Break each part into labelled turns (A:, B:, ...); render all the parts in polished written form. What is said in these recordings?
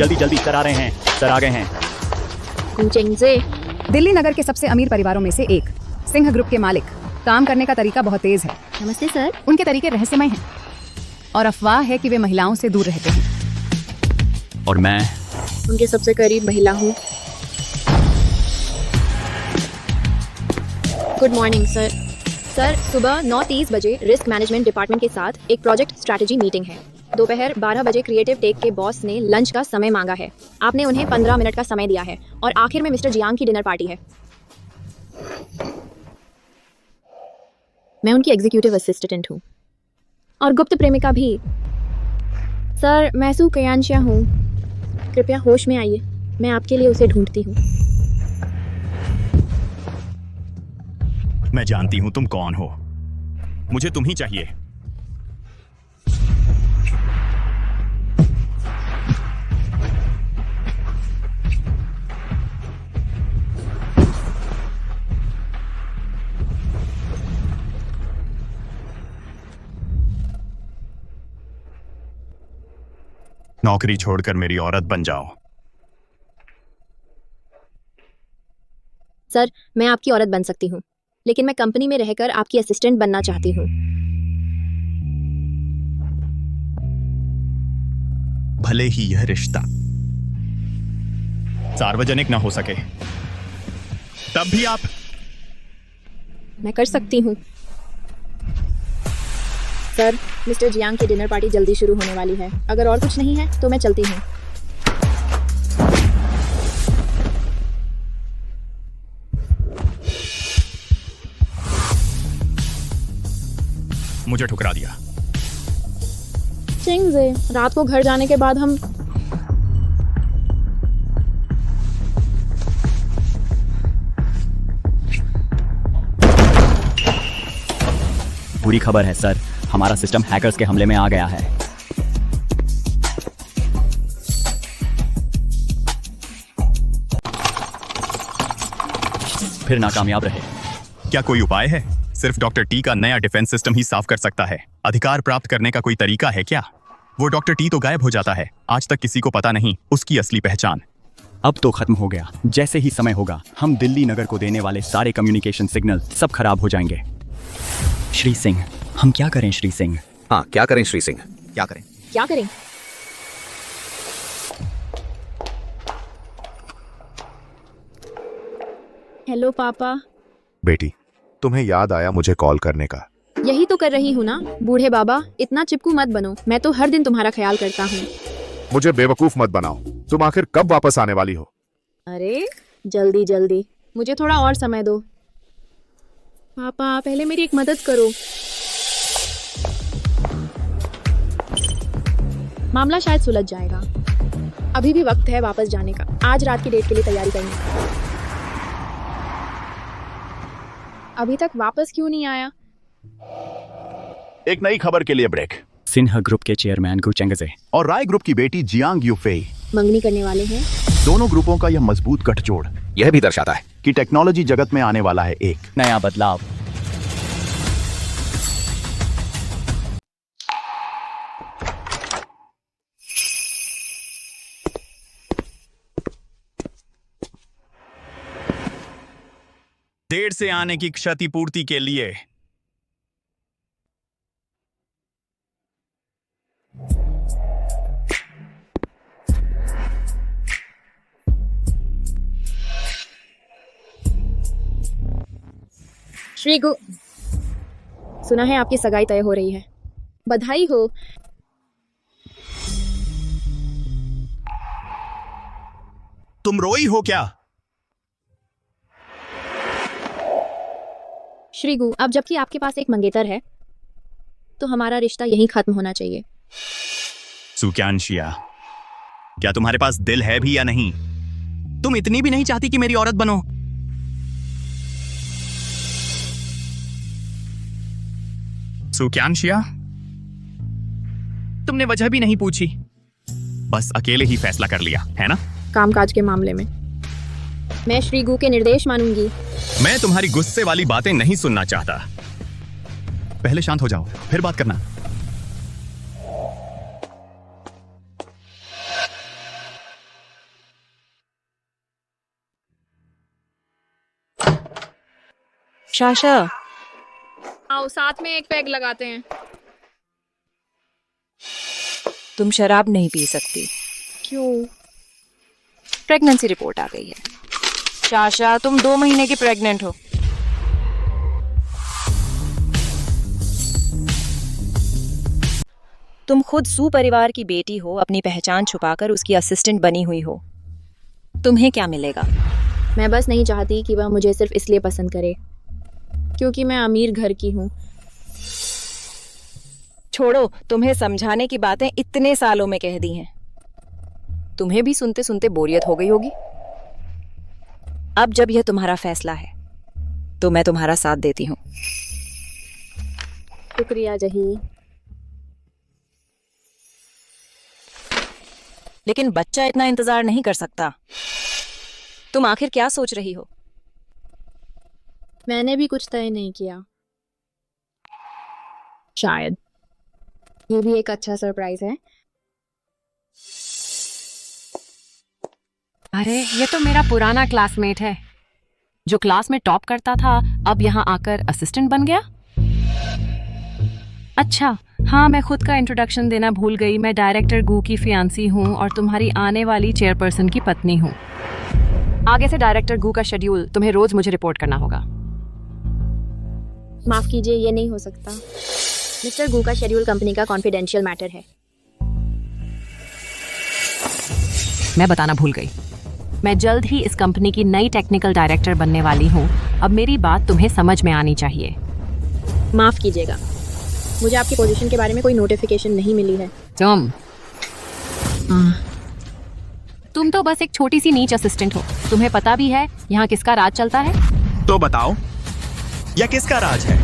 A: जल्दी जल्दी सर आ रहे हैं, सर आ गए हैं।
B: कुचेंगजे।
C: दिल्ली नगर के सबसे अमीर परिवारों में से एक, सिंह ग्रुप के मालिक। काम करने का तरीका बहुत तेज है।
B: नमस्ते सर।
C: उनके तरीके रहस्यमय हैं और अफवाह है कि वे महिलाओं से दूर रहते हैं।
A: और मैं
B: उनके सबसे करीब महिला हूँ। Good morning sir. सर, सुबह 9:30 बजे रिस्क मैनेजमेंट डिपार्टमेंट के साथ एक प्रोजेक्ट स्ट्रैटेजी मीटिंग है। दोपहर 12 बजे क्रिएटिव टेक के बॉस ने लंच का समय मांगा है। आपने उन्हें 15 मिनट का समय दिया है और आखिर में मिस्टर जियांग की डिनर पार्टी है। मैं उनकी एग्जीक्यूटिव असिस्टेंट हूँ और गुप्त प्रेमिका भी। सर, मैं सू कयांशिया हूँ। कृपया होश में आइए, मैं आपके लिए उसे ढूंढती हूँ।
A: मैं जानती हूँ तुम कौन हो। मुझे तुम ही चाहिए। नौकरी छोड़कर मेरी औरत बन जाओ।
B: सर, मैं आपकी औरत बन सकती हूँ, लेकिन मैं कंपनी में रहकर आपकी असिस्टेंट बनना चाहती हूँ।
A: भले ही यह रिश्ता सार्वजनिक न हो सके, तब भी आप।
B: मैं कर सकती हूँ। सर, मिस्टर जियांग की डिनर पार्टी जल्दी शुरू होने वाली है। अगर और कुछ नहीं है तो मैं चलती हूँ।
A: मुझे ठुकरा दिया।
B: चिंगजे, रात को घर जाने के बाद हम
A: बुरी खबर है सर, हमारा सिस्टम हैकर्स के हमले में आ गया है। फिर नाकामयाब रहे। क्या कोई उपाय है? सिर्फ डॉक्टर टी का नया डिफेंस सिस्टम ही साफ कर सकता है। अधिकार प्राप्त करने का कोई तरीका है क्या? वो डॉक्टर टी तो गायब हो जाता है। आज तक किसी को पता नहीं उसकी असली पहचान। अब तो खत्म हो गया। जैसे ही समय होगा, हम दिल्ली नगर को देने वाले सारे कम्युनिकेशन सिग्नल सब खराब हो जाएंगे। श्री सिंह, हम क्या करें श्री सिंह?
D: हाँ, क्या करें श्री सिंह?
A: क्या करें?
B: क्या करें? हेलो पापा।
D: बेटी, तुम्हें याद आया मुझे कॉल करने का?
B: यही तो कर रही हूँ ना। बूढ़े बाबा, इतना चिपकू मत बनो। मैं तो हर दिन तुम्हारा ख्याल करता हूँ।
D: मुझे बेवकूफ मत बनाओ। तुम आखिर कब वापस आने वाली हो?
B: अरे जल्दी जल्दी, मुझे थोड़ा और समय दो। पापा, पहले मेरी एक मदद करो। मामला शायद सुलझ जाएगा। अभी भी वक्त है वापस जाने का। आज रात की डेट के लिए तैयारी करनी है। अभी तक वापस क्यों नहीं आया?
E: एक नई खबर के लिए ब्रेक।
A: सिन्हा ग्रुप के चेयरमैन गु चेंगजे
E: और राय ग्रुप की बेटी जियांग यूफेई,
B: मंगनी करने वाले हैं।
E: दोनों ग्रुपों का यह मजबूत गठजोड़
D: यह भी दर्शाता है
E: कि टेक्नोलॉजी जगत में आने वाला है एक
A: नया बदलाव। देर से आने की क्षतिपूर्ति के लिए
B: श्री गु, सुना है आपकी सगाई तय हो रही है। बधाई हो।
A: तुम रोई हो क्या?
B: श्री गु, अब जबकि आपके पास एक मंगेतर है, तो हमारा रिश्ता यहीं खत्म होना चाहिए।
A: सुक्यांशिया, क्या तुम्हारे पास दिल है भी या नहीं? तुम इतनी भी नहीं चाहती कि मेरी औरत बनो? सुक्यांशिया, तुमने वजह भी नहीं पूछी, बस अकेले ही फैसला कर लिया है ना?
B: कामकाज के मामले में मैं श्री गु के निर्देश मानूंगी।
A: मैं तुम्हारी गुस्से वाली बातें नहीं सुनना चाहता। पहले शांत हो जाओ, फिर बात करना।
F: शाशा,
B: आओ साथ में एक पैग लगाते हैं।
F: तुम शराब नहीं पी सकती।
B: क्यों?
F: प्रेगनेंसी रिपोर्ट आ गई है। शाशा, तुम 2 महीने की प्रेग्नेंट हो। तुम खुद सू परिवार की बेटी हो, अपनी पहचान छुपाकर उसकी असिस्टेंट बनी हुई हो। तुम्हें क्या मिलेगा?
B: मैं बस नहीं चाहती कि वह मुझे सिर्फ इसलिए पसंद करे क्योंकि मैं अमीर घर की हूँ।
F: छोड़ो, तुम्हें समझाने की बातें इतने सालों में कह दी हैं। तुम्हें भी सुनते सुनते बोरियत हो गई होगी। अब जब यह तुम्हारा फैसला है तो मैं तुम्हारा साथ देती हूँ।
B: शुक्रिया जही।
F: लेकिन बच्चा इतना इंतजार नहीं कर सकता। तुम आखिर क्या सोच रही हो?
B: मैंने भी कुछ तय नहीं किया। शायद ये भी एक अच्छा सरप्राइज है।
G: अरे ये तो मेरा पुराना क्लासमेट है जो क्लास में टॉप करता था, अब यहाँ आकर असिस्टेंट बन गया। अच्छा हाँ, मैं खुद का इंट्रोडक्शन देना भूल गई। मैं डायरेक्टर गू की फियांसी हूँ और तुम्हारी आने वाली चेयरपर्सन की पत्नी हूँ। आगे से डायरेक्टर गू का शेड्यूल तुम्हें रोज मुझे रिपोर्ट करना होगा।
B: माफ कीजिए, ये नहीं हो सकता। मिस्टर गू का शेड्यूल कंपनी का कॉन्फिडेंशियल मैटर है।
G: मैं बताना भूल गई, मैं जल्द ही इस कंपनी की नई टेक्निकल डायरेक्टर बनने वाली हूँ। अब मेरी बात तुम्हें समझ में आनी चाहिए।
B: माफ कीजिएगा, मुझे आपकी पोजीशन के बारे में कोई नोटिफिकेशन नहीं मिली है।
G: तुम तो बस एक छोटी सी नीच असिस्टेंट हो। तुम्हें पता भी है यहाँ किसका राज चलता है?
A: तो बताओ, यह किसका राज है?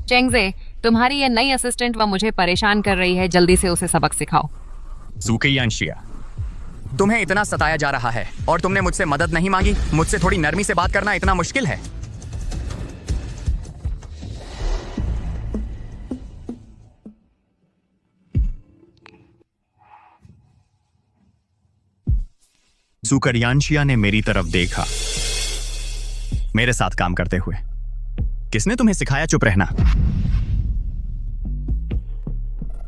G: चेंगजे, तुम्हारी ये नई असिस्टेंट वह मुझे परेशान कर रही है। जल्दी से उसे सबक सिखाओ।
A: ज़ूकेयांशिया, तुम्हें इतना सताया जा रहा है और तुमने मुझसे मदद नहीं मांगी। मुझसे थोड़ी नरमी से बात करना इतना मुश्किल है? ज़ूकरियांशिया ने मेरी तरफ देखा, मेरे साथ काम करते हुए। किसने तुम्हें सिखाया चुप रहना?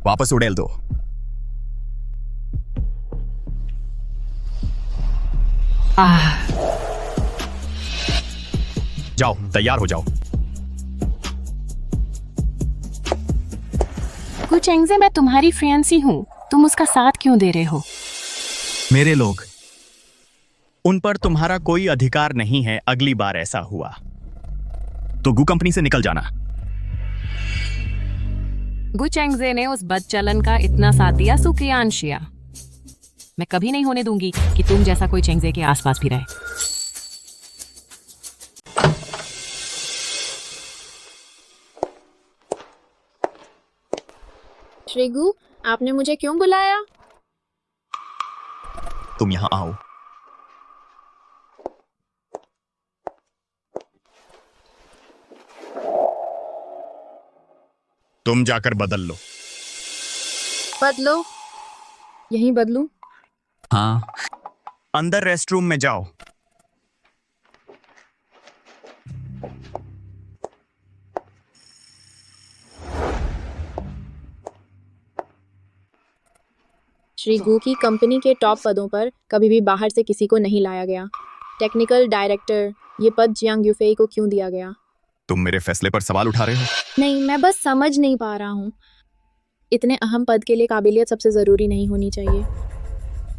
A: वापस उड़ेल दो। जाओ, तैयार हो जाओ।
G: कुछ चेंगजे, मैं तुम्हारी फियांसी हूँ, तुम उसका साथ क्यों दे रहे हो?
A: मेरे लोग, उन पर तुम्हारा कोई अधिकार नहीं है। अगली बार ऐसा हुआ तो गू कंपनी से निकल जाना।
G: गु चेंगजे ने उस बदचलन का इतना साथ दिया। सुकियांशिया, मैं कभी नहीं होने दूंगी कि तुम जैसा कोई चेंगजे के आसपास भी रहे।
B: श्रीगु, आपने मुझे क्यों बुलाया?
A: तुम यहां आओ। तुम जाकर बदल लो।
B: बदलो? यहीं बदलूं?
A: हाँ, अंदर रेस्टरूम में जाओ।
B: श्री गू की कंपनी के टॉप पदों पर कभी भी बाहर से किसी को नहीं लाया गया। टेक्निकल डायरेक्टर, ये पद जियांग यूफेई को क्यों दिया गया?
A: तुम मेरे फैसले पर सवाल उठा रहे हो?
B: नहीं, मैं बस समझ नहीं पा रहा हूँ। इतने अहम पद के लिए काबिलियत सबसे जरूरी नहीं होनी चाहिए।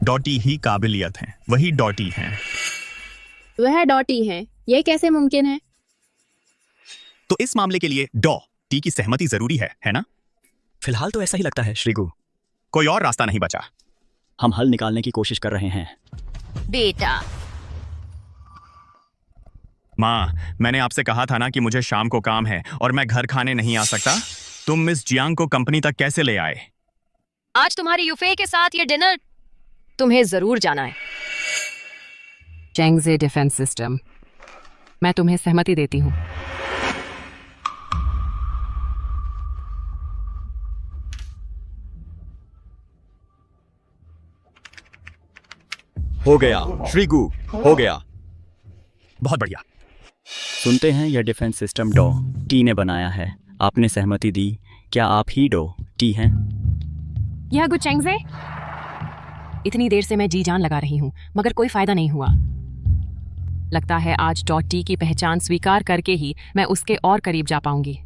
A: डॉटी ही काबिलियत है, वही डॉटी हैं।
B: वह डॉटी है, ये कैसे मुमकिन है?
A: तो इस मामले के लिए टी की सहमति जरूरी है ना?
H: फिलहाल तो ऐसा ही लगता है श्रीगु।
A: कोई और रास्ता नहीं बचा।
H: हम हल निकालने की कोशिश कर रहे हैं।
G: बेटा,
A: माँ, मैंने आपसे कहा था ना कि मुझे शाम को काम है और मैं घर खाने नहीं आ सकता। तुम मिस जियांग को कंपनी तक कैसे ले आए?
G: आज तुम्हारी यूफे के साथ ये डिनर तुम्हें जरूर जाना है। चेंगजे डिफेंस सिस्टम, मैं तुम्हें सहमति देती हूँ।
H: हो गया श्रीगु, हो गया।
A: बहुत बढ़िया।
H: सुनते हैं यह डिफेंस सिस्टम डॉ टी ने बनाया है। आपने सहमति दी। क्या आप ही डॉ टी हैं?
G: यह गु चेंगजे। इतनी देर से मैं जी जान लगा रही हूँ मगर कोई फायदा नहीं हुआ। लगता है आज डॉ टी की पहचान स्वीकार करके ही मैं उसके और करीब जा पाऊंगी।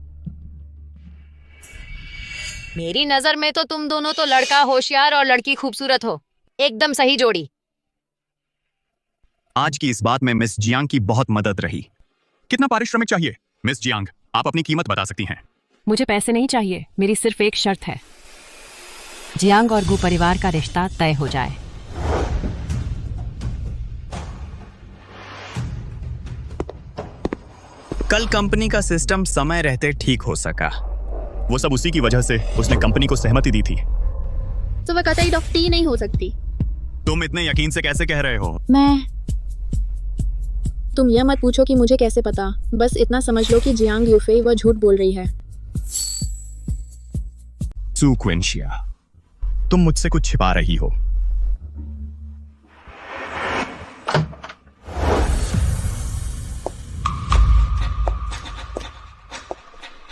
F: मेरी नजर में तो तुम दोनों तो लड़का होशियार और लड़की खूबसूरत हो। एकदम सही जोड़ी।
A: आज की इस बात में मिस जियांग की बहुत मदद रही। कितना पारिश्रमिक चाहिए? मिस जियांग, आप अपनी कीमत बता सकती हैं।
G: मुझे पैसे नहीं चाहिए, मेरी सिर्फ एक शर्त है। जियांग और गु परिवार का रिश्ता तय हो जाए।
A: कल कंपनी का सिस्टम समय रहते ठीक हो सका। वो सब उसी की वजह से उसने कंपनी को सहमति दी थी।
B: तो वह कतई डॉक्टर टी नहीं हो सकती।
A: तुम इतने यकीन से कैसे कह रहे हो?
B: तुम यह मत पूछो कि मुझे कैसे पता। बस इतना समझ लो कि जियांग यूफे वह झूठ बोल रही है।
A: सू क्विंशिया, तुम मुझसे कुछ छिपा रही हो।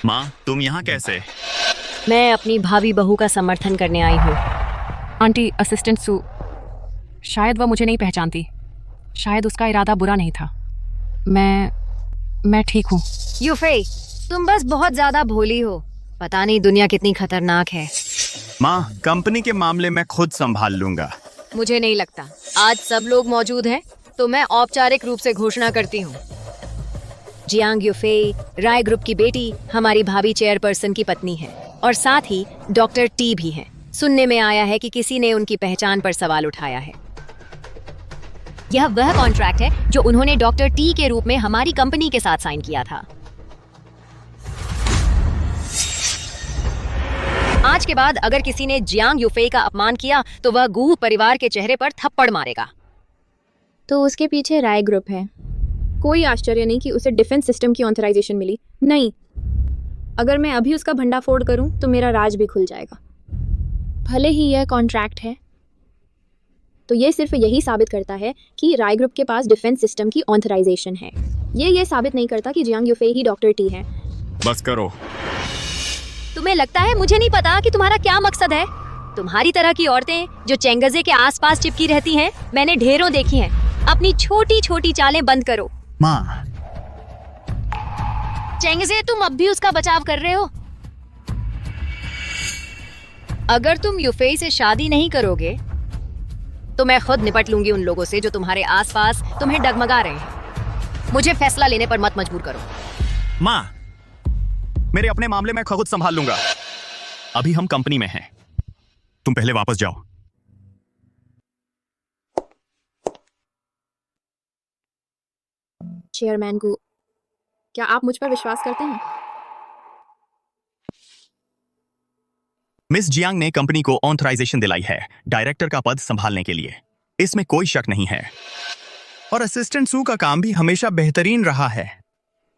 A: माँ, तुम यहाँ कैसे?
F: मैं अपनी भावी बहू का समर्थन करने आई हूँ।
G: आंटी, असिस्टेंट सू, शायद वह मुझे नहीं पहचानती। शायद उसका इरादा बुरा नहीं था। मैं ठीक हूँ।
F: यूफे, तुम बस बहुत ज्यादा भोली हो। पता नहीं दुनिया कितनी खतरनाक है।
A: माँ, कंपनी के मामले में खुद संभाल लूंगा।
F: मुझे नहीं लगता। आज सब लोग मौजूद हैं तो मैं औपचारिक रूप से घोषणा करती हूँ। जियांग यूफे, राय ग्रुप की बेटी, हमारी भावी चेयरपर्सन की पत्नी है और साथ ही डॉक्टर टी भी है। सुनने में आया है कि किसी ने उनकी पहचान पर सवाल उठाया है। यह वह कॉन्ट्रैक्ट है जो उन्होंने डॉक्टर टी के रूप में हमारी कंपनी के साथ साइन किया था। आज के बाद अगर किसी ने जियांग यूफे का अपमान किया तो वह गू परिवार के चेहरे पर थप्पड़ मारेगा।
B: तो उसके पीछे राय ग्रुप है। कोई आश्चर्य नहीं कि उसे डिफेंस सिस्टम की ऑथराइजेशन मिली। नहीं, अगर मैं अभी उसका भंडाफोड़ करूं तो मेरा राज भी खुल जाएगा। भले ही यह कॉन्ट्रैक्ट है तो यह सिर्फ यही साबित करता है कि राय ग्रुप के पास डिफेंस सिस्टम की ऑथराइजेशन है। ये साबित नहीं करता कि जियांग यूफे ही डॉक्टर टी है।
A: बस करो।
F: तुम्हें लगता है मुझे नहीं पता कि तुम्हारा क्या मकसद है? तुम्हारी तरह की औरतें जो चेंगजे के आसपास चिपकी रहती हैं, मैंने ढेरों देखी हैं। अपनी छोटी छोटी चालें बंद करो।
A: माँ,
F: चेंगजे, तुम अब भी उसका बचाव कर रहे हो। अगर तुम यूफे से शादी नहीं करोगे तो मैं खुद निपट लूंगी उन लोगों से जो तुम्हारे आसपास तुम्हें डगमगा रहे हैं। मुझे फैसला लेने पर मत मजबूर करो।
A: माँ, मेरे अपने मामले में खुद संभाल लूंगा। अभी हम कंपनी में हैं। तुम पहले वापस जाओ।
B: चेयरमैन गु, क्या आप मुझ पर विश्वास करते हैं?
A: मिस जियांग ने कंपनी को ऑथराइजेशन दिलाई है डायरेक्टर का पद संभालने के लिए। इसमें कोई शक नहीं है। और असिस्टेंट सू का काम भी हमेशा बेहतरीन रहा है।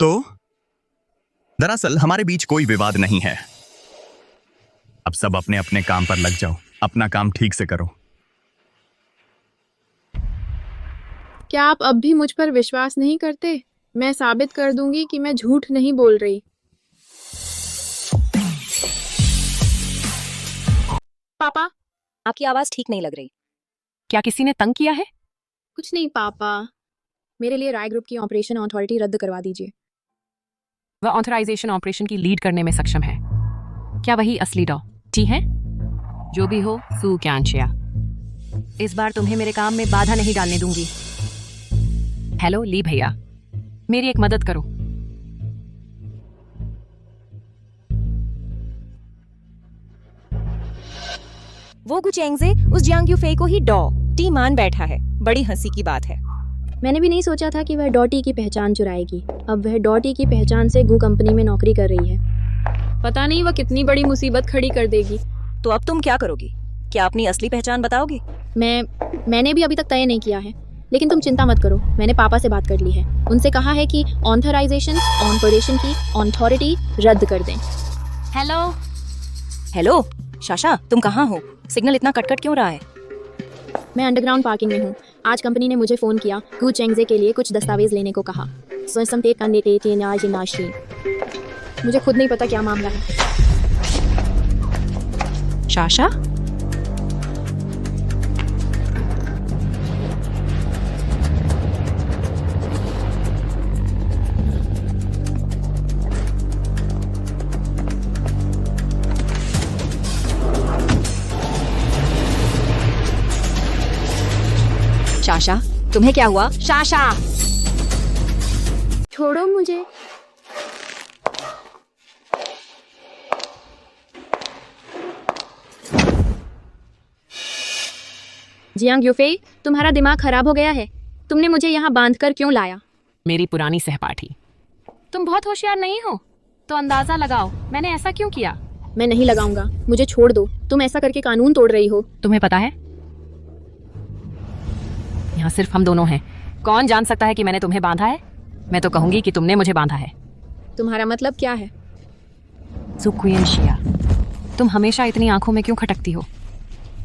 A: तो दरअसल हमारे बीच कोई विवाद नहीं है। अब सब अपने अपने काम पर लग जाओ। अपना काम ठीक से करो।
B: क्या आप अब भी मुझ पर विश्वास नहीं करते? मैं साबित कर दूंगी कि मैं झूठ नहीं बोल रही। पापा,
F: आपकी आवाज ठीक नहीं लग रही।
G: क्या किसी ने तंग किया है?
B: कुछ नहीं पापा। मेरे लिए राय ग्रुप की ऑपरेशन अथॉरिटी रद्द करवा दीजिए।
G: वह ऑथराइजेशन ऑपरेशन की लीड करने में सक्षम है। क्या वही असली डॉ टी है? जो भी हो, सू क्यांशिया, इस बार तुम्हें मेरे काम में बाधा नहीं डालने दूंगी। हेलो ली भैया, मेरी एक मदद करो।
F: वो गुचेंगजे उस जियांग यूफे को ही डॉ टी मान बैठा है। बड़ी हंसी की बात है।
B: मैंने भी नहीं सोचा था कि वह डॉटी की पहचान चुराएगी। अब वह डॉटी की पहचान से गू कंपनी में नौकरी कर रही है। पता नहीं वह कितनी बड़ी मुसीबत खड़ी कर देगी।
F: तो अब तुम क्या करोगी? क्या अपनी असली पहचान बताओगी?
B: मैंने भी अभी तक तय नहीं किया है, लेकिन तुम चिंता मत करो। मैंने पापा से बात कर ली है। उनसे कहा है कि ऑथराइजेशन ऑपरेशन की अथॉरिटी रद्द कर दें।
F: हेलो शाशा, तुम कहाँ हो? सिग्नल इतना कटकट क्यों रहा है?
B: मैं अंडरग्राउंड पार्किंग में हूँ। आज कंपनी ने मुझे फोन किया गू चेंगजे के लिए कुछ दस्तावेज लेने को कहा। मुझे खुद नहीं पता क्या मामला है।
G: शाशा
F: शाशा तुम्हें क्या हुआ? शाशा
B: छोड़ो मुझे। जियांग यूफेई, तुम्हारा दिमाग खराब हो गया है। तुमने मुझे यहाँ बांधकर क्यों लाया?
G: मेरी पुरानी सहपाठी। तुम बहुत होशियार नहीं हो तो अंदाजा लगाओ मैंने ऐसा क्यों किया।
B: मैं नहीं लगाऊंगा, मुझे छोड़ दो। तुम ऐसा करके कानून तोड़ रही हो।
G: तुम्हें पता है यहाँ सिर्फ हम दोनों हैं। कौन जान सकता है कि मैंने तुम्हें बांधा है? मैं तो कहूंगी कि तुमने मुझे बांधा है।
B: तुम्हारा मतलब क्या है?
G: सुक्वियनशिया, तुम हमेशा इतनी आंखों में क्यों खटकती हो?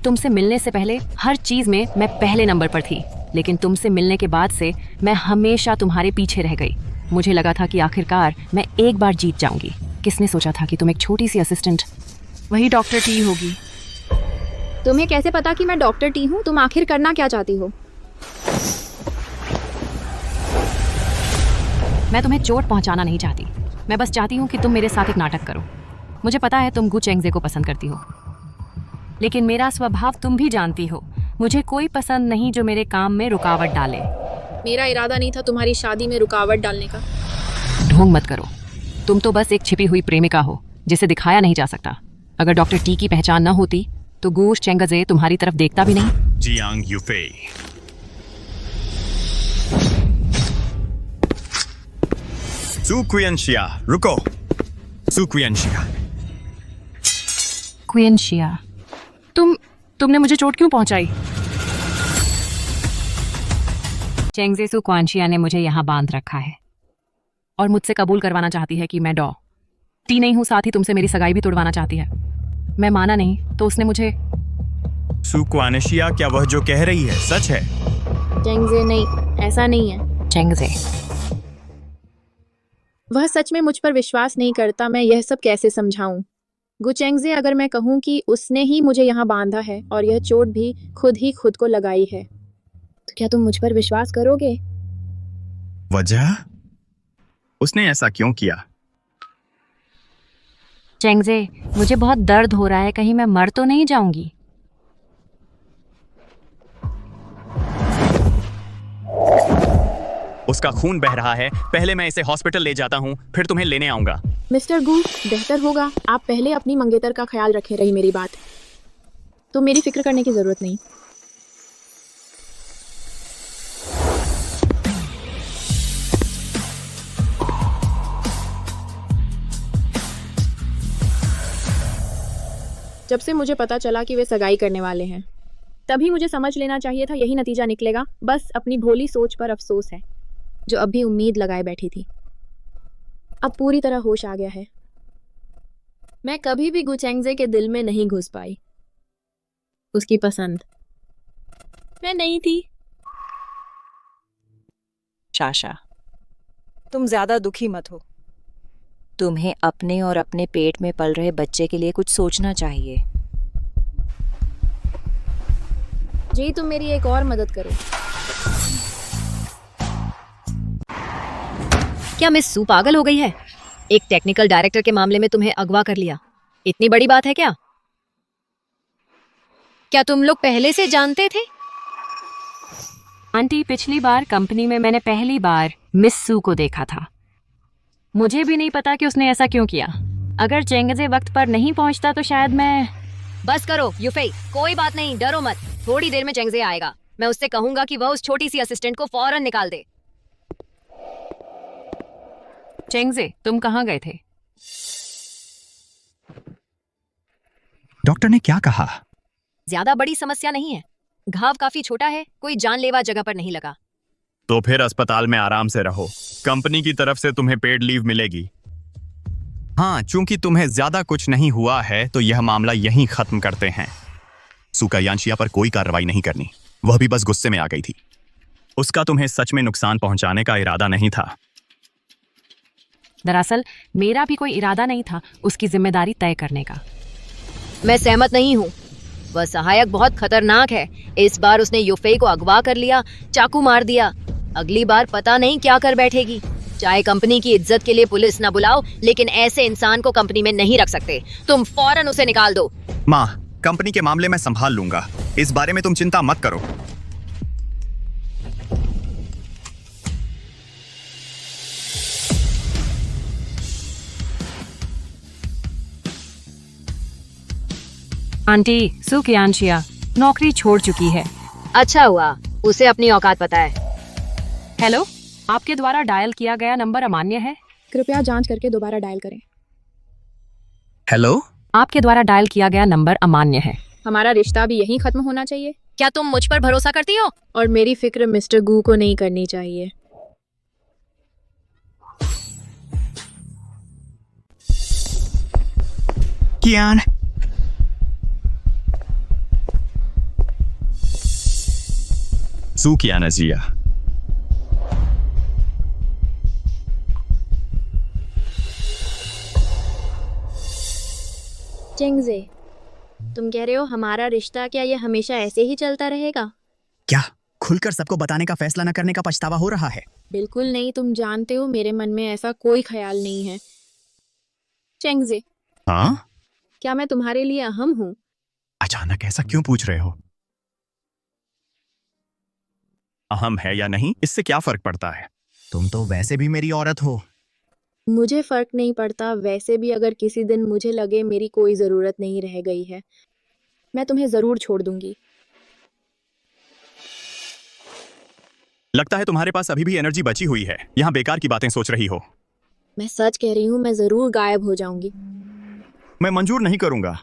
G: तुमसे मिलने से पहले हर चीज में मैं पहले नंबर पर थी, लेकिन तुमसे मिलने के बाद से मैं हमेशा तुम्हारे पीछे रह गई। मुझे लगा था कि आखिरकार मैं एक बार जीत जाऊंगी। किसने सोचा था कि तुम एक छोटी सी असिस्टेंट वही डॉक्टर टी होगी।
B: तुम्हें कैसे पता कि मैं डॉक्टर टी हूँ? तुम आखिर करना क्या चाहती हो?
G: मैं तुम्हें चोट पहुंचाना नहीं चाहती। मैं बस चाहती हूँ कि तुम मेरे साथ एक नाटक करो। मुझे पता है तुम गु चेंगजे को पसंद करती हो, लेकिन मेरा स्वभाव तुम भी जानती हो। मुझे कोई पसंद नहीं जो मेरे काम में रुकावट डाले।
B: मेरा इरादा नहीं था तुम्हारी शादी में रुकावट डालने का।
G: ढोंग मत करो। तुम तो बस एक छिपी हुई प्रेमिका हो जिसे दिखाया नहीं जा सकता। अगर डॉक्टर टी की पहचान न होती तो गू चेंगजे तुम्हारी तरफ देखता भी नहीं।
A: जियांग यूफेई, सुक्वियनशिया, रुको। सुक्वियनशिया,
G: क्वियनशिया, तुमने मुझे चोट क्यों पहुंचाई? चेंगजे सु क्वानशिया ने मुझे यहाँ बांध रखा है और मुझसे कबूल करवाना चाहती है कि मैं डॉ टी नहीं हूँ। साथ ही तुमसे मेरी सगाई भी तोड़वाना चाहती है। मैं माना नहीं तो उसने मुझे।
A: सुक्वानशिया, क्या वह जो कह रही है सच है?
B: चेंगजे नहीं, ऐसा नहीं है।
G: चेंगजे,
B: वह सच में मुझ पर विश्वास नहीं करता। मैं यह सब कैसे समझाऊं? गुचेंगजे, अगर मैं कहूं कि उसने ही मुझे यहाँ बांधा है और यह चोट भी खुद को लगाई है, तो क्या तुम मुझ पर विश्वास करोगे?
A: वजह? उसने ऐसा क्यों किया?
G: चेंगजे, मुझे बहुत दर्द हो रहा है। कहीं मैं मर तो नहीं जाऊंगी?
A: उसका खून बह रहा है। पहले मैं इसे हॉस्पिटल ले जाता हूँ, फिर तुम्हें लेने आऊंगा।
B: मिस्टर गू, बेहतर होगा आप पहले अपनी मंगेतर का ख्याल रखें। रही मेरी बात, तो मेरी फिक्र करने की जरूरत नहीं। जब से मुझे पता चला कि वे सगाई करने वाले हैं, तभी मुझे समझ लेना चाहिए था यही नतीजा निकलेगा। बस अपनी भोली सोच पर अफसोस है, जो अभी उम्मीद लगाए बैठी थी। अब पूरी तरह होश आ गया है। मैं कभी भी गुचेंगजे के दिल में नहीं घुस पाई। उसकी पसंद मैं नहीं थी।
F: शाशा, तुम ज्यादा दुखी मत हो। तुम्हें अपने और अपने पेट में पल रहे बच्चे के लिए कुछ सोचना चाहिए।
B: जी, तुम मेरी एक और मदद करो।
F: क्या मिस सू पागल हो गई है? एक टेक्निकल डायरेक्टर के मामले में तुम्हें अगवा कर लिया। इतनी बड़ी बात है क्या? क्या तुम लोग पहले से जानते थे?
G: आंटी, पिछली बार कंपनी में मैंने पहली बार मिस सू को देखा था। मुझे भी नहीं पता कि उसने ऐसा क्यों किया। अगर चेंगजे वक्त पर नहीं पहुंचता तो शायद मैं।
F: बस करो यूफेई, कोई बात नहीं, डरो मत। थोड़ी देर में चेंगजे आएगा। मैं उससे कहूंगा कि वह उस छोटी सी असिस्टेंट को फौरन निकाल दे।
G: चेंगजे, तुम कहाँ गए थे?
A: डॉक्टर ने क्या कहा?
F: ज्यादा बड़ी समस्या नहीं है। घाव काफी छोटा है, कोई जानलेवा जगह पर नहीं लगा।
A: तो फिर अस्पताल में आराम से रहो। कंपनी की तरफ से तुम्हें पेड लीव मिलेगी। हाँ, चूंकि तुम्हें ज्यादा कुछ नहीं हुआ है तो यह मामला यहीं खत्म करते हैं। सुक्वियनशिया पर कोई कार्रवाई नहीं करनी। वह भी बस गुस्से में आ गई थी। उसका तुम्हें सच में नुकसान पहुंचाने का इरादा नहीं था।
G: दरअसल मेरा भी कोई इरादा नहीं था उसकी जिम्मेदारी तय करने का।
F: मैं सहमत नहीं हूँ। वह सहायक बहुत खतरनाक है। इस बार उसने यूफेई को अगवा कर लिया, चाकू मार दिया। अगली बार पता नहीं क्या कर बैठेगी। चाहे कंपनी की इज्जत के लिए पुलिस न बुलाओ, लेकिन ऐसे इंसान को कंपनी में नहीं रख सकते। तुम फौरन उसे निकाल दो।
A: माँ, कंपनी के मामले में संभाल लूंगा, इस बारे में तुम चिंता मत करो।
G: आंटी सू कियांशिया नौकरी छोड़ चुकी है।
F: अच्छा हुआ, उसे अपनी औकात पता है।
G: हेलो, आपके द्वारा डायल किया गया नंबर अमान्य है।
B: कृपया जांच करके दोबारा डायल करें।
A: हेलो,
G: आपके द्वारा डायल किया गया नंबर अमान्य है।
B: हमारा रिश्ता भी यहीं खत्म होना चाहिए।
F: क्या तुम मुझ पर भरोसा करती हो?
B: और मेरी फिक्र मिस्टर गू को नहीं करनी चाहिए।
A: कियान, सू कियानाजिया,
B: चेंगजे, तुम कह रहे हो हमारा रिश्ता क्या ये हमेशा ऐसे ही चलता रहेगा?
A: क्या खुलकर सबको बताने का फैसला न करने का पछतावा हो रहा है?
B: बिल्कुल नहीं, तुम जानते हो मेरे मन में ऐसा कोई ख्याल नहीं है। चेंगजे,
A: हाँ,
B: क्या मैं तुम्हारे लिए अहम हूँ?
A: अचानक ऐसा क्यों पूछ रहे हो? अहम है या नहीं, इससे क्या फर्क पड़ता है? तुम तो वैसे भी मेरी औरत हो।
B: मुझे फर्क नहीं पड़ता। वैसे भी अगर किसी दिन मुझे लगे मेरी कोई जरूरत नहीं रह गई है, मैं तुम्हें जरूर छोड़ दूंगी।
A: लगता है तुम्हारे पास अभी भी एनर्जी बची हुई है, यहाँ बेकार की बातें सोच रही हो।
B: मैं सच कह रही हूँ, मैं जरूर गायब हो जाऊंगी।
A: मैं मंजूर नहीं करूंगा।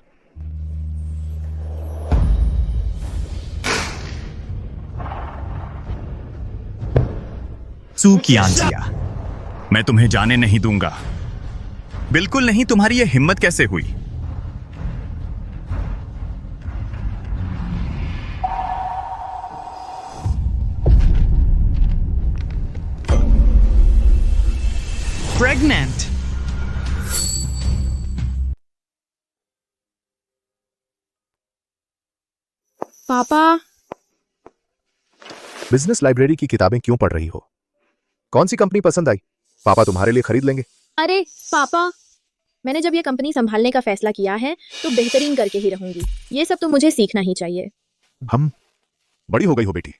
A: सू कियांजिया, मैं तुम्हें जाने नहीं दूंगा। बिल्कुल नहीं। तुम्हारी ये हिम्मत कैसे हुई? प्रेग्नेंट?
B: पापा,
D: बिजनेस लाइब्रेरी की किताबें क्यों पढ़ रही हो? कौन सी कंपनी पसंद आई? पापा तुम्हारे लिए खरीद लेंगे।
B: अरे पापा, मैंने जब ये कंपनी संभालने का फैसला किया है तो बेहतरीन करके ही रहूंगी। ये सब तो मुझे सीखना ही चाहिए।
D: हम बड़ी हो गई हो बेटी।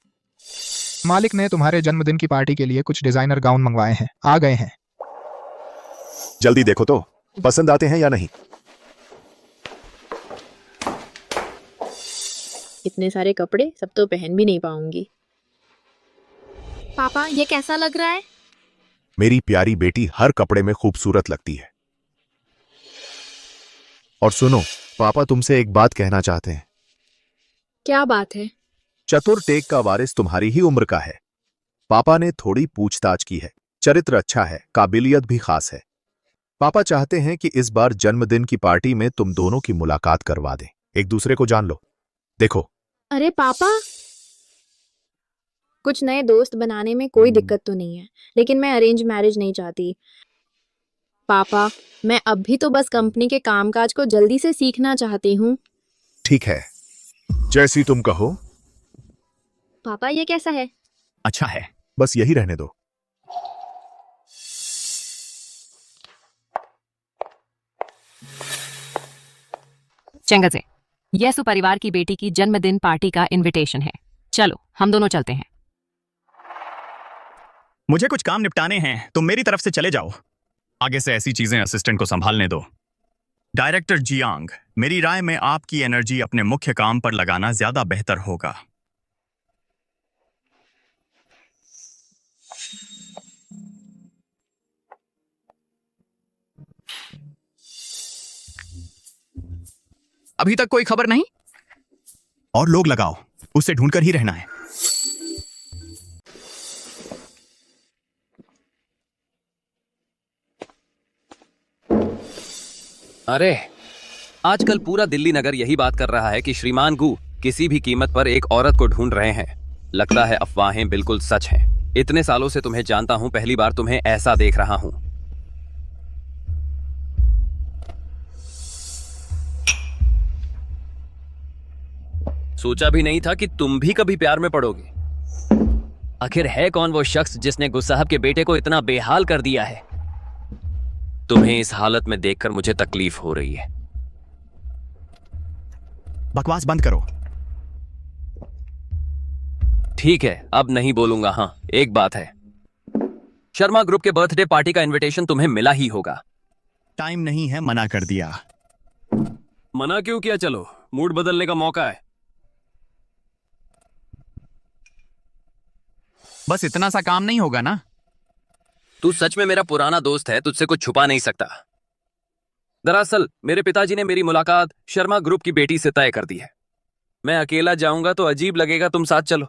I: मालिक ने तुम्हारे जन्मदिन की पार्टी के लिए कुछ डिजाइनर गाउन मंगवाए हैं, आ गए हैं।
D: जल्दी देखो तो पसंद आते हैं या नहीं।
B: इतने सारे कपड़े सब तो पहन भी नहीं पाऊंगी। पापा, ये कैसा लग रहा है?
D: मेरी प्यारी बेटी हर कपड़े में खूबसूरत लगती है। और सुनो, पापा तुमसे एक बात कहना चाहते हैं।
B: क्या बात है?
D: चतुर टेक का वारिस तुम्हारी ही उम्र का है। पापा ने थोड़ी पूछताछ की है। चरित्र अच्छा है, काबिलियत भी खास है। पापा चाहते हैं कि इस बार जन्मदिन की पार्टी में तुम दोनों की मुलाकात करवा दें, एक दूसरे को जान लो। देखो।
B: अरे पापा, कुछ नए दोस्त बनाने में कोई दिक्कत तो नहीं है, लेकिन मैं अरेंज मैरिज नहीं चाहती। पापा, मैं अब भी तो बस कंपनी के कामकाज को जल्दी से सीखना चाहती हूँ।
D: ठीक है, जैसी तुम कहो।
B: पापा, ये कैसा है?
A: अच्छा है।
D: बस यही रहने दो।
G: चेंगजे, यह सु परिवार की बेटी की जन्मदिन पार्टी का इनविटेशन है। चलो हम दोनों चलते हैं।
A: मुझे कुछ काम निपटाने हैं, तुम मेरी तरफ से चले जाओ। आगे से ऐसी चीजें असिस्टेंट को संभालने दो। डायरेक्टर जियांग, मेरी राय में आपकी एनर्जी अपने मुख्य काम पर लगाना ज्यादा बेहतर होगा। अभी तक कोई खबर नहीं? और लोग लगाओ, उसे ढूंढकर ही रहना है।
J: अरे, आजकल पूरा दिल्ली नगर यही बात कर रहा है कि श्रीमान गू किसी भी कीमत पर एक औरत को ढूंढ रहे हैं। लगता है अफवाहें बिल्कुल सच हैं। इतने सालों से तुम्हें जानता हूं, पहली बार तुम्हें ऐसा देख रहा हूं। सोचा भी नहीं था कि तुम भी कभी प्यार में पड़ोगे। आखिर है कौन वो शख्स जिसने गुल साहब के बेटे को इतना बेहाल कर दिया है? तुम्हें इस हालत में देखकर मुझे तकलीफ हो रही है।
A: बकवास बंद करो।
J: ठीक है, अब नहीं बोलूंगा। हाँ, एक बात है, शर्मा ग्रुप के बर्थडे पार्टी का इनविटेशन तुम्हें मिला ही होगा।
A: टाइम नहीं है, मना कर दिया।
J: मना क्यों किया? चलो, मूड बदलने का मौका है।
A: बस इतना सा काम नहीं होगा ना?
J: तू सच में मेरा पुराना दोस्त है, तुझसे कुछ छुपा नहीं सकता। दरअसल मेरे पिताजी ने मेरी मुलाकात शर्मा ग्रुप की बेटी से तय कर दी है। मैं अकेला जाऊंगा तो अजीब लगेगा, तुम साथ चलो।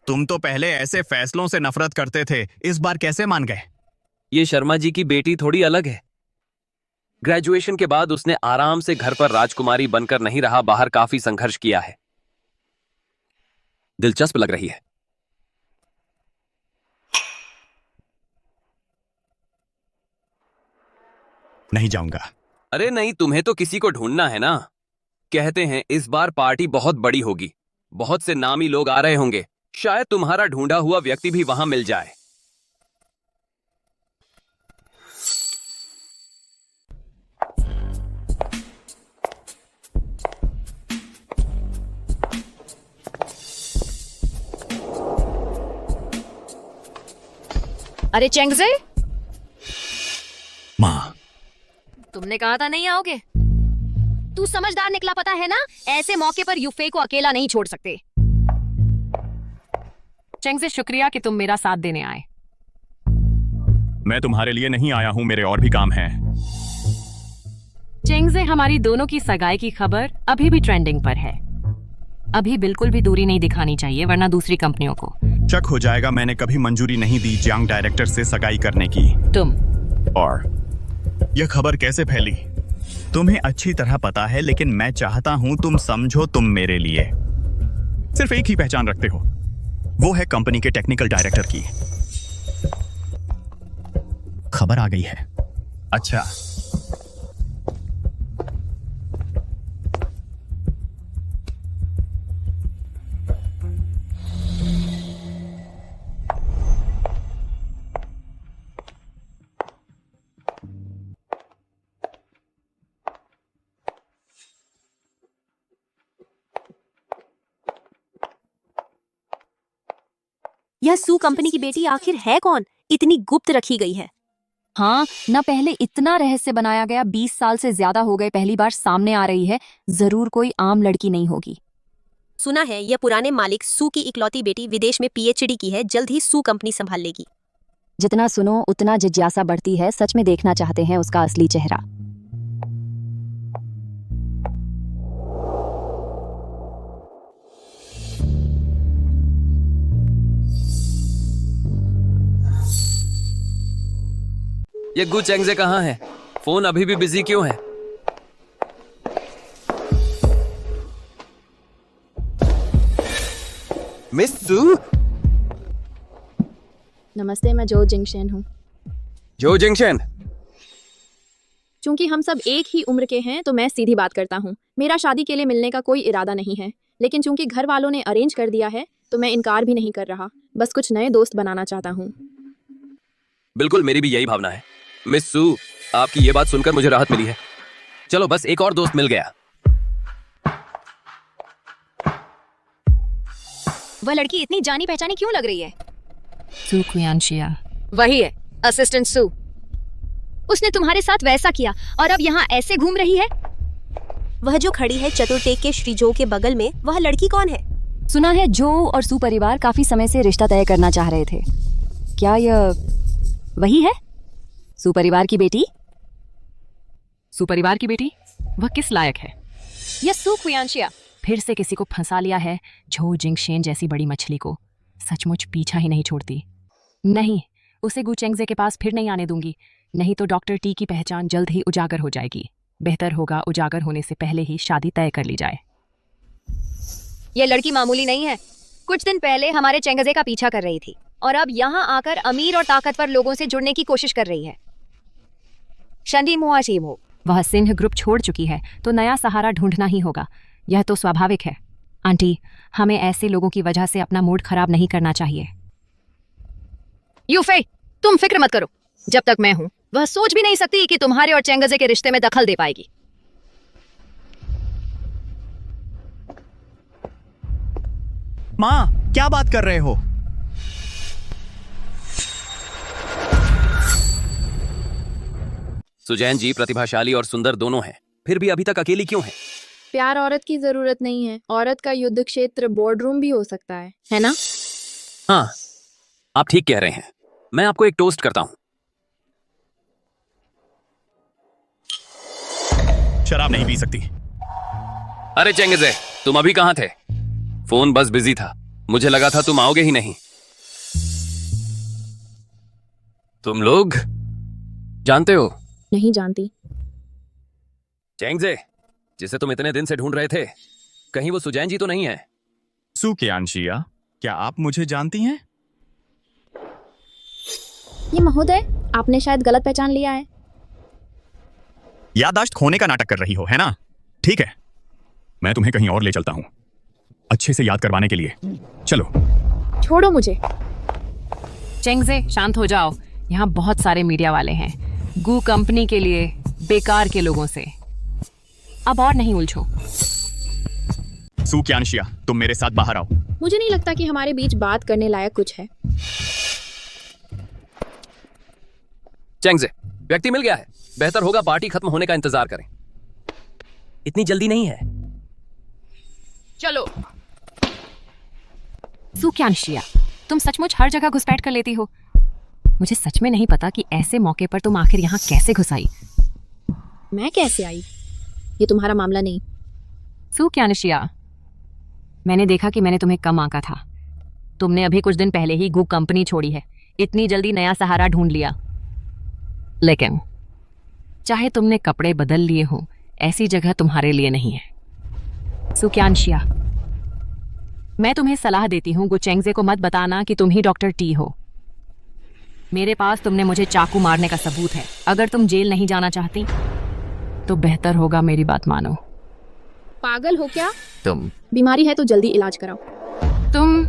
A: तुम तो पहले ऐसे फैसलों से नफरत करते थे, इस बार कैसे मान गए?
J: ये शर्मा जी की बेटी थोड़ी अलग है। ग्रेजुएशन के बाद उसने आराम से घर पर राजकुमारी बनकर नहीं रहा, बाहर काफी संघर्ष किया है। दिलचस्प लग रही है।
A: नहीं जाऊंगा।
J: अरे नहीं, तुम्हें तो किसी को ढूंढना है ना। कहते हैं इस बार पार्टी बहुत बड़ी होगी, बहुत से नामी लोग आ रहे होंगे। शायद तुम्हारा ढूंढा हुआ व्यक्ति भी वहां मिल जाए।
F: अरे चेंगजे,
A: माँ,
F: तुमने कहा था नहीं आओगे। तू समझदार निकला, पता है ना। ऐसे मौके पर यूफे को अकेला नहीं छोड़ सकते।
G: चेंगजे, शुक्रिया कि तुम मेरा साथ देने आए।
A: मैं तुम्हारे लिए नहीं आया हूं, मेरे और भी काम हैं।
G: चेंगजे, हमारी दोनों की सगाई की खबर अभी भी ट्रेंडिंग पर है। अभी बिल्कुल भी दूरी नहीं दिखानी चाहिए, वरना दूसरी कंपनियों को
A: चक हो जाएगा। मैंने कभी मंजूरी नहीं दी जियांग डायरेक्टर से सगाई करने की।
G: तुम
A: और यह खबर कैसे फैली? तुम्हें अच्छी तरह पता है, लेकिन मैं चाहता हूं तुम समझो, तुम मेरे लिए सिर्फ एक ही पहचान रखते हो, वो है कंपनी के टेक्निकल डायरेक्टर की। खबर आ गई है। अच्छा,
K: यह सू कंपनी की बेटी आखिर है कौन? इतनी गुप्त रखी गई है।
C: हाँ, न पहले इतना रहस्य बनाया गया, 20 साल से ज्यादा हो गए, पहली बार सामने आ रही है। जरूर कोई आम लड़की नहीं होगी।
K: सुना है यह पुराने मालिक सू की इकलौती बेटी विदेश में पीएचडी की है, जल्द ही सू कंपनी संभाल लेगी।
C: जितना सुनो उतना जिज्ञासा बढ़ती है, सच में देखना चाहते हैं उसका असली चेहरा।
J: ये गु चेंगजे कहाँ है? फोन अभी भी बिजी क्यों है? मिस सू?
B: नमस्ते, मैं जो जिंगशेन हूँ।
J: जो जिंगशेन?
B: चूंकि हम सब एक ही उम्र के हैं तो मैं सीधी बात करता हूँ। मेरा शादी के लिए मिलने का कोई इरादा नहीं है, लेकिन चूंकि घर वालों ने अरेंज कर दिया है तो मैं इनकार भी नहीं कर रहा। बस कुछ नए दोस्त बनाना चाहता हूँ।
J: बिल्कुल, मेरी भी यही भावना है। मिस सू, आपकी ये बात सुनकर मुझे राहत मिली है। चलो, बस एक और दोस्त मिल गया।
F: वह लड़की इतनी जानी पहचानी क्यों लग रही है?
G: सू क्वियांशिया।
F: वही है, असिस्टेंट सू। उसने तुम्हारे साथ वैसा किया और अब यहाँ ऐसे घूम रही है।
K: वह जो खड़ी है चतुर्टेक के श्री जो के बगल में, वह लड़की कौन है?
C: सुना है जो और सू परिवार काफी समय से रिश्ता तय करना चाह रहे थे। क्या यह वही है? सू परिवार की बेटी?
G: सू परिवार की बेटी? वह किस लायक है?
F: यह सू क्वियांशिया।
G: फिर से किसी को फंसा लिया है। झो जिंगशेन जैसी बड़ी मछली को सचमुच पीछा ही नहीं छोड़ती। नहीं, उसे गु चेंगजे के पास फिर नहीं आने दूंगी, नहीं तो डॉक्टर टी की पहचान जल्द ही उजागर हो जाएगी। बेहतर होगा उजागर होने से पहले ही शादी तय कर ली जाए।
F: यह लड़की मामूली नहीं है। कुछ दिन पहले हमारे चेंगजे का पीछा कर रही थी और अब यहाँ आकर अमीर और ताकतवर लोगों से जुड़ने की कोशिश कर रही है। शंदी मोआ चीमो।
G: वह सिंह ग्रुप छोड़ चुकी है तो नया सहारा ढूंढना ही होगा। यह तो स्वाभाविक है। आंटी, हमें ऐसे लोगों की वजह से अपना मूड खराब नहीं करना चाहिए। यूफे, तुम फिक्र मत करो। जब तक मैं हूं, वह सोच भी नहीं सकती कि तुम्हारे और चेंगजे के रिश्ते में दखल दे पाएगी।
A: माँ, क्या बात कर रहे हो?
J: सुजैन जी प्रतिभाशाली और सुंदर दोनों हैं, फिर भी अभी तक अकेली क्यों हैं?
B: प्यार औरत की जरूरत नहीं है, औरत का युद्ध क्षेत्र बोर्ड रूम भी हो सकता है ना?
J: हाँ, आप ठीक कह रहे हैं। मैं आपको एक टोस्ट करता हूं।
A: शराब नहीं पी सकती।
J: अरे चेंगेज़े, तुम अभी कहां थे? फोन बस बिजी था, मुझे लगा था तुम आओगे ही नहीं। तुम लोग जानते हो?
B: नहीं जानती।
J: चेंगजे, जिसे तुम इतने दिन से ढूंढ रहे थे, कहीं वो सुजैन जी तो नहीं है?
A: सू क्यानशिया, क्या आप मुझे जानती हैं?
B: ये महोदय, आपने शायद गलत पहचान लिया है।
A: याददाश्त खोने का नाटक कर रही हो, है ना? ठीक है, मैं तुम्हें कहीं और ले चलता हूं, अच्छे से याद करवाने के लिए। चलो।
B: छोड़ो मुझे।
G: चेंगजे, शांत हो जाओ। यहाँ बहुत सारे मीडिया वाले हैं। गू कंपनी के लिए बेकार के लोगों से। अब और नहीं उलझो।
A: सू क्यानशिया, तुम मेरे साथ बाहर आओ।
B: मुझे नहीं लगता कि हमारे बीच बात करने लायक कुछ है।
J: चेंगजे, व्यक्ति मिल गया है। बेहतर होगा पार्टी खत्म होने का इंतजार करें। इतनी जल्दी नहीं है।
G: चलो। सुक्यानशिया, तुम सचमुच हर जगह घुसपैठ कर लेती हो। मुझे सच में नहीं पता कि ऐसे मौके पर तुम आखिर यहाँ कैसे घुस आई।
B: मैं कैसे आई? ये तुम्हारा मामला नहीं।
G: सुक्यानशिया, मैंने देखा कि मैंने तुम्हें कम आंका था। तुमने अभी कुछ दिन पहले ही गू कंपनी छोड़ी है, इतनी जल्दी नया सहारा ढूंढ लिया। लेकिन चाहे तुमने कपड़े बदल लिए हो, ऐसी जगह तुम्हारे लिए नहीं है। सुक्यानशिया, मैं तुम्हें सलाह देती हूँ, गु चेंगजे को मत बताना कि तुम ही डॉक्टर टी हो। मेरे पास तुमने मुझे चाकू मारने का सबूत है। अगर तुम जेल नहीं जाना चाहती तो बेहतर होगा मेरी बात मानो।
B: पागल हो क्या
A: तुम?
B: बीमारी है तो जल्दी इलाज कराओ।
G: तुम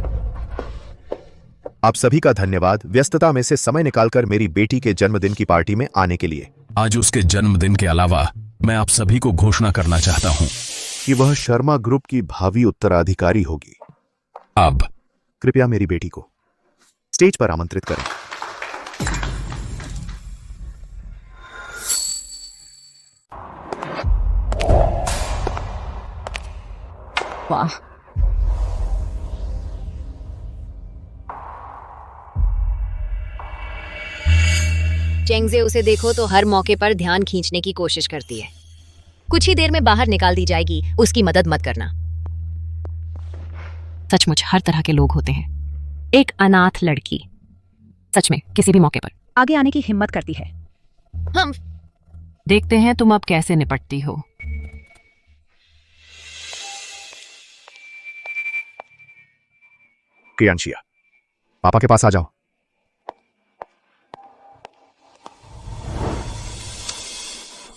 D: आप सभी का धन्यवाद व्यस्तता में से समय निकालकर मेरी बेटी के जन्मदिन की पार्टी में आने के लिए।
L: आज उसके जन्मदिन के अलावा मैं आप सभी को घोषणा करना चाहता हूं
D: कि वह शर्मा ग्रुप की भावी उत्तराधिकारी होगी।
L: अब
D: कृपया मेरी बेटी को स्टेज पर आमंत्रित करें।
G: वाह, चेंगजे, उसे देखो तो हर मौके पर ध्यान खींचने की कोशिश करती है। कुछ ही देर में बाहर निकाल दी जाएगी, उसकी मदद मत करना। सचमुच हर तरह के लोग होते हैं। एक अनाथ लड़की सच में किसी भी मौके पर
C: आगे आने की हिम्मत करती है।
G: हम देखते हैं तुम अब कैसे निपटती हो।
D: क्रियांशिया, पापा के पास आ जाओ।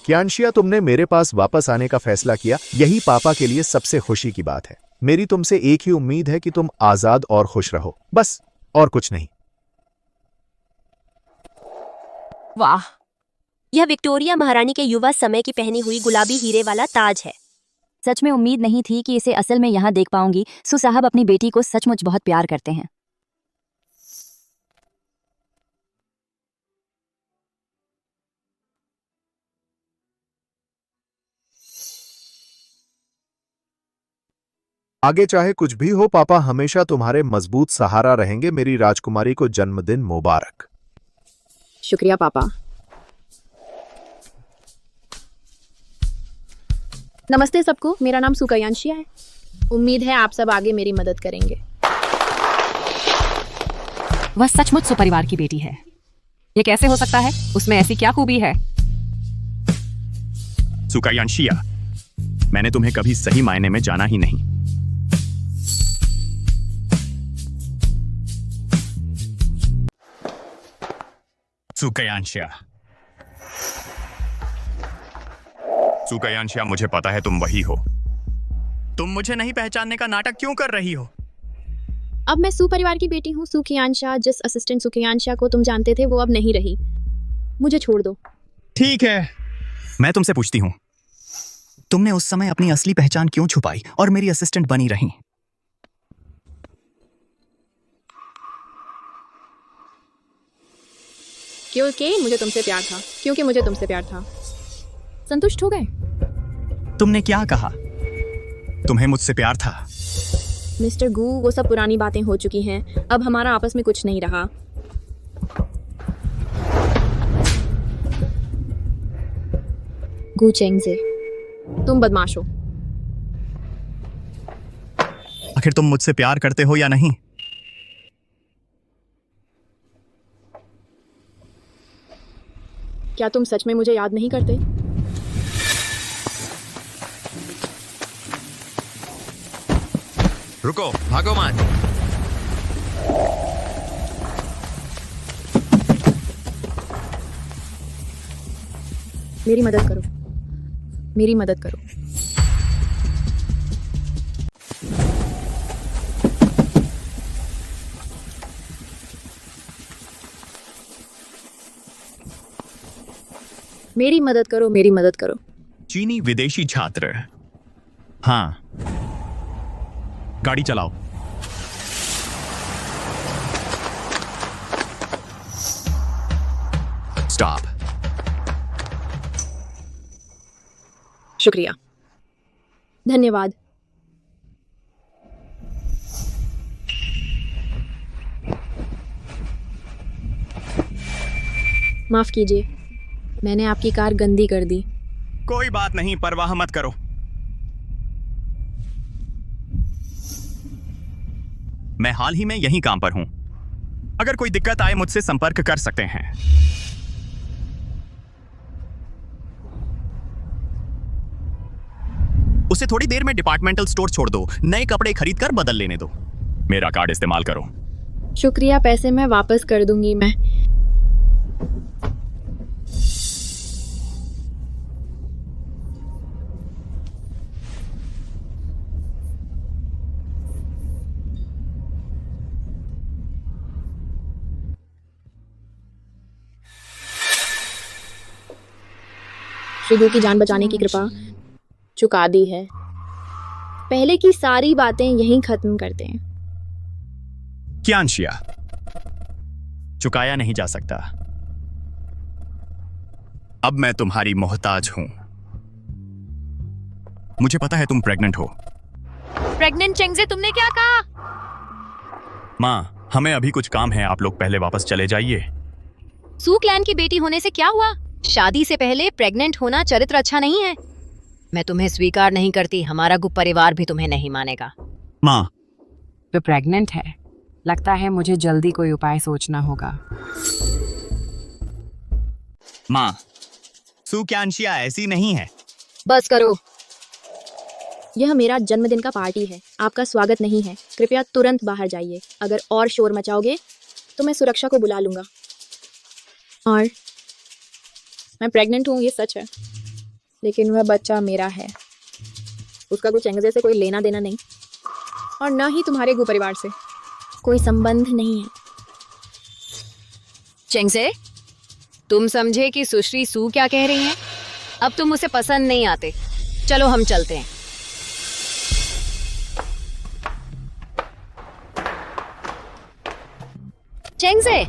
D: क्रियांशिया, तुमने मेरे पास वापस आने का फैसला किया, यही पापा के लिए सबसे खुशी की बात है। मेरी तुमसे एक ही उम्मीद है कि तुम आजाद और खुश रहो, बस, और कुछ नहीं।
K: वाह, यह विक्टोरिया महारानी के युवा समय की पहनी हुई गुलाबी हीरे वाला ताज है।
C: सच में उम्मीद नहीं थी कि इसे असल में यहाँ देख पाऊंगी। सु साहब अपनी बेटी को सचमुच बहुत प्यार करते हैं।
D: आगे चाहे कुछ भी हो, पापा हमेशा तुम्हारे मजबूत सहारा रहेंगे। मेरी राजकुमारी को जन्मदिन मुबारक।
B: शुक्रिया पापा। नमस्ते सबको, मेरा नाम सुक्यानशिया है। उम्मीद है आप सब आगे मेरी मदद करेंगे।
G: वह सचमुच सुपरिवार की बेटी है। ये कैसे हो सकता है? उसमें ऐसी क्या खूबी है?
A: सुक्यानशिया, मैंने तुम्हें कभी सही मायने में जाना ही नहीं। सुक्यानशिया, सुक्यानशिया, मुझे पता है तुम वही हो। तुम मुझे नहीं पहचानने का नाटक क्यों कर रही हो?
B: अब मैं सू परिवार की बेटी हूँ। सू कियानशा, जिस असिस्टेंट सू कियानशा को तुम जानते थे वो अब नहीं रही। मुझे छोड़ दो।
A: ठीक है, मैं तुमसे पूछती हूँ, तुमने उस समय अपनी असली पहचान क्यों छुपाई और मेरी असिस्टेंट बनी रही?
B: क्योंकि मुझे तुमसे प्यार था। संतुष्ट हो गए?
A: तुमने क्या कहा? तुम्हें मुझसे प्यार था?
B: मिस्टर गू, वो सब पुरानी बातें हो चुकी हैं। अब हमारा आपस में कुछ नहीं रहा। गू चेंगजे, तुम बदमाश हो।
A: आखिर तुम मुझसे प्यार करते हो या नहीं?
B: क्या तुम सच में मुझे याद नहीं करते?
J: रुको, भागो मत।
B: मेरी मदद करो, मेरी मदद करो। मेरी मदद करो, मेरी मदद करो।
A: चीनी विदेशी छात्र। हाँ, गाड़ी चलाओ। स्टॉप।
B: शुक्रिया, धन्यवाद। माफ कीजिए, मैंने आपकी कार गंदी कर दी।
A: कोई बात नहीं, परवाह मत करो। मैं हाल ही में यहीं काम पर हूं। अगर कोई दिक्कत आए मुझसे संपर्क कर सकते हैं। उसे थोड़ी देर में डिपार्टमेंटल स्टोर छोड़ दो, नए कपड़े खरीद कर बदल लेने दो। मेरा कार्ड इस्तेमाल करो।
B: शुक्रिया, पैसे मैं वापस कर दूंगी। मैं शुगू की जान बचाने की कृपा चुका दी है। पहले की सारी बातें यहीं खत्म करते हैं।
A: क्यांशिया, चुकाया नहीं जा सकता। अब मैं तुम्हारी मोहताज हूं। मुझे पता है तुम प्रेग्नेंट हो।
K: प्रेग्नेंट चेंगजे, तुमने क्या कहा?
A: माँ, हमें अभी कुछ काम है, आप लोग पहले वापस चले जाइए।
K: सू क्लैन की बेटी होने से क्या हुआ? शादी से पहले प्रेग्नेंट होना चरित्र अच्छा नहीं है। मैं तुम्हें स्वीकार नहीं करती। हमारा गुप्त परिवार भी तुम्हें नहीं मानेगा।
A: माँ,
G: वे प्रेग्नेंट है। लगता है मुझे जल्दी कोई उपाय सोचना होगा।
A: माँ, सू क्यांशिया ऐसी नहीं है।
K: बस करो।
B: यह मेरा जन्मदिन का पार्टी है, आपका स्वागत नहीं है। कृपया तुरंत बाहर जाइए। अगर और शोर मचाओगे तो मैं सुरक्षा को बुला लूंगा। और मैं प्रेग्नेंट हूँ, ये सच है, लेकिन वह बच्चा मेरा है। उसका कुछ चेंगजे से कोई लेना देना नहीं, और न ही तुम्हारे गु परिवार से कोई संबंध नहीं है।
K: चेंगजे, तुम समझे कि सुश्री सू क्या कह रही हैं? अब तुम उसे पसंद नहीं आते। चलो हम चलते हैं। चेंगजे,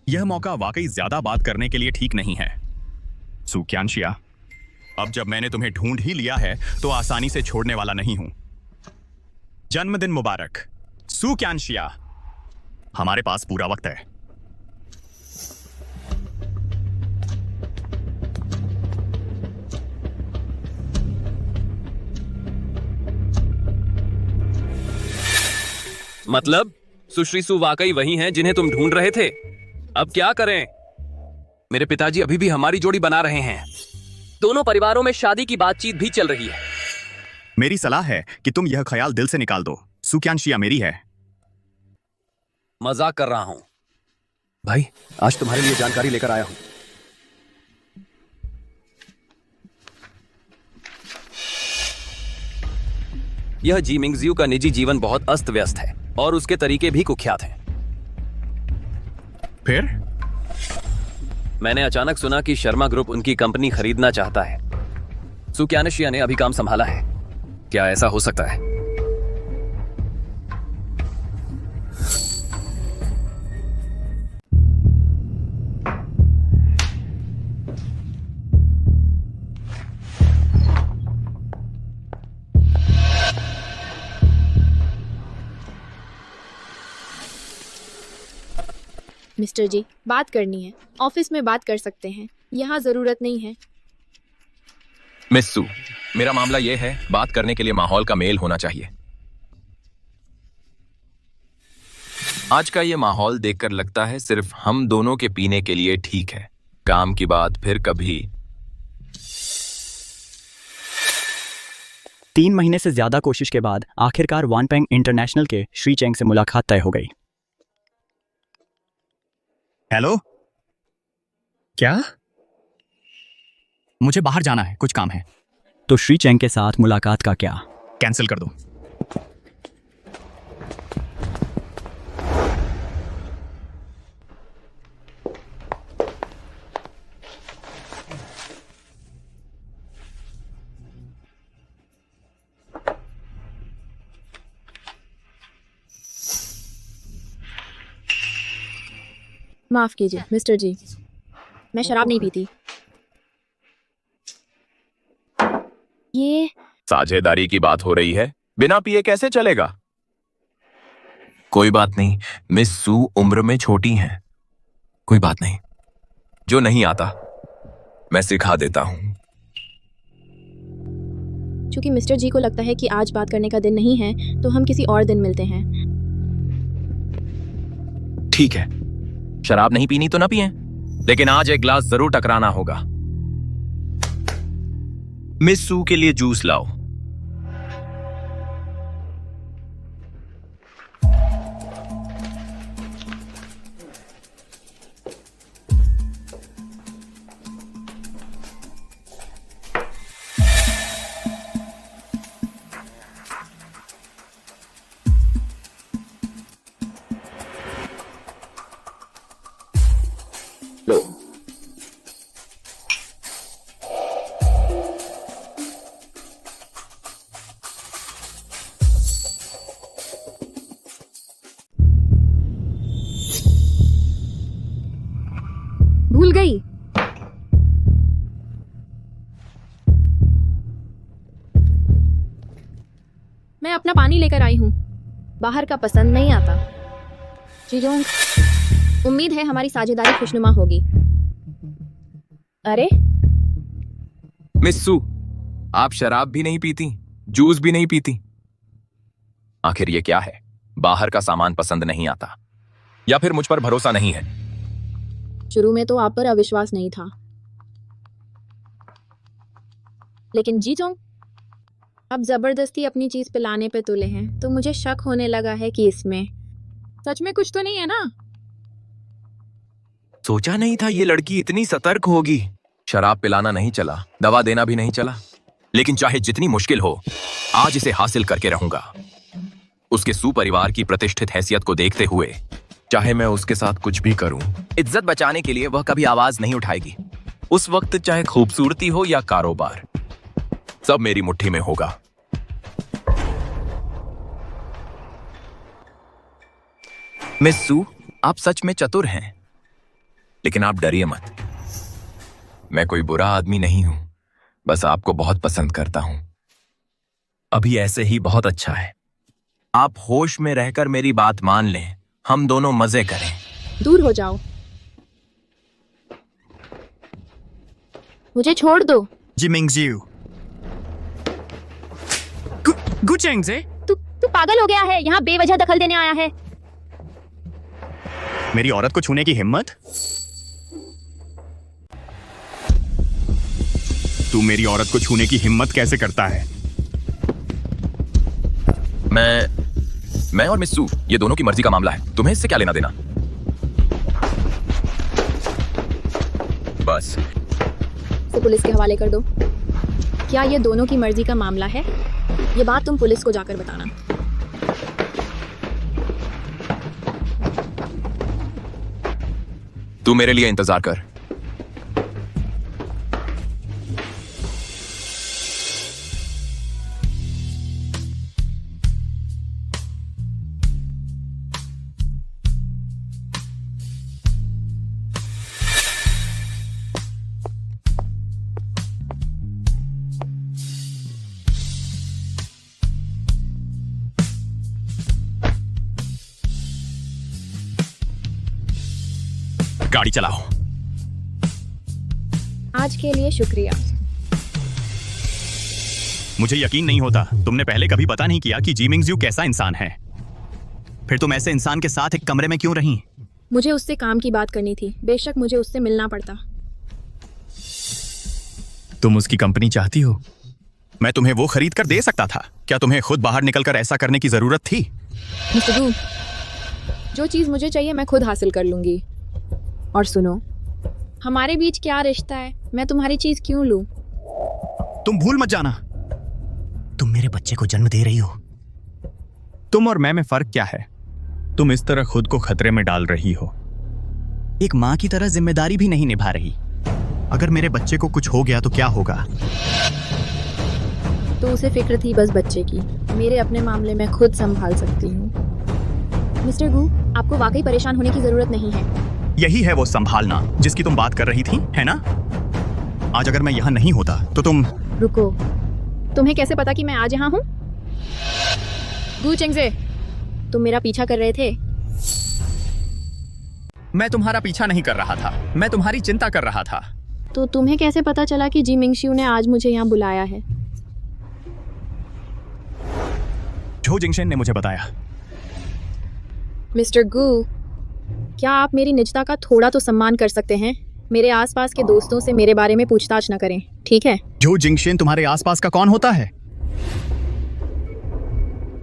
A: यह मौका वाकई ज्यादा बात करने के लिए ठीक नहीं है। सू क्यांशिया, अब जब मैंने तुम्हें ढूंढ ही लिया है तो आसानी से छोड़ने वाला नहीं हूं। जन्मदिन मुबारक सू क्यांशिया। हमारे पास पूरा वक्त है।
J: मतलब सुश्री सू वाकई वही हैं जिन्हें तुम ढूंढ रहे थे? अब क्या करें? मेरे पिताजी अभी भी हमारी जोड़ी बना रहे हैं। दोनों परिवारों में शादी की बातचीत भी चल रही है।
A: मेरी सलाह है कि तुम यह ख्याल दिल से निकाल दो। सू क्यांशिया मेरी है।
J: मजाक कर रहा हूं।
E: भाई, आज तुम्हारे लिए जानकारी लेकर आया हूं।
J: यह जी मिंगजियू का निजी जीवन बहुत अस्त व्यस्त है और उसके तरीके भी कुख्यात हैं।
A: फिर
J: मैंने अचानक सुना कि शर्मा ग्रुप उनकी कंपनी खरीदना चाहता है। सुक्यानशिया ने अभी काम संभाला है। क्या ऐसा हो सकता है?
B: मिस्टर जी, बात करनी है। ऑफिस में बात कर सकते हैं, यहाँ जरूरत नहीं है।
L: मिस सू, मेरा मामला यह है, बात करने के लिए माहौल का मेल होना चाहिए। आज का ये माहौल देखकर लगता है सिर्फ हम दोनों के पीने के लिए ठीक है। काम की बात फिर कभी।
H: 3 महीने से ज्यादा कोशिश के बाद आखिरकार वानपेंग इंटरनेशनल के श्री चेंग से मुलाकात तय हो गई।
A: हेलो, क्या? मुझे बाहर जाना है, कुछ काम है।
H: तो श्री चेंग के साथ मुलाकात का क्या?
A: कैंसिल कर दो।
B: माफ कीजिए मिस्टर जी, मैं शराब नहीं पीती। ये
L: साझेदारी की बात हो रही है, बिना पिए कैसे चलेगा? कोई बात नहीं, मिस सू उम्र में छोटी हैं। कोई बात नहीं, जो नहीं आता मैं सिखा देता हूं।
B: चूंकि मिस्टर जी को लगता है कि आज बात करने का दिन नहीं है, तो हम किसी और दिन मिलते हैं।
L: ठीक है, शराब नहीं पीनी तो ना पिए, लेकिन आज एक ग्लास जरूर टकराना होगा। मिस सू के लिए जूस लाओ।
B: भूल गई। मैं अपना पानी लेकर आई हूँ। बाहर का पसंद नहीं आता। जीजोंग, उम्मीद है हमारी साझेदारी खुशनुमा होगी। अरे
L: मिस सू, आप शराब भी नहीं पीती, जूस भी नहीं पीती। आखिर ये क्या है? बाहर का सामान पसंद नहीं आता या फिर मुझ पर भरोसा नहीं है?
B: शुरू में तो आप पर अविश्वास नहीं था, लेकिन जीजोंग अब जबरदस्ती अपनी चीज पिलाने पे तुले हैं, तो मुझे शक होने लगा है कि इसमें सच में कुछ तो नहीं है ना।
L: सोचा नहीं था ये लड़की इतनी सतर्क होगी। शराब पिलाना नहीं चला, दवा देना भी नहीं चला, लेकिन चाहे जितनी मुश्किल हो, आज इसे हासिल करके रहूंगा। उसके सुपरिवार की प्रतिष्ठित हैसियत को देखते हुए, चाहे मैं उसके साथ कुछ भी करूं, इज्जत बचाने के लिए वह कभी आवाज नहीं उठाएगी। उस वक्त चाहे खूबसूरती हो या कारोबार, सब मेरी मुट्ठी में होगा। मिस सू, आप सच में चतुर हैं, लेकिन आप डरिए मत। मैं कोई बुरा आदमी नहीं हूं, बस आपको बहुत पसंद करता हूं। अभी ऐसे ही बहुत अच्छा है। आप होश में रहकर मेरी बात मान लें, हम दोनों मजे करें।
B: दूर हो जाओ, मुझे छोड़ दो।
A: जी मिंगजियू। गुचेंग से
B: तू पागल हो गया है, यहाँ बेवजह दखल देने आया है।
A: मेरी औरत को छूने की हिम्मत? तू मेरी औरत को छूने की हिम्मत कैसे करता है?
L: मैं और मिस सू, ये दोनों की मर्जी का मामला है, तुम्हें इससे क्या लेना देना? बस
B: इसे पुलिस के हवाले कर दो। क्या ये दोनों की मर्जी का मामला है? ये बात तुम पुलिस को जाकर बताना।
L: तू मेरे लिए इंतजार कर।
A: गाड़ी चलाओ।
B: आज के लिए शुक्रिया।
A: मुझे यकीन नहीं होता, तुमने पहले कभी पता नहीं किया कि जी मिंगज्यू कैसा इंसान है। फिर तुम ऐसे इंसान के साथ एक कमरे में क्यों रही?
B: मुझे उससे काम की बात करनी थी, बेशक मुझे उससे मिलना पड़ता।
A: तुम उसकी कंपनी चाहती हो? मैं तुम्हें वो खरीद कर दे सकता था। क्या तुम्हें खुद बाहर निकलकर ऐसा करने की जरूरत थी?
B: मिस्टर गू, जो चीज मुझे चाहिए मैं खुद हासिल कर लूंगी। और सुनो, हमारे बीच क्या रिश्ता है? मैं तुम्हारी चीज क्यों लूं?
A: तुम भूल मत जाना, तुम मेरे बच्चे को जन्म दे रही हो। तुम और मैं में फर्क क्या है? तुम इस तरह खुद को खतरे में डाल रही हो, एक माँ की तरह जिम्मेदारी भी नहीं निभा रही। अगर मेरे बच्चे को कुछ हो गया तो क्या होगा?
B: तो उसे फिक्र थी बस बच्चे की। मेरे अपने मामले में खुद संभाल सकती हूँ। मिस्टर गू, आपको वाकई परेशान होने की जरूरत नहीं है।
A: यही है वो संभालना जिसकी तुम बात कर रही थी, है ना? आज अगर मैं यहाँ नहीं होता तो तुम...
B: रुको, तुम्हें कैसे पता कि मैं आज यहाँ हूँ? गू चेंगजे, तुम मेरा पीछा कर रहे थे?
A: मैं तुम्हारा पीछा नहीं कर रहा था, मैं तुम्हारी चिंता कर रहा था।
B: तो तुम्हें कैसे पता चला कि जी मिंगशियू ने आज मुझे यहाँ बुलाया है?
A: झो जिंगशेन ने मुझे बताया।
B: मिस्टर गू, क्या आप मेरी निजता का थोड़ा तो सम्मान कर सकते हैं? मेरे आसपास के दोस्तों से मेरे बारे में पूछताछ न करें, ठीक है?
A: झो जिंगशेन तुम्हारे आसपास का कौन होता है?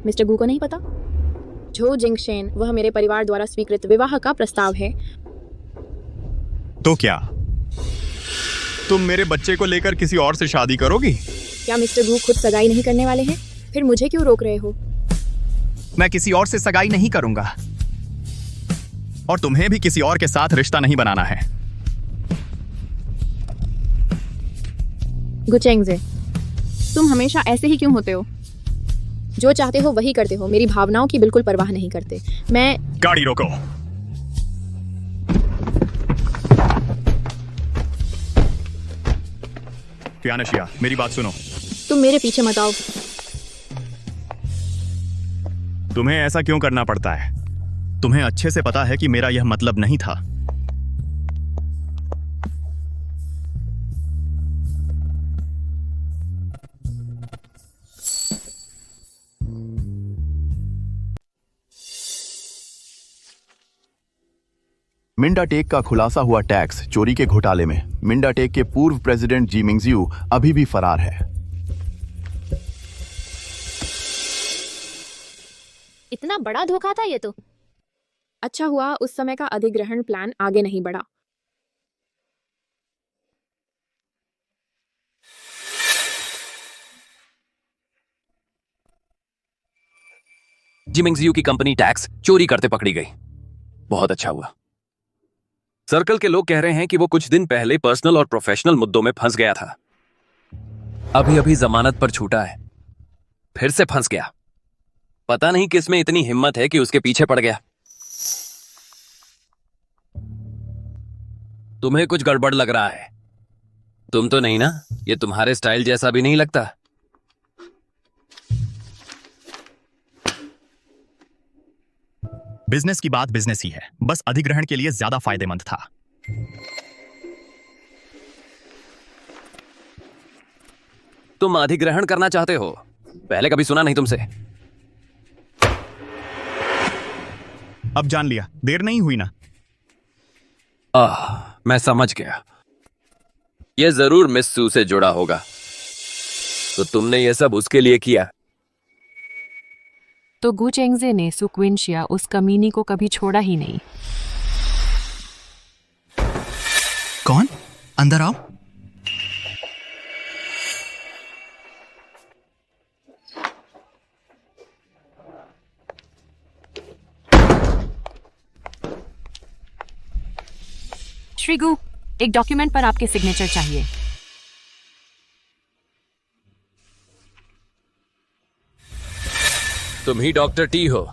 B: मिस्टर गू को नहीं पता? झो जिंगशेन वह मेरे परिवार द्वारा स्वीकृत विवाह का प्रस्ताव है।
A: तो क्या तुम मेरे बच्चे को लेकर किसी और से शादी करोगी?
B: क्या मिस्टर गू खुद सगाई नहीं करने वाले हैं? फिर मुझे क्यों रोक रहे हो?
A: मैं किसी और से सगाई नहीं करूंगा, और तुम्हें भी किसी और के साथ रिश्ता नहीं बनाना है।
B: गुचेंगजे, तुम हमेशा ऐसे ही क्यों होते हो? जो चाहते हो वही करते हो, मेरी भावनाओं की बिल्कुल परवाह नहीं करते। मैं...
A: गाड़ी रोको। फियानशिया, मेरी बात सुनो।
B: तुम मेरे पीछे मत आओ।
A: तुम्हें ऐसा क्यों करना पड़ता है? तुम्हें अच्छे से पता है कि मेरा यह मतलब नहीं था।
D: मिंडाटेक का खुलासा हुआ टैक्स चोरी के घोटाले में मिंडाटेक के पूर्व प्रेसिडेंट जी मिंगज्यू अभी भी फरार है।
B: इतना बड़ा धोखा था ये तो। अच्छा हुआ उस समय का अधिग्रहण प्लान आगे नहीं बढ़ा।
J: जी मिंगज्यू की कंपनी टैक्स चोरी करते पकड़ी गई। बहुत अच्छा हुआ। सर्कल के लोग कह रहे हैं कि वो कुछ दिन पहले पर्सनल और प्रोफेशनल मुद्दों में फंस गया था। अभी अभी जमानत पर छूटा है, फिर से फंस गया। पता नहीं किस में इतनी हिम्मत है कि उसके पीछे पड़ गया। तुम्हें कुछ गड़बड़ लग रहा है। तुम तो नहीं ना? ये तुम्हारे स्टाइल जैसा भी नहीं लगता।
A: बिजनेस की बात बिजनेस ही है, बस अधिग्रहण के लिए ज्यादा फायदेमंद था।
J: तुम अधिग्रहण करना चाहते हो? पहले कभी सुना नहीं तुमसे।
A: अब जान लिया, देर नहीं हुई ना?
J: मैं समझ गया। यह जरूर मिस सू से जुड़ा होगा। तो तुमने यह सब उसके लिए किया?
G: तो गु चेंगजे ने सुक्विंशिया उस कमीनी को कभी छोड़ा ही नहीं।
A: कौन? अंदर आओ।
G: श्रीगु, एक डॉक्यूमेंट पर आपके सिग्नेचर चाहिए।
J: तुम ही डॉक्टर टी हो?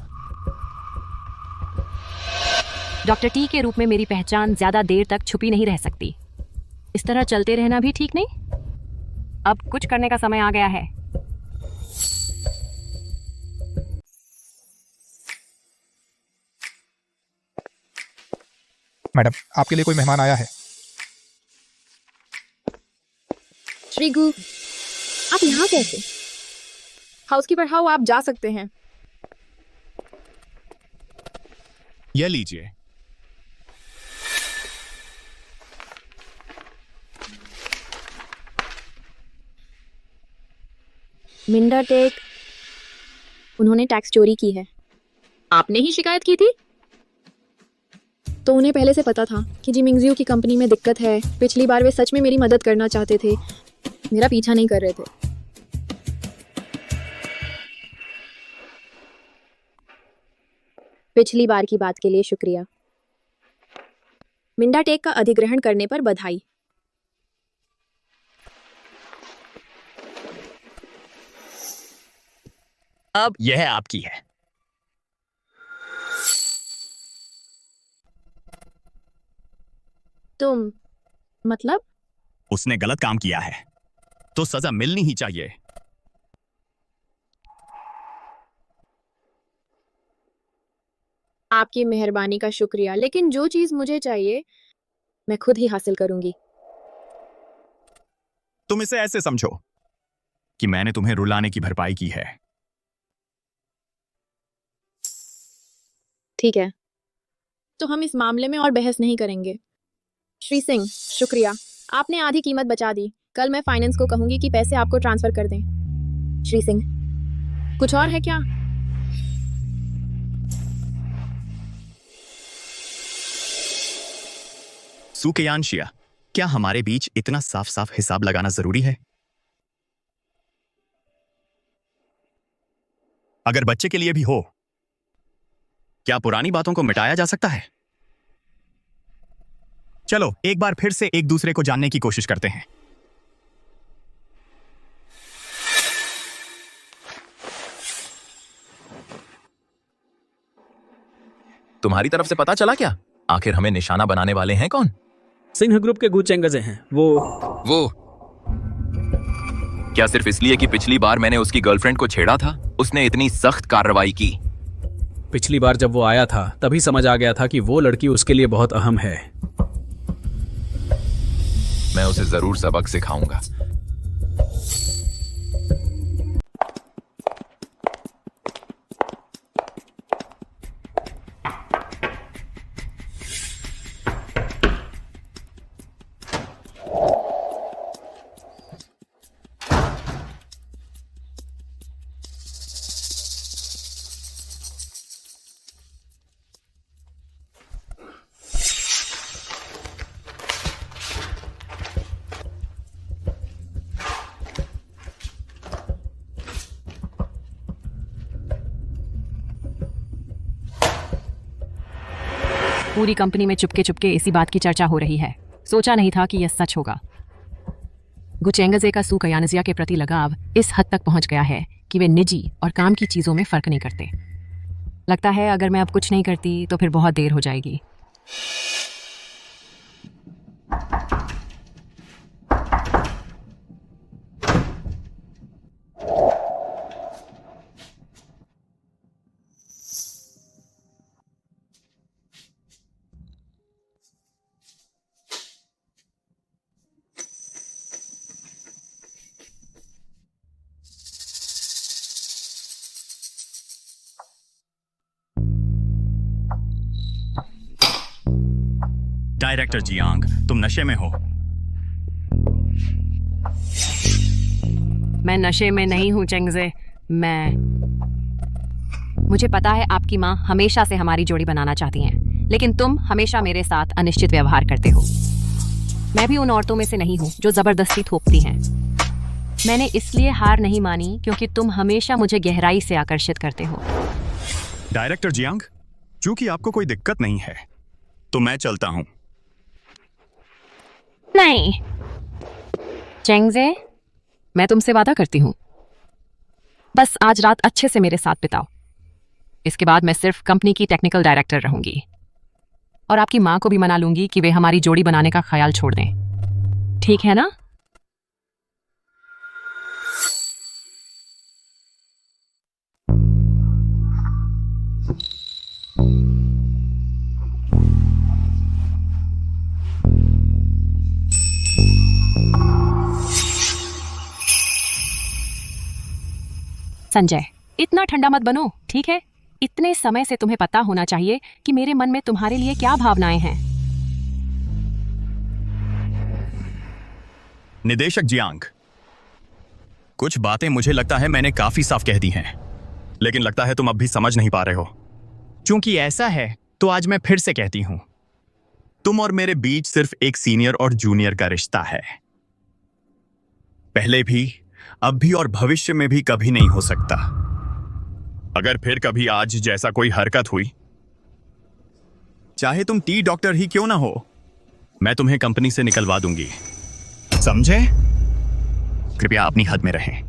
G: डॉक्टर टी के रूप में मेरी पहचान ज्यादा देर तक छुपी नहीं रह सकती। इस तरह चलते रहना भी ठीक नहीं। अब कुछ करने का समय आ गया है।
I: मैडम, आपके लिए कोई मेहमान आया है।
B: श्रीगु, आप यहाँ कैसे? हाउसकीपर हाउ, आप जा सकते हैं।
A: यह लीजिए।
B: मिंडा टेक, उन्होंने टैक्स चोरी की है। आपने ही शिकायत की थी? तो उन्हें पहले से पता था कि जी मिंगजियो की कंपनी में दिक्कत है। पिछली बार वे सच में मेरी मदद करना चाहते थे, मेरा पीछा नहीं कर रहे थे। पिछली बार की बात के लिए शुक्रिया। मिंडा टेक का अधिग्रहण करने पर बधाई।
A: अब यह आपकी है।
B: तुम मतलब?
A: उसने गलत काम किया है तो सजा मिलनी ही चाहिए।
B: आपकी मेहरबानी का शुक्रिया, लेकिन जो चीज मुझे चाहिए मैं खुद ही हासिल करूंगी।
A: तुम इसे ऐसे समझो कि मैंने तुम्हें रुलाने की भरपाई की है।
B: ठीक है, तो हम इस मामले में और बहस नहीं करेंगे। श्री सिंह, शुक्रिया, आपने आधी कीमत बचा दी। कल मैं फाइनेंस को कहूंगी कि पैसे आपको ट्रांसफर कर दें। श्री सिंह, कुछ और है क्या?
A: सुकेयांशिया, क्या हमारे बीच इतना साफ साफ हिसाब लगाना जरूरी है? अगर बच्चे के लिए भी हो, क्या पुरानी बातों को मिटाया जा सकता है? चलो एक बार फिर से एक दूसरे को जानने की कोशिश करते हैं।
L: तुम्हारी तरफ से पता चला क्या? आखिर हमें निशाना बनाने वाले हैं कौन?
H: सिन्हा ग्रुप के गुचेंगजे हैं। वो
L: क्या सिर्फ इसलिए कि पिछली बार मैंने उसकी गर्लफ्रेंड को छेड़ा था, उसने इतनी सख्त कार्रवाई की?
E: पिछली बार जब वो आया था तभी समझ आ गया था कि वो लड़की उसके लिए बहुत अहम है।
L: मैं उसे जरूर सबक सिखाऊंगा।
G: पूरी कंपनी में चुपके चुपके इसी बात की चर्चा हो रही है। सोचा नहीं था कि यह सच होगा। गुचेंगजे का सुकयानजिया के प्रति लगाव इस हद तक पहुंच गया है कि वे निजी और काम की चीजों में फर्क नहीं करते। लगता है अगर मैं अब कुछ नहीं करती तो फिर बहुत देर हो जाएगी।
A: डायरेक्टर जियांग, तुम नशे में हो।
G: मैं नशे में नहीं हूं चेंगजे। मुझे पता है आपकी माँ हमेशा से हमारी जोड़ी बनाना चाहती हैं, लेकिन तुम हमेशा मेरे साथ अनिश्चित व्यवहार करते हो। मैं भी उन औरतों में से नहीं हूं जो जबरदस्ती थोपती हैं। मैंने इसलिए हार नहीं मानी क्योंकि तुम हमेशा मुझे गहराई से आकर्षित करते हो।
A: डायरेक्टर जियांग, चूंकि आपको कोई दिक्कत नहीं है तो मैं चलता हूं।
G: नहीं चेंगजे, मैं तुमसे वादा करती हूँ, बस आज रात अच्छे से मेरे साथ बिताओ। इसके बाद मैं सिर्फ कंपनी की टेक्निकल डायरेक्टर रहूंगी और आपकी माँ को भी मना लूंगी कि वे हमारी जोड़ी बनाने का ख्याल छोड़ दें। ठीक है ना? संजय, इतना ठंडा मत बनो, ठीक है? इतने समय से तुम्हें पता होना चाहिए कि मेरे मन में तुम्हारे लिए क्या भावनाएं हैं।
A: निदेशक जियांग, कुछ बातें मुझे लगता है मैंने काफी साफ कह दी हैं, लेकिन लगता है तुम अब भी समझ नहीं पा रहे हो। क्योंकि ऐसा है तो आज मैं फिर से कहती हूं, तुम और मेरे बीच सिर्फ एक सीनियर और जूनियर का रिश्ता है। पहले भी, अब भी और भविष्य में भी कभी नहीं हो सकता। अगर फिर कभी आज जैसा कोई हरकत हुई, चाहे तुम टी डॉक्टर ही क्यों ना हो, मैं तुम्हें कंपनी से निकलवा दूंगी। समझे? कृपया अपनी हद में रहें।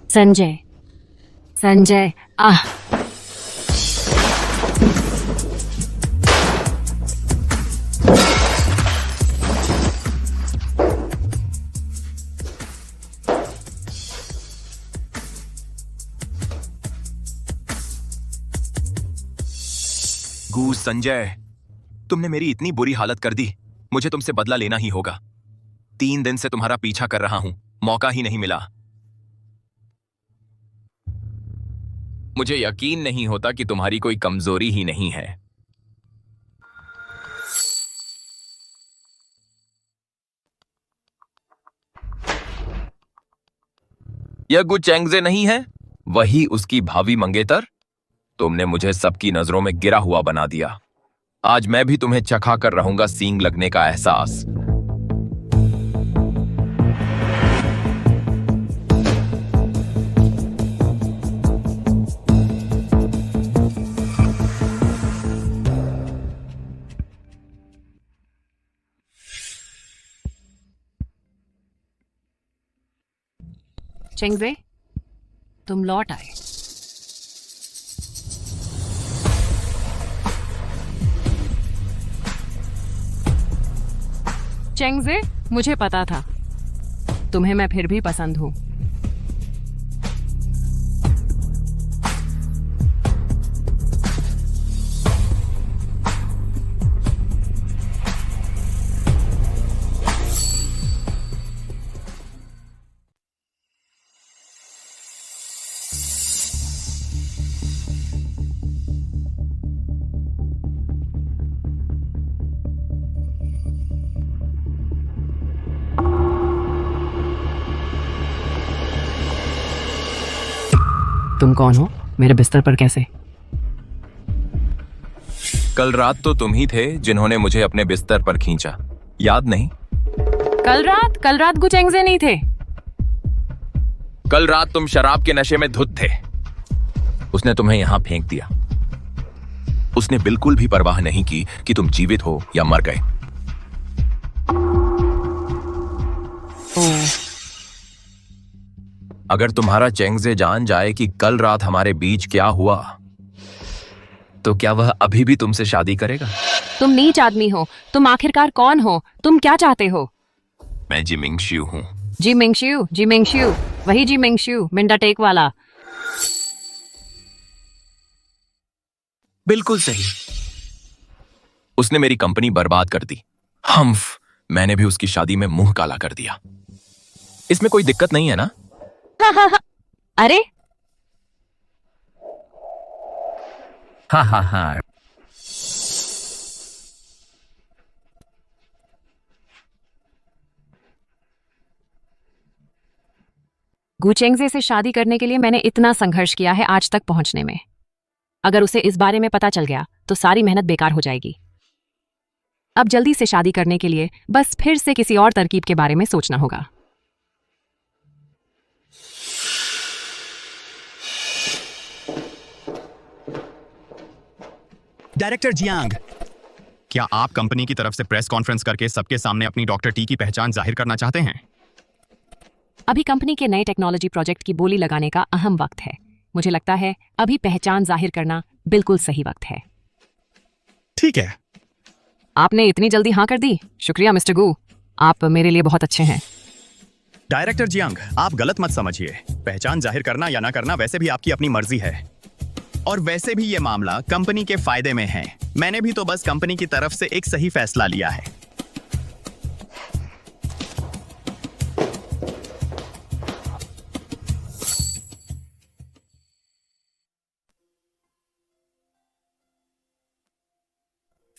G: संजय, संजय, आह,
L: गूस संजय, तुमने मेरी इतनी बुरी हालत कर दी, मुझे तुमसे बदला लेना ही होगा। 3 दिन से तुम्हारा पीछा कर रहा हूं, मौका ही नहीं मिला। मुझे यकीन नहीं होता कि तुम्हारी कोई कमजोरी ही नहीं है। यह गु चेंगजे नहीं है, वही उसकी भावी मंगेतर। तुमने मुझे सबकी नजरों में गिरा हुआ बना दिया। आज मैं भी तुम्हें चखा कर रहूंगा सींग लगने का एहसास।
G: चेंगजे, तुम लौट आए। चेंगजे, मुझे पता था तुम्हें मैं फिर भी पसंद हूं। तुम कौन हो? मेरे बिस्तर पर कैसे?
L: कल रात तो तुम ही थे जिन्होंने मुझे अपने बिस्तर पर खींचा, याद नहीं?
G: कल रात गु चेंगजे नहीं थे।
L: कल रात तुम शराब के नशे में धुत थे। उसने तुम्हें यहां फेंक दिया। उसने बिल्कुल भी परवाह नहीं की कि तुम जीवित हो या मर गए। अगर तुम्हारा चेंगजे जान जाए कि कल रात हमारे बीच क्या हुआ, तो क्या वह अभी भी तुमसे शादी करेगा?
G: तुम नीच आदमी हो। तुम आखिरकार कौन हो? तुम क्या चाहते हो?
L: मैं जी मिंगशियू हूं।
G: जी मिंगशियू, वही जी मिंगशियू, मिंडा टेक वाला।
L: बिल्कुल सही। उसने मेरी कंपनी बर्बाद कर दी। मैंने भी उसकी शादी में मुंह काला कर दिया। इसमें कोई दिक्कत नहीं है ना?
G: अरे
L: हाँ।
G: गु चेंगजे से शादी करने के लिए मैंने इतना संघर्ष किया है आज तक पहुंचने में। अगर उसे इस बारे में पता चल गया तो सारी मेहनत बेकार हो जाएगी। अब जल्दी से शादी करने के लिए बस फिर से किसी और तरकीब के बारे में सोचना होगा।
A: डायरेक्टर जियांग, क्या आप कंपनी की तरफ से प्रेस कॉन्फ्रेंस करके सबके सामने अपनी डॉक्टर टी की पहचान जाहिर करना चाहते हैं?
G: अभी कंपनी के नए टेक्नोलॉजी प्रोजेक्ट की बोली लगाने का अहम वक्त है। मुझे लगता है अभी पहचान जाहिर करना बिल्कुल सही वक्त है।
A: ठीक है।
G: आपने इतनी जल्दी हाँ कर दी। शुक्रिया मिस्टर गू, आप मेरे लिए बहुत अच्छे हैं।
A: डायरेक्टर जियांग, आप गलत मत समझिए। पहचान जाहिर करना या ना करना वैसे भी आपकी अपनी मर्जी है, और वैसे भी ये मामला कंपनी के फायदे में है। मैंने भी तो बस कंपनी की तरफ से एक सही फैसला लिया है।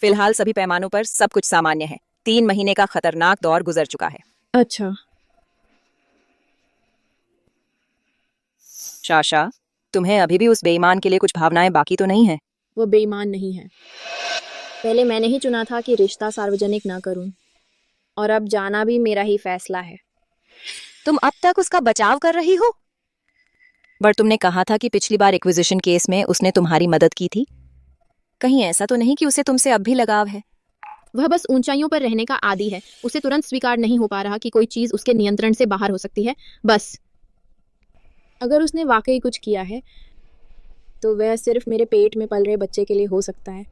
F: फिलहाल सभी पैमानों पर सब कुछ सामान्य है। 3 महीने का खतरनाक दौर गुजर चुका है।
B: अच्छा,
F: शाशा, तुम्हें अभी भी उस बेईमान के लिए कुछ भावनाएं बाकी तो नहीं है?
B: वो बेईमान नहीं है। पहले मैंने ही चुना था कि रिश्ता सार्वजनिक ना करूं, और अब जाना भी मेरा ही फैसला है।
F: तुम अब तक उसका बचाव कर रही हो? बट तुमने कहा था कि पिछली बार एक्विजिशन केस में उसने तुम्हारी मदद की थी। कहीं ऐसा तो नहीं कि उसे तुमसे अब भी लगाव है?
B: वह बस ऊंचाइयों पर रहने का आदी है। उसे तुरंत स्वीकार नहीं हो पा रहा कि कोई चीज उसके नियंत्रण से बाहर हो सकती है। बस अगर उसने वाकई कुछ किया है तो वह सिर्फ मेरे पेट में पल रहे बच्चे के लिए हो सकता है।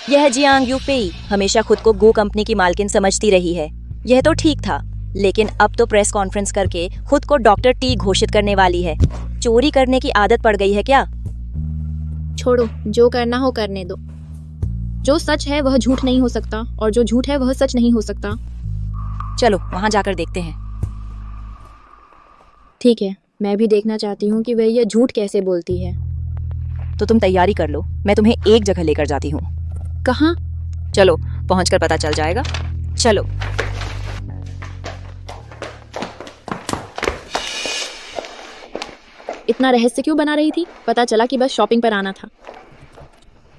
F: यह जियांग यूफेई हमेशा खुद को गू कंपनी की मालकिन समझती रही है। यह तो ठीक था, लेकिन अब तो प्रेस कॉन्फ्रेंस करके खुद को डॉक्टर टी घोषित करने वाली है। चोरी करने की आदत पड़ गई है क्या?
B: छोड़ो, जो करना हो करने दो। जो सच है वह झूठ नहीं हो सकता, और जो झूठ है वह सच नहीं हो सकता।
F: चलो वहां जाकर देखते हैं।
B: ठीक है, मैं भी देखना चाहती हूँ कि वह यह झूठ कैसे बोलती है।
F: तो तुम तैयारी कर लो, मैं तुम्हें एक जगह लेकर जाती हूँ।
B: कहाँ?
F: चलो, पहुंचकर पता चल जाएगा। चलो।
B: इतना रहस्य क्यों बना रही थी? पता चला कि बस शॉपिंग पर आना था।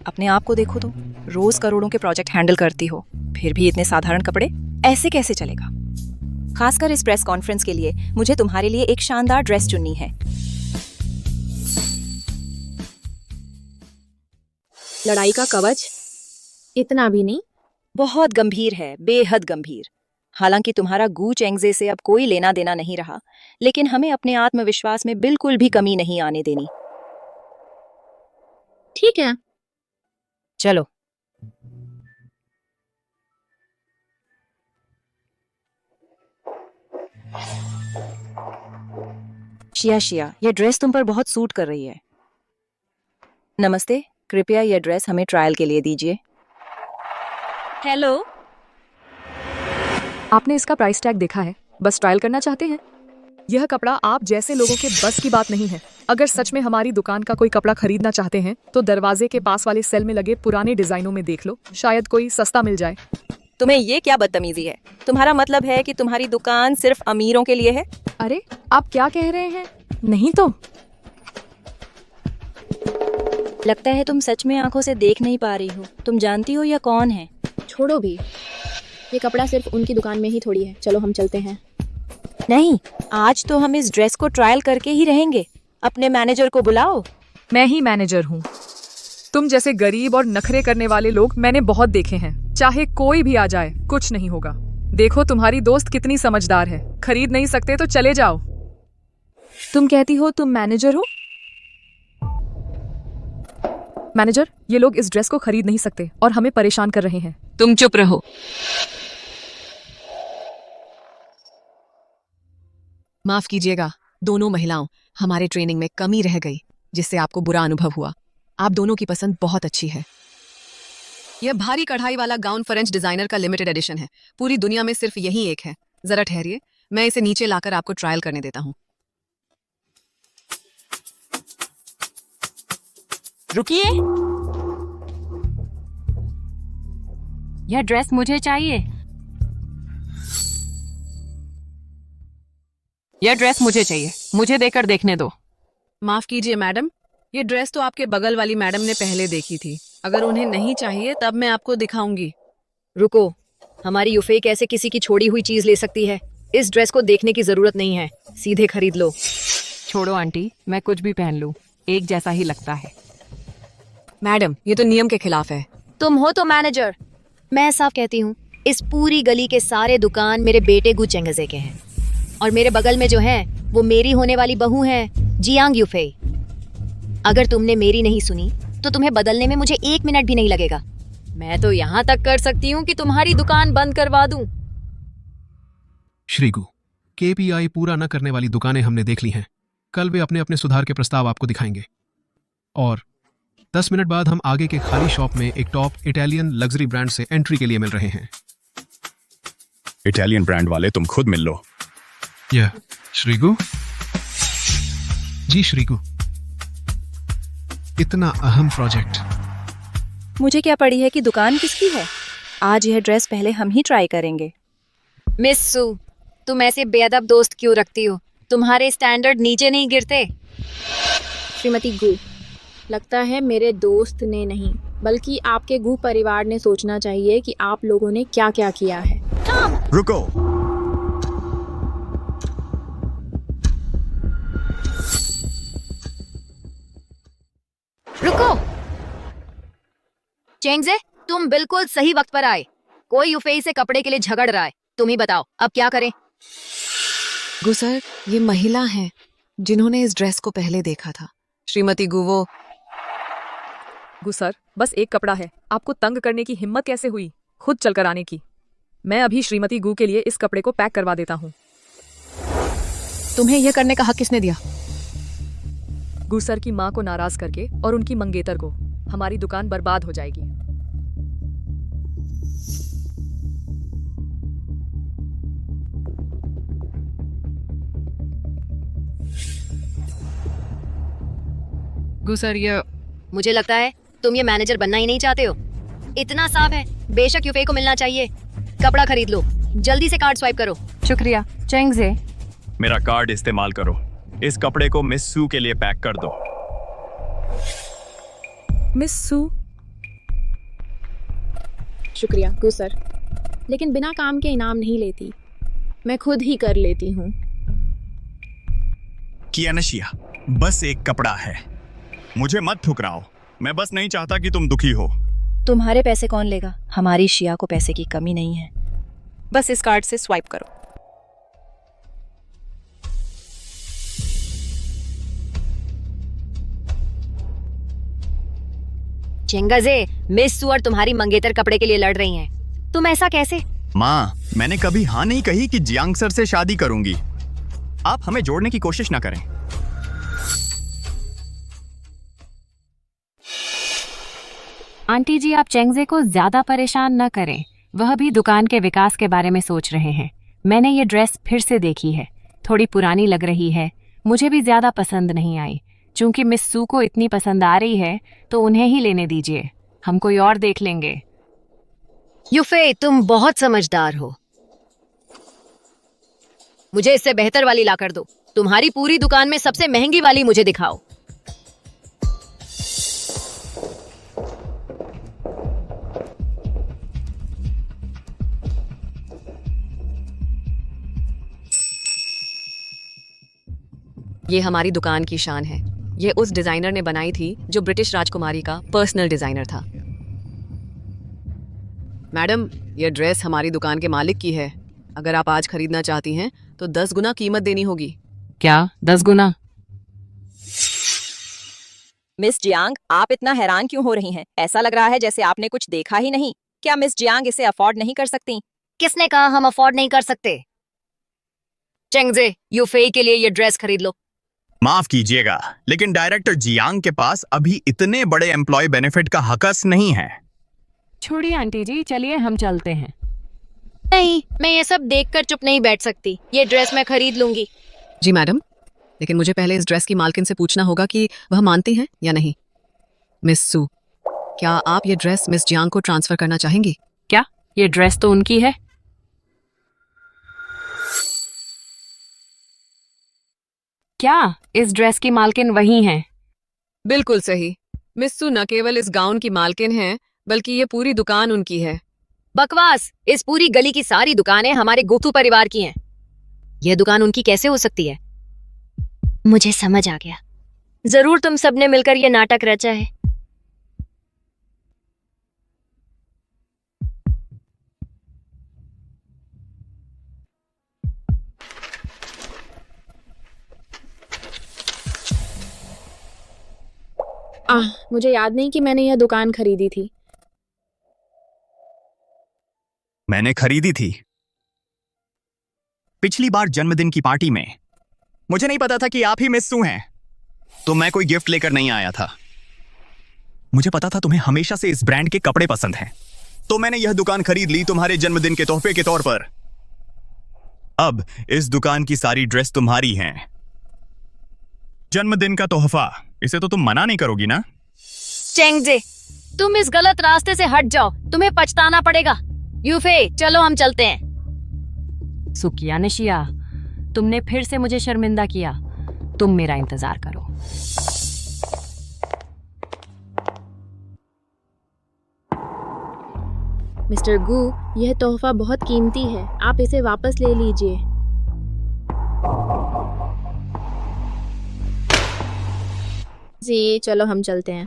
F: अपने आप को देखो तो, रोज करोड़ों के प्रोजेक्ट हैंडल करती हो, फिर भी इतने साधारण कपड़े? ऐसे कैसे चलेगा? खासकर इस प्रेस कॉन्फ्रेंस के लिए मुझे तुम्हारे लिए एक शानदार ड्रेस चुननी है।
B: लड़ाई का कवच? इतना भी नहीं।
F: बहुत गंभीर है, बेहद गंभीर। हालांकि तुम्हारा गू चेंगजे से अब कोई लेना देना नहीं रहा, लेकिन हमें अपने आत्मविश्वास में बिल्कुल भी कमी नहीं आने देनी।
B: ठीक है,
F: चलो। शिया, यह ड्रेस तुम पर बहुत सूट कर रही है। नमस्ते, कृपया यह ड्रेस हमें ट्रायल के लिए दीजिए। हेलो।
C: आपने इसका प्राइस टैग देखा है? बस ट्रायल करना चाहते हैं?
M: यह कपड़ा आप जैसे लोगों के बस की बात नहीं है। अगर सच में हमारी दुकान का कोई कपड़ा खरीदना चाहते हैं तो दरवाजे के पास वाले सेल में लगे पुराने डिजाइनों में देख लो, शायद कोई सस्ता मिल जाए।
F: तुम्हें ये क्या बदतमीजी है? तुम्हारा मतलब है कि तुम्हारी दुकान सिर्फ अमीरों के लिए है?
M: अरे आप क्या कह रहे हैं? नहीं तो।
F: लगता है तुम सच में आंखों से देख नहीं पा रही हो। तुम जानती हो यह कौन है?
B: छोड़ो भी, ये कपड़ा सिर्फ उनकी दुकान में ही थोड़ी है। चलो हम चलते हैं।
F: नहीं, आज तो हम इस ड्रेस को ट्रायल करके ही रहेंगे। अपने मैनेजर को बुलाओ।
M: मैं ही मैनेजर हूँ। तुम जैसे गरीब और नखरे करने वाले लोग मैंने बहुत देखे हैं। चाहे कोई भी आ जाए, कुछ नहीं होगा। देखो तुम्हारी दोस्त कितनी समझदार है। खरीद नहीं सकते तो चले जाओ। तुम कहती हो तुम मैनेजर हो? मैनेजर, ये लोग इस ड्रेस को खरीद नहीं सकते और हमें परेशान कर रहे हैं।
G: तुम चुप रहो। माफ कीजिएगा दोनों महिलाओं, हमारे ट्रेनिंग में कमी रह गई जिससे आपको बुरा अनुभव हुआ। आप दोनों की पसंद बहुत अच्छी है। यह भारी कढ़ाई वाला गाउन फ्रेंच डिजाइनर का लिमिटेड एडिशन है। पूरी दुनिया में सिर्फ यही एक है। जरा ठहरिए, मैं इसे नीचे लाकर आपको ट्रायल करने देता हूँ।
K: रुकिए, यह ड्रेस मुझे चाहिए।
G: यह ड्रेस मुझे चाहिए, मुझे देकर देखने दो। माफ कीजिए मैडम, ये ड्रेस तो आपके बगल वाली मैडम ने पहले देखी थी। अगर उन्हें नहीं चाहिए तब मैं आपको दिखाऊंगी।
K: रुको, हमारी यूफे कैसे किसी की छोड़ी हुई चीज ले सकती है? इस ड्रेस को देखने की जरूरत नहीं है, सीधे खरीद लो।
G: छोड़ो आंटी, मैं कुछ भी पहन लूं। एक जैसा ही लगता है।
F: मैडम, ये तो नियम के खिलाफ है।
K: तुम हो तो मैनेजर। मैं साफ कहती हूँ, इस पूरी गली के सारे दुकान मेरे बेटे गु चेंगजे के हैं, और मेरे बगल में जो है वो मेरी होने वाली बहू है, जियांग यूफेई। अगर तुमने मेरी नहीं सुनी तो तुम्हें बदलने में मुझे 1 मिनट भी नहीं लगेगा। मैं तो यहाँ तक कर सकती हूँ कि तुम्हारी दुकान बंद करवा दूं।
E: श्रीगु, केपीआई पूरा न करने वाली दुकानें हमने देख ली हैं। कल वे अपने अपने सुधार के प्रस्ताव आपको दिखाएंगे, और 10 मिनट बाद हम आगे के खाली शॉप में एक टॉप इटालियन लग्जरी ब्रांड से एंट्री के लिए मिल रहे हैं।
A: इटालियन ब्रांड वाले तुम खुद मिल लो।
E: यह श्रीगु जी। श्रीगु, इतना अहम प्रोजेक्ट।
F: मुझे क्या पड़ी है कि दुकान किसकी है। आज यह ड्रेस पहले हम ही ट्राई करेंगे।
K: मिस सू, तुम ऐसे बेअदब दोस्त क्यों रखती हो? तुम्हारे स्टैंडर्ड नीचे नहीं गिरते।
B: श्रीमती गु, लगता है मेरे दोस्त ने नहीं बल्कि आपके गु परिवार ने सोचना चाहिए कि आप लोगों ने क्या क्या किया है।
A: रुको,
K: रुको। चेंगजे, तुम बिल्कुल सही वक्त पर आए। कोई यूफेई से कपड़े के लिए झगड़ रहा है। तुम ही बताओ अब क्या करें।
G: गुसर, ये महिला हैं जिन्होंने इस ड्रेस को पहले देखा था। श्रीमती गुवो।
M: गुसर, बस एक कपड़ा है, आपको तंग करने की हिम्मत कैसे हुई खुद चलकर आने की? मैं अभी श्रीमती गु के लिए इस कपड़े को पैक करवा देता हूँ।
G: तुम्हें यह करने का हक किसने दिया?
M: गुसर की माँ को नाराज करके और उनकी मंगेतर को हमारी दुकान बर्बाद हो जाएगी।
G: गुसर, ये
K: मुझे लगता है तुम ये मैनेजर बनना ही नहीं चाहते हो। इतना साफ है, बेशक यूफेई को मिलना चाहिए। कपड़ा खरीद लो, जल्दी से कार्ड स्वाइप करो।
G: शुक्रिया। चेंगजे,
A: मेरा कार्ड इस्तेमाल करो। इस कपड़े को मिस सू के लिए पैक कर दो।
M: मिस सू,
B: शुक्रिया गु सर, लेकिन बिना काम के इनाम नहीं लेती, मैं खुद ही कर लेती हूँ।
A: कियानशिया, बस एक कपड़ा है, मुझे मत ठुकराओ। मैं बस नहीं चाहता कि तुम दुखी हो।
F: तुम्हारे पैसे कौन लेगा? हमारी शिया को पैसे की कमी नहीं है। बस इस कार्ड से स्वाइप करो।
K: चेंगजे, मिस सू और तुम्हारी मंगेतर कपड़े के लिए लड़ रही हैं। तुम ऐसा कैसे?
A: माँ, मैंने कभी हाँ नहीं कही कि जियांग सर से शादी करूंगी। आप हमें जोड़ने की कोशिश ना करें।
G: आंटी जी, आप चेंगजे को ज्यादा परेशान न करें। वह भी दुकान के विकास के बारे में सोच रहे हैं। मैंने ये ड्रेस फिर से देखी है, थोड़ी पुरानी लग रही है। मुझे भी ज्यादा पसंद नहीं आई। चूंकि मिस सू को इतनी पसंद आ रही है तो उन्हें ही लेने दीजिए, हम कोई और देख लेंगे।
K: यूफे, तुम बहुत समझदार हो। मुझे इससे बेहतर वाली ला कर दो। तुम्हारी पूरी दुकान में सबसे महंगी वाली मुझे दिखाओ।
G: ये हमारी दुकान की शान है। ये उस डिजाइनर ने बनाई थी जो ब्रिटिश राजकुमारी का पर्सनल डिजाइनर था। मैडम, ये ड्रेस हमारी दुकान के मालिक की है। अगर आप आज खरीदना चाहती हैं तो 10 गुना कीमत देनी होगी। क्या 10 गुना?
F: मिस जियांग, आप इतना हैरान क्यों हो रही हैं? ऐसा लग रहा है जैसे आपने कुछ देखा ही नहीं। क्या मिस जियांग इसे अफोर्ड नहीं कर सकती?
K: किसने कहा हम अफोर्ड नहीं कर सकते? चेंगजे, यूफे के लिए ये ड्रेस खरीद लो।
A: माफ कीजिएगा, लेकिन डायरेक्टर जियांग के पास अभी इतने बड़े एम्प्लॉय बेनिफिट का हकस नहीं है।
G: छोड़िए आंटी जी, चलिए हम चलते हैं।
K: नहीं, मैं ये सब देखकर चुप नहीं बैठ सकती। ये ड्रेस मैं खरीद लूंगी।
G: जी मैडम, लेकिन मुझे पहले इस ड्रेस की मालकिन से पूछना होगा कि वह मानती हैं या नहीं। मिस सू, क्या आप ये ड्रेस मिस जियांग को ट्रांसफर करना चाहेंगी? क्या ये ड्रेस तो उनकी है। क्या इस ड्रेस की मालकिन वही हैं? बिल्कुल सही। मिस सू न केवल इस गाउन की मालकिन हैं, बल्कि ये पूरी दुकान उनकी है।
K: बकवास! इस पूरी गली की सारी दुकानें हमारे गुप्तू परिवार की हैं। यह दुकान उनकी कैसे हो सकती है?
B: मुझे समझ आ गया।
K: जरूर तुम सबने मिलकर ये नाटक रचा है।
B: मुझे याद नहीं कि मैंने यह दुकान खरीदी थी।
A: मैंने खरीदी थी पिछली बार जन्मदिन की पार्टी में। मुझे नहीं पता था कि आप ही मिस सू हैं, तो मैं कोई गिफ्ट लेकर नहीं आया था। मुझे पता था तुम्हें हमेशा से इस ब्रांड के कपड़े पसंद हैं, तो मैंने यह दुकान खरीद ली तुम्हारे जन्मदिन के तोहफे के तौर पर। अब इस दुकान की सारी ड्रेस तुम्हारी हैं। जन्मदिन का तोहफा, इसे तो तुम मना नहीं करोगी ना?
K: चेंगजे, तुम इस गलत रास्ते से हट जाओ, तुम्हें पछताना पड़ेगा। यूफे, चलो हम चलते हैं।
G: सुकिया निशिया, तुमने फिर से मुझे शर्मिंदा किया। तुम मेरा इंतजार करो।
B: मिस्टर गू, यह तोहफा बहुत कीमती है, आप इसे वापस ले लीजिए। जी चलो हम चलते हैं।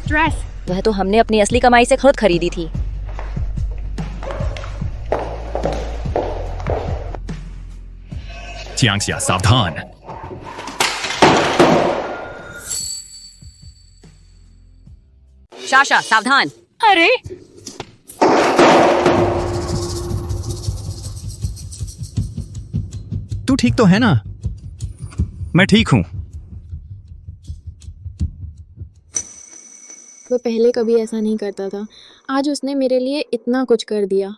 F: ड्रेस वह तो हमने अपनी असली कमाई से खुद खरीदी थी।
A: चियांगसिया, सावधान।
G: शाशा, सावधान।
F: अरे
A: तू ठीक तो है ना? मैं ठीक हूं।
B: वो पहले कभी ऐसा नहीं करता था, आज उसने मेरे लिए इतना कुछ कर दिया।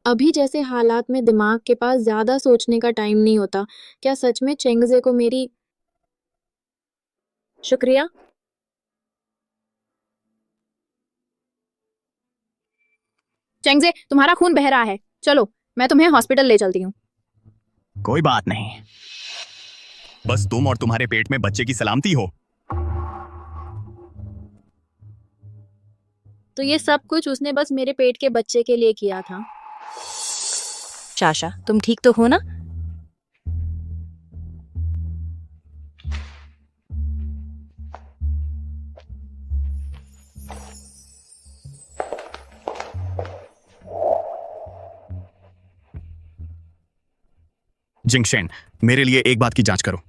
B: अभी जैसे हालात में दिमाग के पास ज्यादा सोचने का टाइम नहीं होता। क्या सच में चेंगजे को मेरी शुक्रिया? चेंगजे, तुम्हारा खून बह रहा है, चलो मैं तुम्हें हॉस्पिटल ले चलती हूँ।
A: कोई बात नहीं, बस तुम और तुम्हारे पेट में बच्चे की सलामती हो।
B: तो ये सब कुछ उसने बस मेरे पेट के बच्चे के लिए किया था।
F: शाशा, तुम ठीक तो हो ना?
A: जिंगशेन, मेरे लिए एक बात की जांच करो।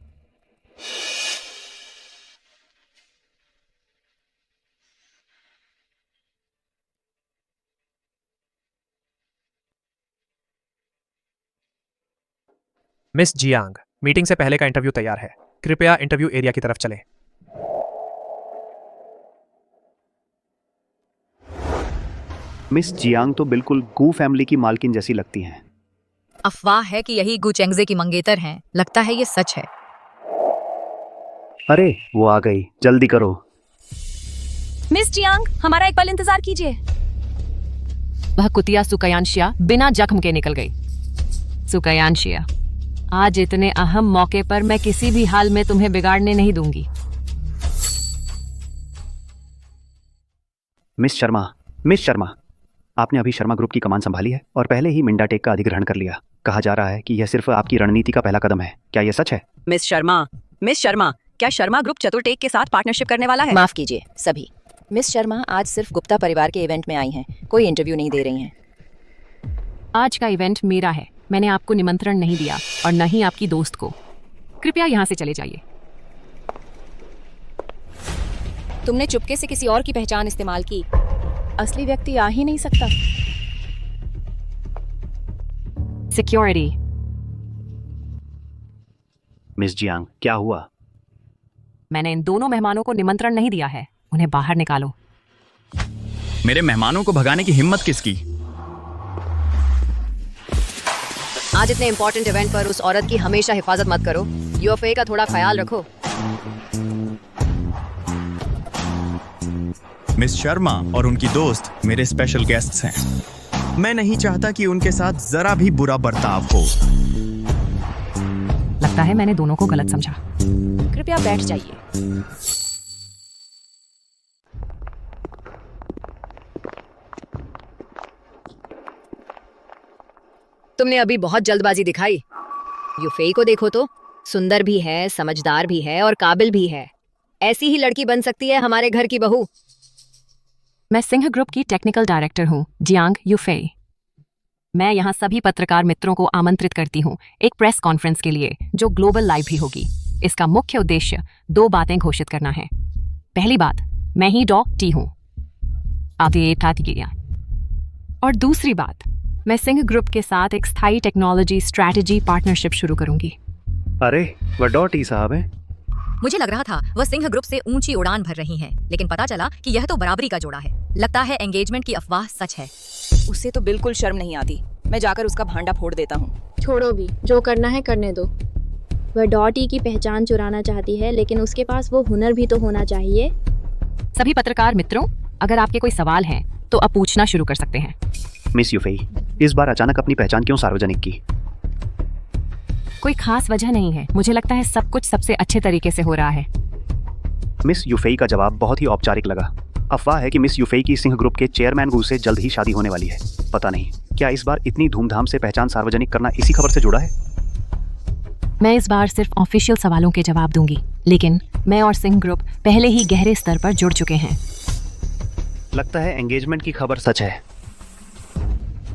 N: मिस जियांग, मीटिंग से पहले का इंटरव्यू तैयार है। कृपया इंटरव्यू एरिया की तरफ चलें।
O: मिस जियांग तो बिल्कुल गू फैमिली की मालकिन जैसी लगती हैं।
F: अफवाह है कि यही गु चेंगजे की मंगेतर हैं। लगता है ये सच है।
O: अरे वो आ गई, जल्दी करो।
F: मिस जियांग, हमारा एक पल इंतजार कीजिए।
G: वह कुतिया सुकयांशिया बिना जख्म के निकल गई। सुकयांशिया, आज इतने अहम मौके पर मैं किसी भी हाल में तुम्हें बिगाड़ने नहीं दूंगी।
O: मिस शर्मा, आपने अभी शर्मा ग्रुप की कमान संभाली है और पहले ही मिंडा टेक का अधिग्रहण कर लिया। कहा जा रहा है कि यह सिर्फ आपकी रणनीति का पहला कदम है। क्या यह सच है?
F: मिस शर्मा, क्या शर्मा ग्रुप चतुर्टेक के साथ पार्टनरशिप करने वाला है? माफ कीजिए सभी, मिस शर्मा आज सिर्फ गुप्ता परिवार के इवेंट में आई हैं, कोई इंटरव्यू नहीं दे रही हैं।
G: आज का इवेंट मेरा है, मैंने आपको निमंत्रण नहीं दिया और न ही आपकी दोस्त को। कृपया यहाँ से चले जाइए।
F: तुमने चुपके से किसी और की पहचान इस्तेमाल की। असली व्यक्ति आ ही नहीं सकता।
G: सिक्योरिटी।
O: मिस जियांग, क्या हुआ?
G: मैंने इन दोनों मेहमानों को निमंत्रण नहीं दिया है, उन्हें बाहर निकालो।
A: मेरे मेहमानों को भगाने की हिम्मत किसकी?
K: आज इतने इम्पोर्टेंट इवेंट पर उस औरत की हमेशा हिफाजत मत करो। यूएफए का थोड़ा ख्याल रखो।
A: मिस शर्मा और उनकी दोस्त मेरे स्पेशल गेस्ट्स हैं। मैं नहीं चाहता कि उनके साथ जरा भी बुरा बर्ताव हो।
G: लगता है मैंने दोनों को गलत समझा।
F: कृपया बैठ जाइए।
K: तुमने अभी बहुत जल्दबाजी दिखाई। यूफेई को देखो तो, सुंदर भी है, समझदार भी है और काबिल भी है। ऐसी ही लड़की बन सकती है हमारे घर की बहू।
G: मैं सिंह ग्रुप की टेक्निकल डायरेक्टर हूँ, जियांग यूफेई। मैं यहाँ सभी पत्रकार मित्रों को आमंत्रित करती हूँ एक प्रेस कॉन्फ्रेंस के लिए, जो ग्लोबल लाइव भी होगी। इसका मुख्य उद्देश्य 2 बातें घोषित करना है। पहली बात, मैं ही डॉ.टी हूँ, और दूसरी बात, मैं सिंह ग्रुप के साथ एक स्थायी टेक्नोलॉजी स्ट्रैटेजी पार्टनरशिप शुरू करूंगी।
O: अरे वह डॉ.टी साहब है।
K: मुझे लग रहा था वह सिंह ग्रुप से ऊंची उड़ान भर रही हैं, लेकिन पता चला कि यह तो बराबरी का जोड़ा है। लगता है एंगेजमेंट की अफवाह सच है।
F: उसे तो बिल्कुल शर्म नहीं आती। मैं जाकर उसका भांडा फोड़ देता हूँ।
B: छोड़ो भी, जो करना है करने दो। वह डॉ.टी की पहचान चुराना चाहती है, लेकिन उसके पास वो हुनर भी तो होना चाहिए।
G: सभी पत्रकार मित्रों, अगर आपके कोई सवाल हैं तो अब पूछना शुरू कर सकते हैं।
O: मिस यूफेई, इस बार अचानक अपनी पहचान क्यों सार्वजनिक की?
G: कोई खास वजह नहीं है। मुझे लगता है सब कुछ सबसे अच्छे तरीके से हो रहा है।
O: मिस यूफेई का जवाब बहुत ही औपचारिक लगा। अफवाह है कि मिस यूफेई की सिंह ग्रुप के चेयरमैन गू से जल्द ही शादी होने वाली है। पता नहीं क्या इस बार इतनी धूमधाम से पहचान सार्वजनिक करना इसी खबर से जुड़ा है?
G: मैं इस बार सिर्फ ऑफिशियल सवालों के जवाब दूंगी, लेकिन मैं और सिंह ग्रुप पहले ही गहरे स्तर पर जुड़ चुके हैं।
O: लगता है एंगेजमेंट की खबर सच है।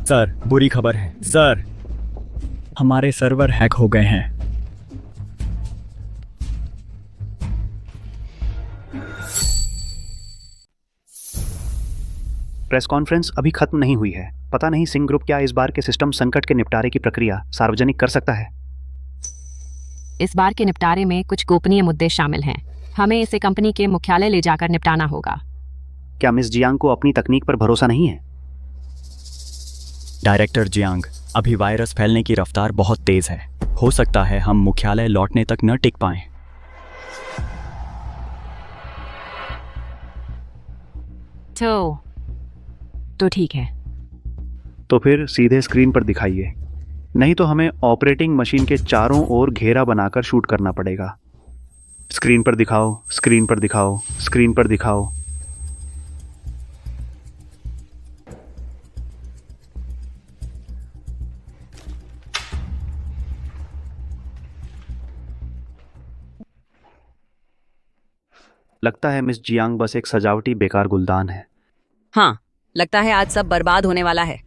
H: सर, बुरी खबर है सर, हमारे सर्वर हैक हो गए हैं।
O: प्रेस कॉन्फ्रेंस अभी खत्म नहीं हुई है। पता नहीं सिंह ग्रुप क्या इस बार के सिस्टम संकट के निपटारे की प्रक्रिया सार्वजनिक कर सकता है।
G: इस बार के निपटारे में कुछ गोपनीय मुद्दे शामिल हैं। हमें इसे कंपनी के मुख्यालय ले जाकर निपटाना होगा।
O: क्या मिस जियांग को अपनी तकनीक पर भरोसा नहीं है?
H: डायरेक्टर जियांग, अभी वायरस फैलने की रफ्तार बहुत तेज है। हो सकता है हम मुख्यालय लौटने तक न टिक पाएं।
G: तो ठीक है।
O: तो फिर सीधे स्क्रीन पर दिखाइए, नहीं तो हमें ऑपरेटिंग मशीन के चारों ओर घेरा बनाकर शूट करना पड़ेगा। स्क्रीन पर दिखाओ, स्क्रीन पर दिखाओ, स्क्रीन पर दिखाओ। लगता है मिस जियांग बस एक सजावटी बेकार गुलदान है।
F: हाँ, लगता है आज सब बर्बाद होने वाला है।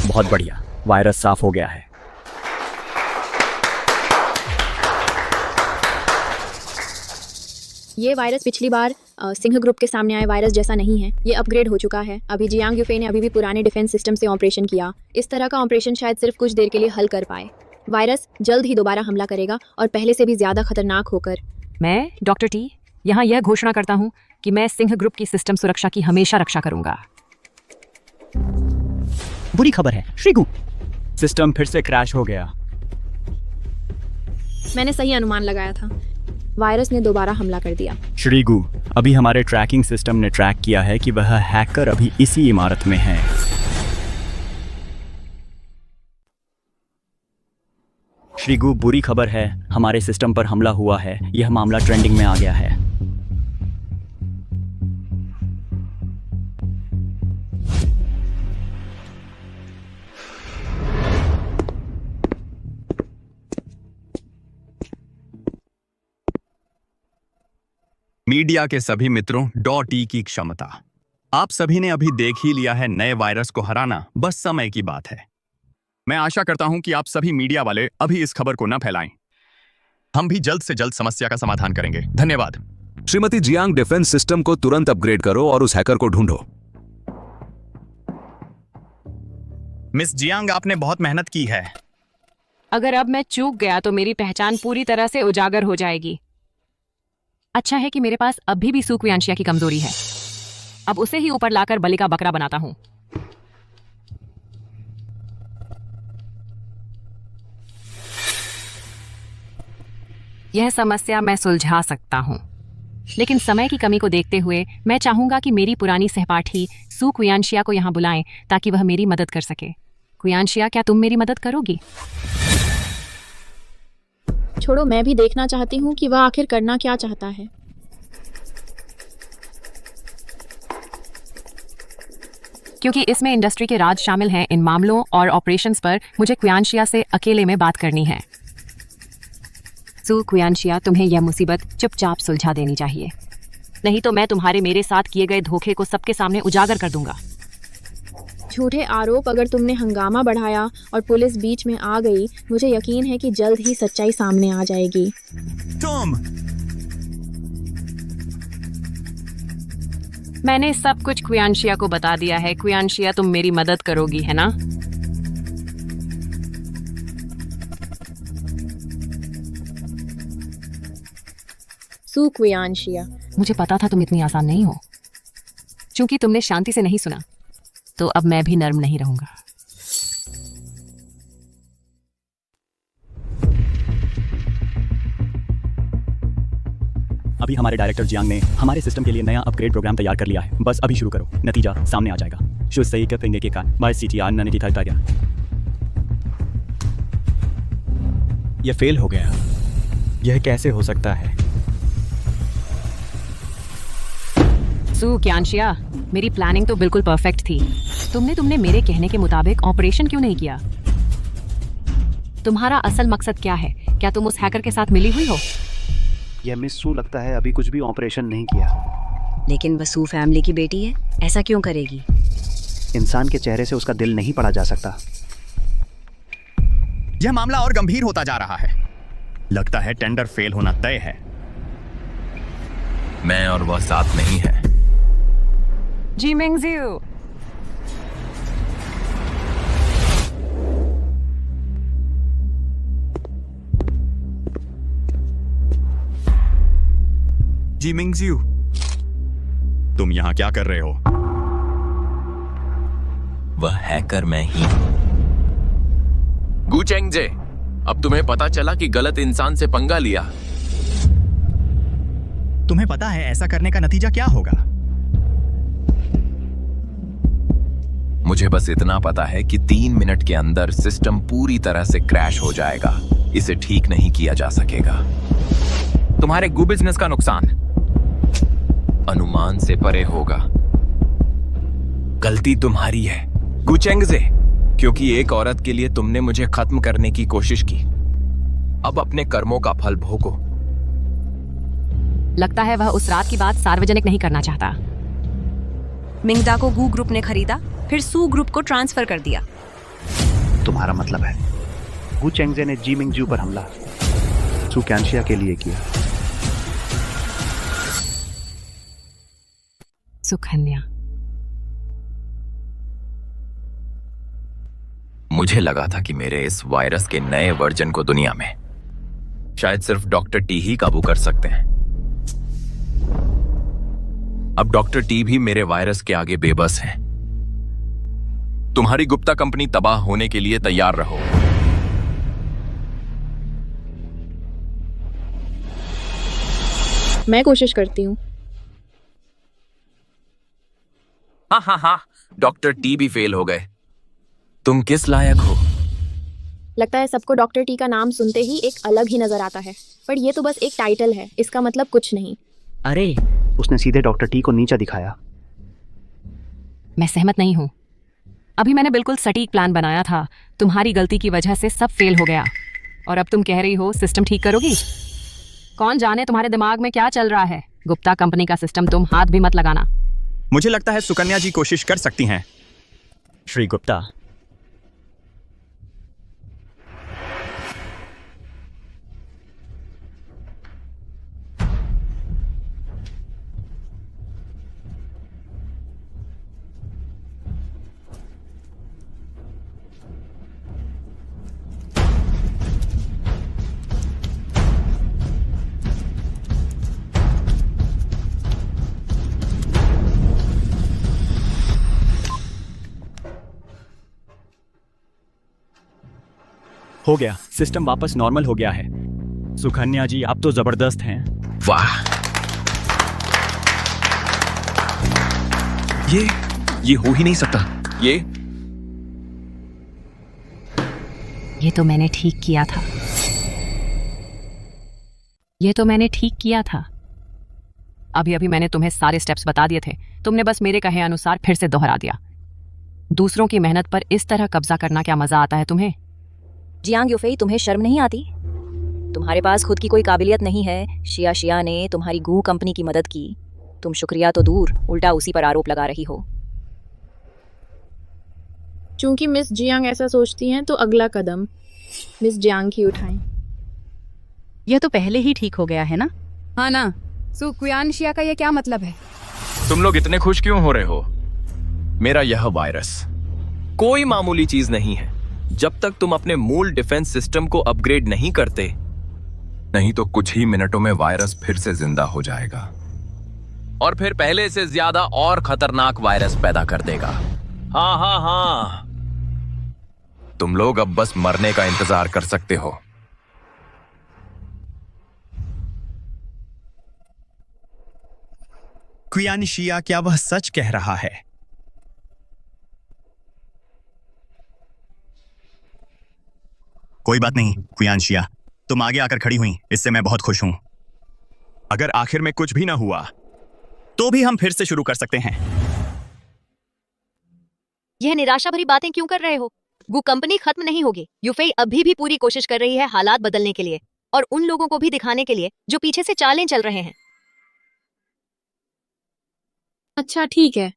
H: बहुत बढ़िया, वायरस साफ हो गया है।
B: ये वायरस पिछली बार सिंह ग्रुप के सामने आए वायरस जैसा नहीं है। ये अपग्रेड हो चुका है। अभी जियांग यूफेई ने अभी भी पुराने डिफेंस सिस्टम से ऑपरेशन किया। इस तरह का ऑपरेशन शायद सिर्फ कुछ देर के लिए हल कर पाए। वायरस जल्द ही दोबारा हमला करेगा और पहले से भी ज्यादा खतरनाक होकर।
G: मैं डॉ.टी यहाँ यह घोषणा करता हूँ कि मैं सिंह ग्रुप की सिस्टम सुरक्षा की हमेशा रक्षा करूंगा।
H: बुरी खबर है श्रीगु, सिस्टम फिर से क्रैश हो गया।
B: मैंने सही अनुमान लगाया था। वायरस ने दोबारा हमला कर दिया।
H: श्रीगु, अभी हमारे ट्रैकिंग सिस्टम ने ट्रैक किया है कि वह हैकर अभी इसी इमारत में है। श्रीगु, बुरी खबर है, हमारे सिस्टम पर हमला हुआ है। यह मामला ट्रेंडिंग में आ गया है।
A: मीडिया के सभी मित्रों, डॉ.टी की क्षमता आप सभी ने अभी देख ही लिया है। नए वायरस को हराना बस समय की बात है। मैं आशा करता हूं कि आप सभी मीडिया वाले अभी इस खबर को न फैलाएं। हम भी जल्द से जल्द समस्या का समाधान करेंगे। धन्यवाद।
P: श्रीमती जियांग, डिफेंस सिस्टम को तुरंत अपग्रेड करो और उस हैकर को ढूंढो।
A: मिस जियांग, आपने बहुत मेहनत की है।
G: अगर अब मैं चूक गया तो मेरी पहचान पूरी तरह से उजागर हो जाएगी। अच्छा है कि मेरे पास अभी भी सू क्वियांशिया की कमजोरी है। अब उसे ही ऊपर लाकर बलि का बकरा बनाता हूं। यह समस्या मैं सुलझा सकता हूं, लेकिन समय की कमी को देखते हुए मैं चाहूंगा कि मेरी पुरानी सहपाठी सू क्वियांशिया को यहां बुलाएं ताकि वह मेरी मदद कर सके। क्वियांशिया, क्या तुम मेरी मदद करोगी?
B: छोड़ो, मैं भी देखना चाहती हूँ कि वह आखिर करना क्या चाहता है।
G: क्योंकि इसमें इंडस्ट्री के राज शामिल हैं, इन मामलों और ऑपरेशंस पर मुझे क्वियांशिया से अकेले में बात करनी है। सू क्वियांशिया, तुम्हें यह मुसीबत चुपचाप सुलझा देनी चाहिए, नहीं तो मैं तुम्हारे मेरे साथ किए गए धोखे को सबके सामने उजागर कर दूंगा।
B: झूठे आरोप, अगर तुमने हंगामा बढ़ाया और पुलिस बीच में आ गई, मुझे यकीन है कि जल्द ही सच्चाई सामने आ जाएगी।
A: तुम
G: मैंने सब कुछ क्वियांशिया को बता दिया है। क्वियांशिया, तुम मेरी मदद करोगी, है ना?
B: सू क्वियांशिया,
G: मुझे पता था तुम इतनी आसान नहीं हो। क्योंकि तुमने शांति से नहीं सुना, तो अब मैं भी नर्म नहीं रहूंगा।
H: अभी हमारे डायरेक्टर जियांग ने हमारे सिस्टम के लिए नया अपग्रेड प्रोग्राम तैयार कर लिया है। बस अभी शुरू करो, नतीजा सामने आ जाएगा। शुद्ध सही कर पेंगे के कारण बाय सीटीआर नने दिखाई गया।
J: यह फेल हो गया। यह कैसे हो सकता है?
G: सू क्वियांशिया, मेरी प्लानिंग तो बिल्कुल परफेक्ट थी। तुमने मेरे कहने के मुताबिक ऑपरेशन क्यों नहीं किया? तुम्हारा असल मकसद क्या है? क्या तुम उस हैकर के साथ मिली हुई हो?
O: यह मिस सू लगता है अभी कुछ भी ऑपरेशन नहीं किया।
C: लेकिन वह सू फैमिली की बेटी है, ऐसा क्यों करेगी?
O: इंसान के चेहरे से उसका दिल नहीं पढ़ा जा सकता।
A: यह मामला और गंभीर होता जा रहा है। लगता है टेंडर फेल होना तय है।
L: मैं और वह साथ नहीं है।
G: जी मिंगजियो,
A: जी मिंगजियो, तुम यहाँ क्या कर रहे हो?
L: वह हैकर मैं ही हूं। गु चेंगजे, अब तुम्हें पता चला कि गलत इंसान से पंगा लिया।
A: तुम्हें पता है ऐसा करने का नतीजा क्या होगा?
L: मुझे बस इतना पता है कि 3 मिनट के अंदर सिस्टम पूरी तरह से क्रैश हो जाएगा। इसे ठीक नहीं किया जा सकेगा।
J: तुम्हारे गु बिजनेस का नुकसान
L: अनुमान से परे होगा। गलती तुम्हारी है गु चेंगजे, क्योंकि एक औरत के लिए तुमने मुझे खत्म करने की कोशिश की। अब अपने कर्मों का फल भोगो।
G: लगता है वह उस रात की बात सार्वजनिक नहीं करना चाहता।
C: मिंगदा को गू ग्रुप ने खरीदा, फिर सू ग्रुप को ट्रांसफर कर दिया।
O: तुम्हारा मतलब है गु चेंगजे ने जी मिंगजू पर हमला सू क्वियांशिया के लिए किया।
G: सुकन्या,
L: मुझे लगा था कि मेरे इस वायरस के नए वर्जन को दुनिया में शायद सिर्फ डॉक्टर टी ही काबू कर सकते हैं। अब डॉक्टर टी भी मेरे वायरस के आगे बेबस हैं। तुम्हारी गुप्ता कंपनी तबाह होने के लिए तैयार रहो।
B: मैं कोशिश करती हूँ।
L: हाँ, डॉक्टर टी भी फेल हो गए। तुम किस लायक हो?
B: लगता है सबको डॉक्टर टी का नाम सुनते ही एक अलग ही नजर आता है, पर ये तो बस एक टाइटल है, इसका मतलब कुछ नहीं।
C: अरे,
O: उसने सीधे डॉक्टर टी को नीचा दिखाया।
G: मैं सहमत नहीं हूँ। अभी मैंने बिल्कुल सटीक प्लान बनाया था। तुम्हारी गलती की वजह से सब फेल हो गया, और अब तुम कह रही हो सिस्टम ठीक करोगी? कौन जाने तुम्हारे दिमाग में क्या चल रहा है। गुप्ता कंपनी का सिस्टम तुम हाथ भी मत लगाना।
A: मुझे लगता है सुकन्या जी कोशिश कर सकती हैं।
H: श्री गुप्ता, हो गया। सिस्टम वापस नॉर्मल हो गया है। सुकन्या जी, आप तो जबरदस्त हैं।
L: वाह, ये हो ही नहीं सकता।
G: ये तो मैंने ठीक किया था। ये तो मैंने ठीक किया था। अभी अभी मैंने तुम्हें सारे स्टेप्स बता दिए थे, तुमने बस मेरे कहे अनुसार फिर से दोहरा दिया। दूसरों की मेहनत पर इस तरह कब्जा करना क्या मजा आता है तुम्हें?
F: जियांग यूफेई, तुम्हें शर्म नहीं आती? तुम्हारे पास खुद की कोई काबिलियत नहीं है। शिया ने तुम्हारी गू कंपनी की मदद की। तुम शुक्रिया तो दूर, उल्टा उसी पर आरोप लगा रही हो।
B: चूंकि मिस जियांग ऐसा सोचती हैं तो अगला कदम मिस जियांग ही उठाएं।
C: यह तो पहले ही ठीक हो गया है ना?
G: हाँ ना। सो क्वियानशिया का ये क्या मतलब है?
L: तुम लोग इतने खुश क्यों हो रहे हो? मेरा यह वायरस कोई मामूली चीज नहीं है। जब तक तुम अपने मूल डिफेंस सिस्टम को अपग्रेड नहीं करते, नहीं तो कुछ ही मिनटों में वायरस फिर से जिंदा हो जाएगा और फिर पहले से ज्यादा और खतरनाक वायरस पैदा कर देगा। हाँ हाँ हाँ, तुम लोग अब बस मरने का इंतजार कर सकते हो।
A: क्वियानशिया, क्या वह सच कह रहा है? कोई बात नहीं क्वियानशिया, तुम आगे आकर खड़ी हुई, इससे मैं बहुत खुश हूं। अगर आखिर में कुछ भी ना हुआ तो भी हम फिर से शुरू कर सकते हैं।
K: यह निराशा भरी बातें क्यों कर रहे हो? गू कंपनी खत्म नहीं होगी। यूफेई अभी भी पूरी कोशिश कर रही है हालात बदलने के लिए और उन लोगों को भी दिखाने के लिए जो पीछे से चालें चल रहे हैं।
B: अच्छा ठीक है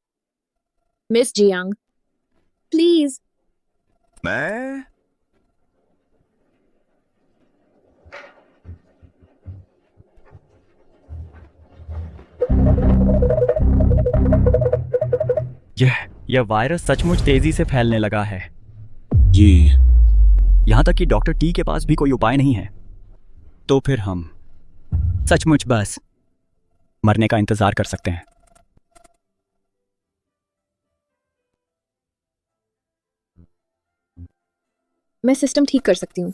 B: मिस जियांग, प्लीज।
L: मैं
H: यह वायरस सचमुच तेजी से फैलने लगा है। ये यहां तक कि डॉक्टर टी के पास भी कोई उपाय नहीं है। तो फिर हम सचमुच बस मरने का इंतजार कर सकते हैं।
B: मैं सिस्टम ठीक कर सकती हूँ।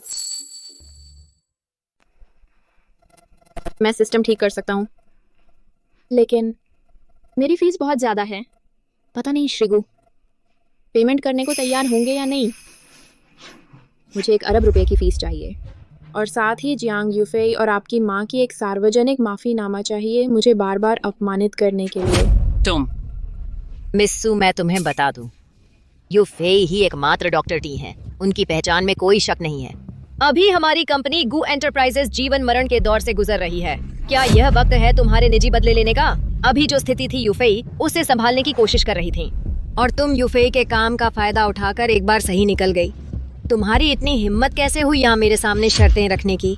B: मैं सिस्टम ठीक कर सकता हूँ, लेकिन मेरी फीस बहुत ज़्यादा है। पता नहीं श्रीगु पेमेंट करने को तैयार होंगे या नहीं। मुझे 1 अरब रुपए की फीस चाहिए और साथ ही जियांग यूफेई और आपकी माँ की एक सार्वजनिक माफ़ीनामा चाहिए मुझे बार बार अपमानित करने के लिए।
K: तुम मिस्सू, मैं तुम्हें बता दूं, यूफेई ही एकमात्र डॉक्टर टी हैं। उनकी पहचान में कोई शक नहीं है। अभी हमारी कंपनी गू एंटरप्राइजेस जीवन मरण के दौर से गुजर रही है। क्या यह वक्त है तुम्हारे निजी बदले लेने का? अभी जो स्थिति थी यूफेई उसे संभालने की कोशिश कर रही थी और तुम यूफेई के काम का फायदा उठाकर एक बार सही निकल गई। तुम्हारी इतनी हिम्मत कैसे हुई यहाँ मेरे सामने शर्तें रखने की?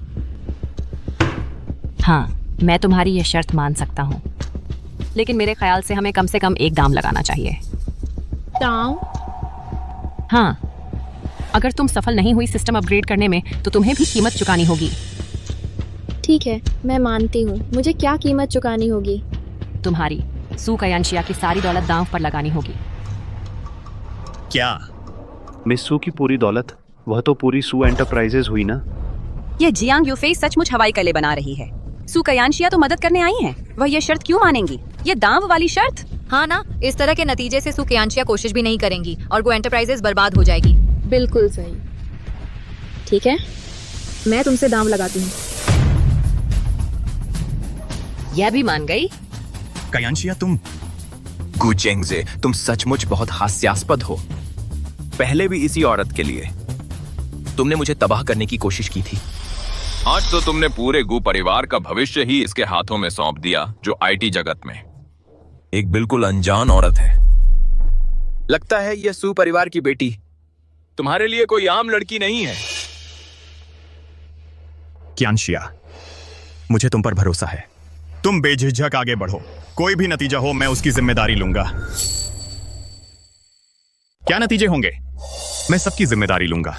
G: हाँ, मैं तुम्हारी ये शर्त मान सकता हूँ, लेकिन मेरे ख्याल से हमें कम से कम एक दाम लगाना चाहिए।
B: दाम?
G: हाँ, अगर तुम सफल नहीं हुई सिस्टम अपग्रेड करने में तो तुम्हें भी कीमत चुकानी होगी।
B: ठीक है, मैं मानती हूँ। मुझे क्या कीमत चुकानी होगी?
G: तुम्हारी सू क्वियानशिया की सारी दौलत दांव पर लगानी होगी।
A: क्या?
O: मिस्सू की पूरी दौलत? वह तो पूरी सू एंटरप्राइजेज हुई ना।
F: ये जियांग यूफेई सचमुच हवाई कले बना रही है। सू क्वियानशिया तो मदद करने आई हैं। वह ये शर्त क्यों मानेंगी? ये दांव वाली शर्त?
K: हाँ ना, इस तरह के नतीजे से सू क्वियानशिया कोशिश भी नहीं करेंगी और गो एंटरप्राइजेस बर्बाद हो जाएगी।
B: बिल्कुल सही। ठीक है, मैं तुमसे दाम लगाती हूँ।
K: यह भी मान गई?
A: क्वियानशिया, तुम
L: गू चेंगजे, तुम सचमुच बहुत हास्यास्पद हो। पहले भी इसी औरत के लिए तुमने मुझे तबाह करने की कोशिश की थी। आज तो तुमने पूरे गू परिवार का भविष्य ही इसके हाथों में सौंप दिया, जो आईटी जगत में एक बिल्कुल अनजान औरत है। लगता है यह सू परिवार की बेटी तुम्हारे लिए कोई आम लड़की नहीं है।
A: क्वियानशिया, मुझे तुम पर भरोसा है। तुम बेझिझक आगे बढ़ो, कोई भी नतीजा हो मैं उसकी जिम्मेदारी लूंगा। क्या नतीजे होंगे, मैं सबकी जिम्मेदारी लूंगा।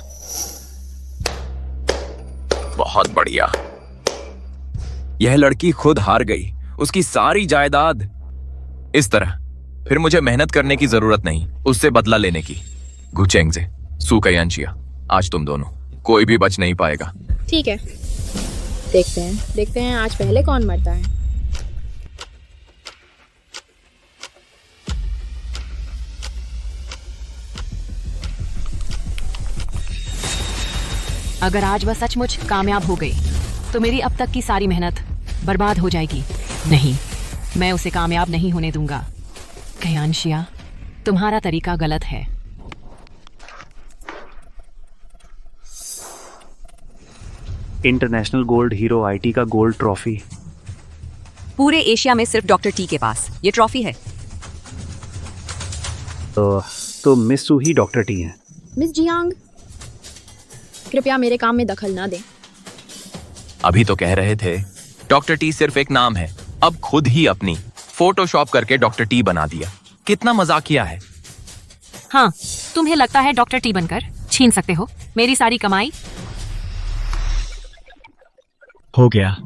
L: बहुत बढ़िया। यह लड़की खुद हार गई, उसकी सारी जायदाद। इस तरह फिर मुझे मेहनत करने की जरूरत नहीं, उससे बदला लेने की। गू चेंगजे, सू क्वियानशिया, आज तुम दोनों, कोई भी बच नहीं पाएगा।
B: ठीक है, देखते हैं आज पहले कौन मरता है।
G: अगर आज वह सचमुच कामयाब हो गई तो मेरी अब तक की सारी मेहनत बर्बाद हो जाएगी। नहीं, मैं उसे कामयाब नहीं होने दूंगा। कयानशिया, तुम्हारा तरीका गलत है।
O: इंटरनेशनल गोल्ड हीरो आईटी का गोल्ड ट्रॉफी।
F: पूरे एशिया में सिर्फ डॉक्टर टी के पास ये ट्रॉफी है।
O: तो मिस सू ही डॉक्टर टी हैं।
B: मिस जियांग, कृपया मेरे काम में दखल ना दें।
L: अभी तो कह रहे थे डॉक्टर टी सिर्फ एक नाम है, अब खुद ही अपनी फोटोशॉप करके डॉक्टर टी बना दिया। कितना मजाकिया है।
G: हाँ, तुम्हें लगता है डॉक्टर टी बनकर छीन सकते हो मेरी सारी कमाई?
H: हो गया।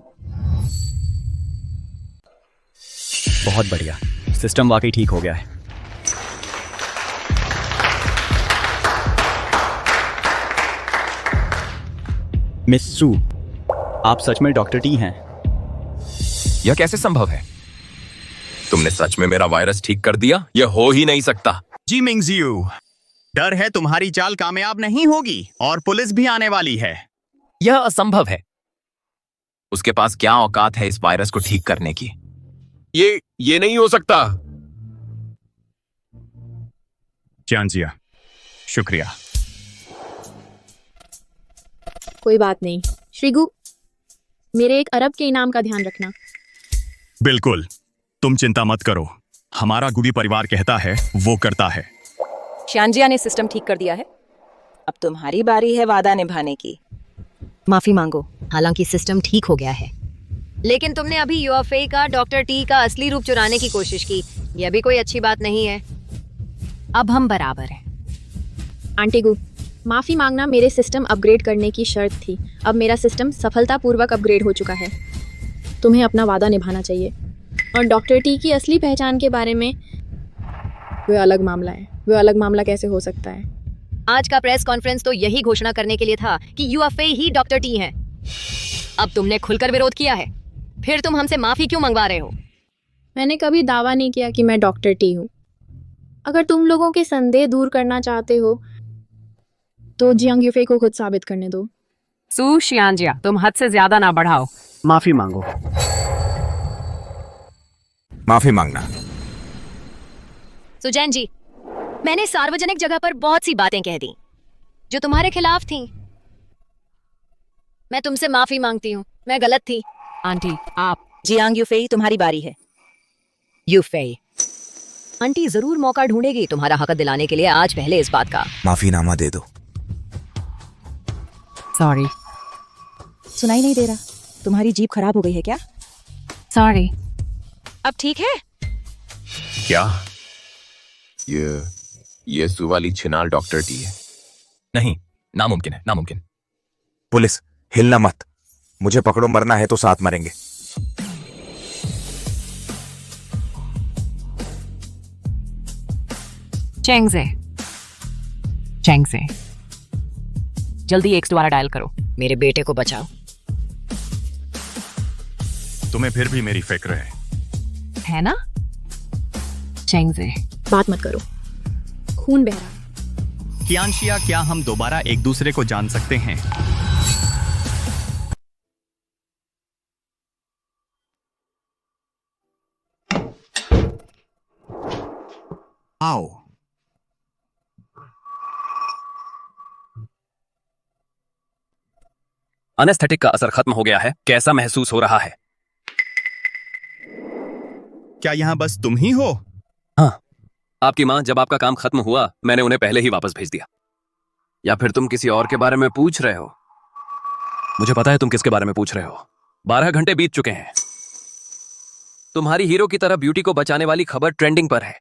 H: बहुत बढ़िया, सिस्टम वाकई ठीक हो गया है। मिस सू, आप सच में डॉक्टर टी हैं?
L: यह कैसे संभव है? तुमने सच में मेरा वायरस ठीक कर दिया? यह हो ही नहीं सकता।
A: जी मिंगजियू, डर है तुम्हारी चाल कामयाब नहीं होगी और पुलिस भी आने वाली है।
L: यह असंभव है। उसके पास क्या औकात है इस वायरस को ठीक करने की?
J: ये नहीं हो सकता।
A: चांजिया, शुक्रिया।
B: कोई बात नहीं। श्रीगु, मेरे 1 अरब के इनाम का ध्यान रखना।
A: बिल्कुल, तुम चिंता मत करो। हमारा गुदी परिवार कहता है वो करता है।
F: शांजिया ने सिस्टम ठीक कर दिया है। अब तुम्हारी बारी है वादा निभाने की।
K: माफी मांगो, हालांकि सिस्टम ठीक हो गया है, लेकिन तुमने अभी यूएफए का डॉक्टर टी का असली रूप चुराने की कोशिश की। यह भी कोई अच्छी बात नहीं है।
G: अब हम बराबर हैं।
B: आंटी गु, माफी मांगना मेरे सिस्टम अपग्रेड करने की शर्त थी। अब मेरा सिस्टम सफलतापूर्वक अपग्रेड हो चुका है। तुम्हें अपना वादा निभाना चाहिए। और डॉक्टर टी की असली पहचान के बारे में वो अलग मामला है। वो अलग मामला कैसे हो सकता है?
K: आज का प्रेस कॉन्फ्रेंस तो यही घोषणा करने के लिए था कि यूएफए ही डॉक्टर टी हैं। अब तुमने खुलकर विरोध किया है, फिर तुम हमसे माफी क्यों मंगवा रहे हो?
B: मैंने कभी दावा नहीं किया कि मैं डॉक्टर टी हूँ। अगर तुम लोगों के संदेह दूर करना चाहते हो तो जियांग यूफे को खुद साबित करने दो।
G: सू शियांजिया, तुम हद से ज्यादा ना बढ़ाओ।
O: माफी मांगो।
P: माफी मांगना।
K: सुजैन जी, मैंने सार्वजनिक जगह पर बहुत सी बातें कह दी जो तुम्हारे खिलाफ थीं। मैं तुमसे माफी मांगती हूँ, मैं गलत थी।
G: आंटी, आप।
F: जियांग यूफेई, तुम्हारी बारी है।
K: यूफेई, आंटी जरूर मौका ढूंढेगी तुम्हारा हक दिलाने के लिए। आज पहले इस बात का
P: माफीनामा दे दो।
G: सॉरी।
F: सुनाई नहीं दे रहा। तुम्हारी जीभ खराब हो गई है क्या?
G: सॉरी।
F: अब ठीक है?
L: क्या ये सुवाली छिनाल डॉक्टर टी है? नहीं, नामुमकिन है, नामुमकिन।
P: पुलिस, हिलना मत। मुझे पकड़ो, मरना है तो साथ मरेंगे।
G: चेंगजे, चेंगजे, जल्दी X दोबारा डायल करो।
K: मेरे बेटे को बचाओ।
A: तुम्हें फिर भी मेरी फिक्र
G: है ना? चेंगजे,
B: बात मत करो, खून बह रहा है।
A: कियांशिया, क्या हम दोबारा एक दूसरे को जान सकते हैं? आओ।
J: अनेस्थेटिक का असर खत्म हो गया है। कैसा महसूस हो रहा है?
A: क्या यहाँ बस तुम ही हो?
J: हाँ, आपकी माँ, जब आपका काम खत्म हुआ मैंने उन्हें पहले ही वापस भेज दिया। या फिर तुम किसी और के बारे में पूछ रहे हो? मुझे पता है तुम किसके बारे में पूछ रहे हो। 12 घंटे बीत चुके हैं। तुम्हारी हीरो की तरह ब्यूटी को बचाने वाली खबर ट्रेंडिंग पर है।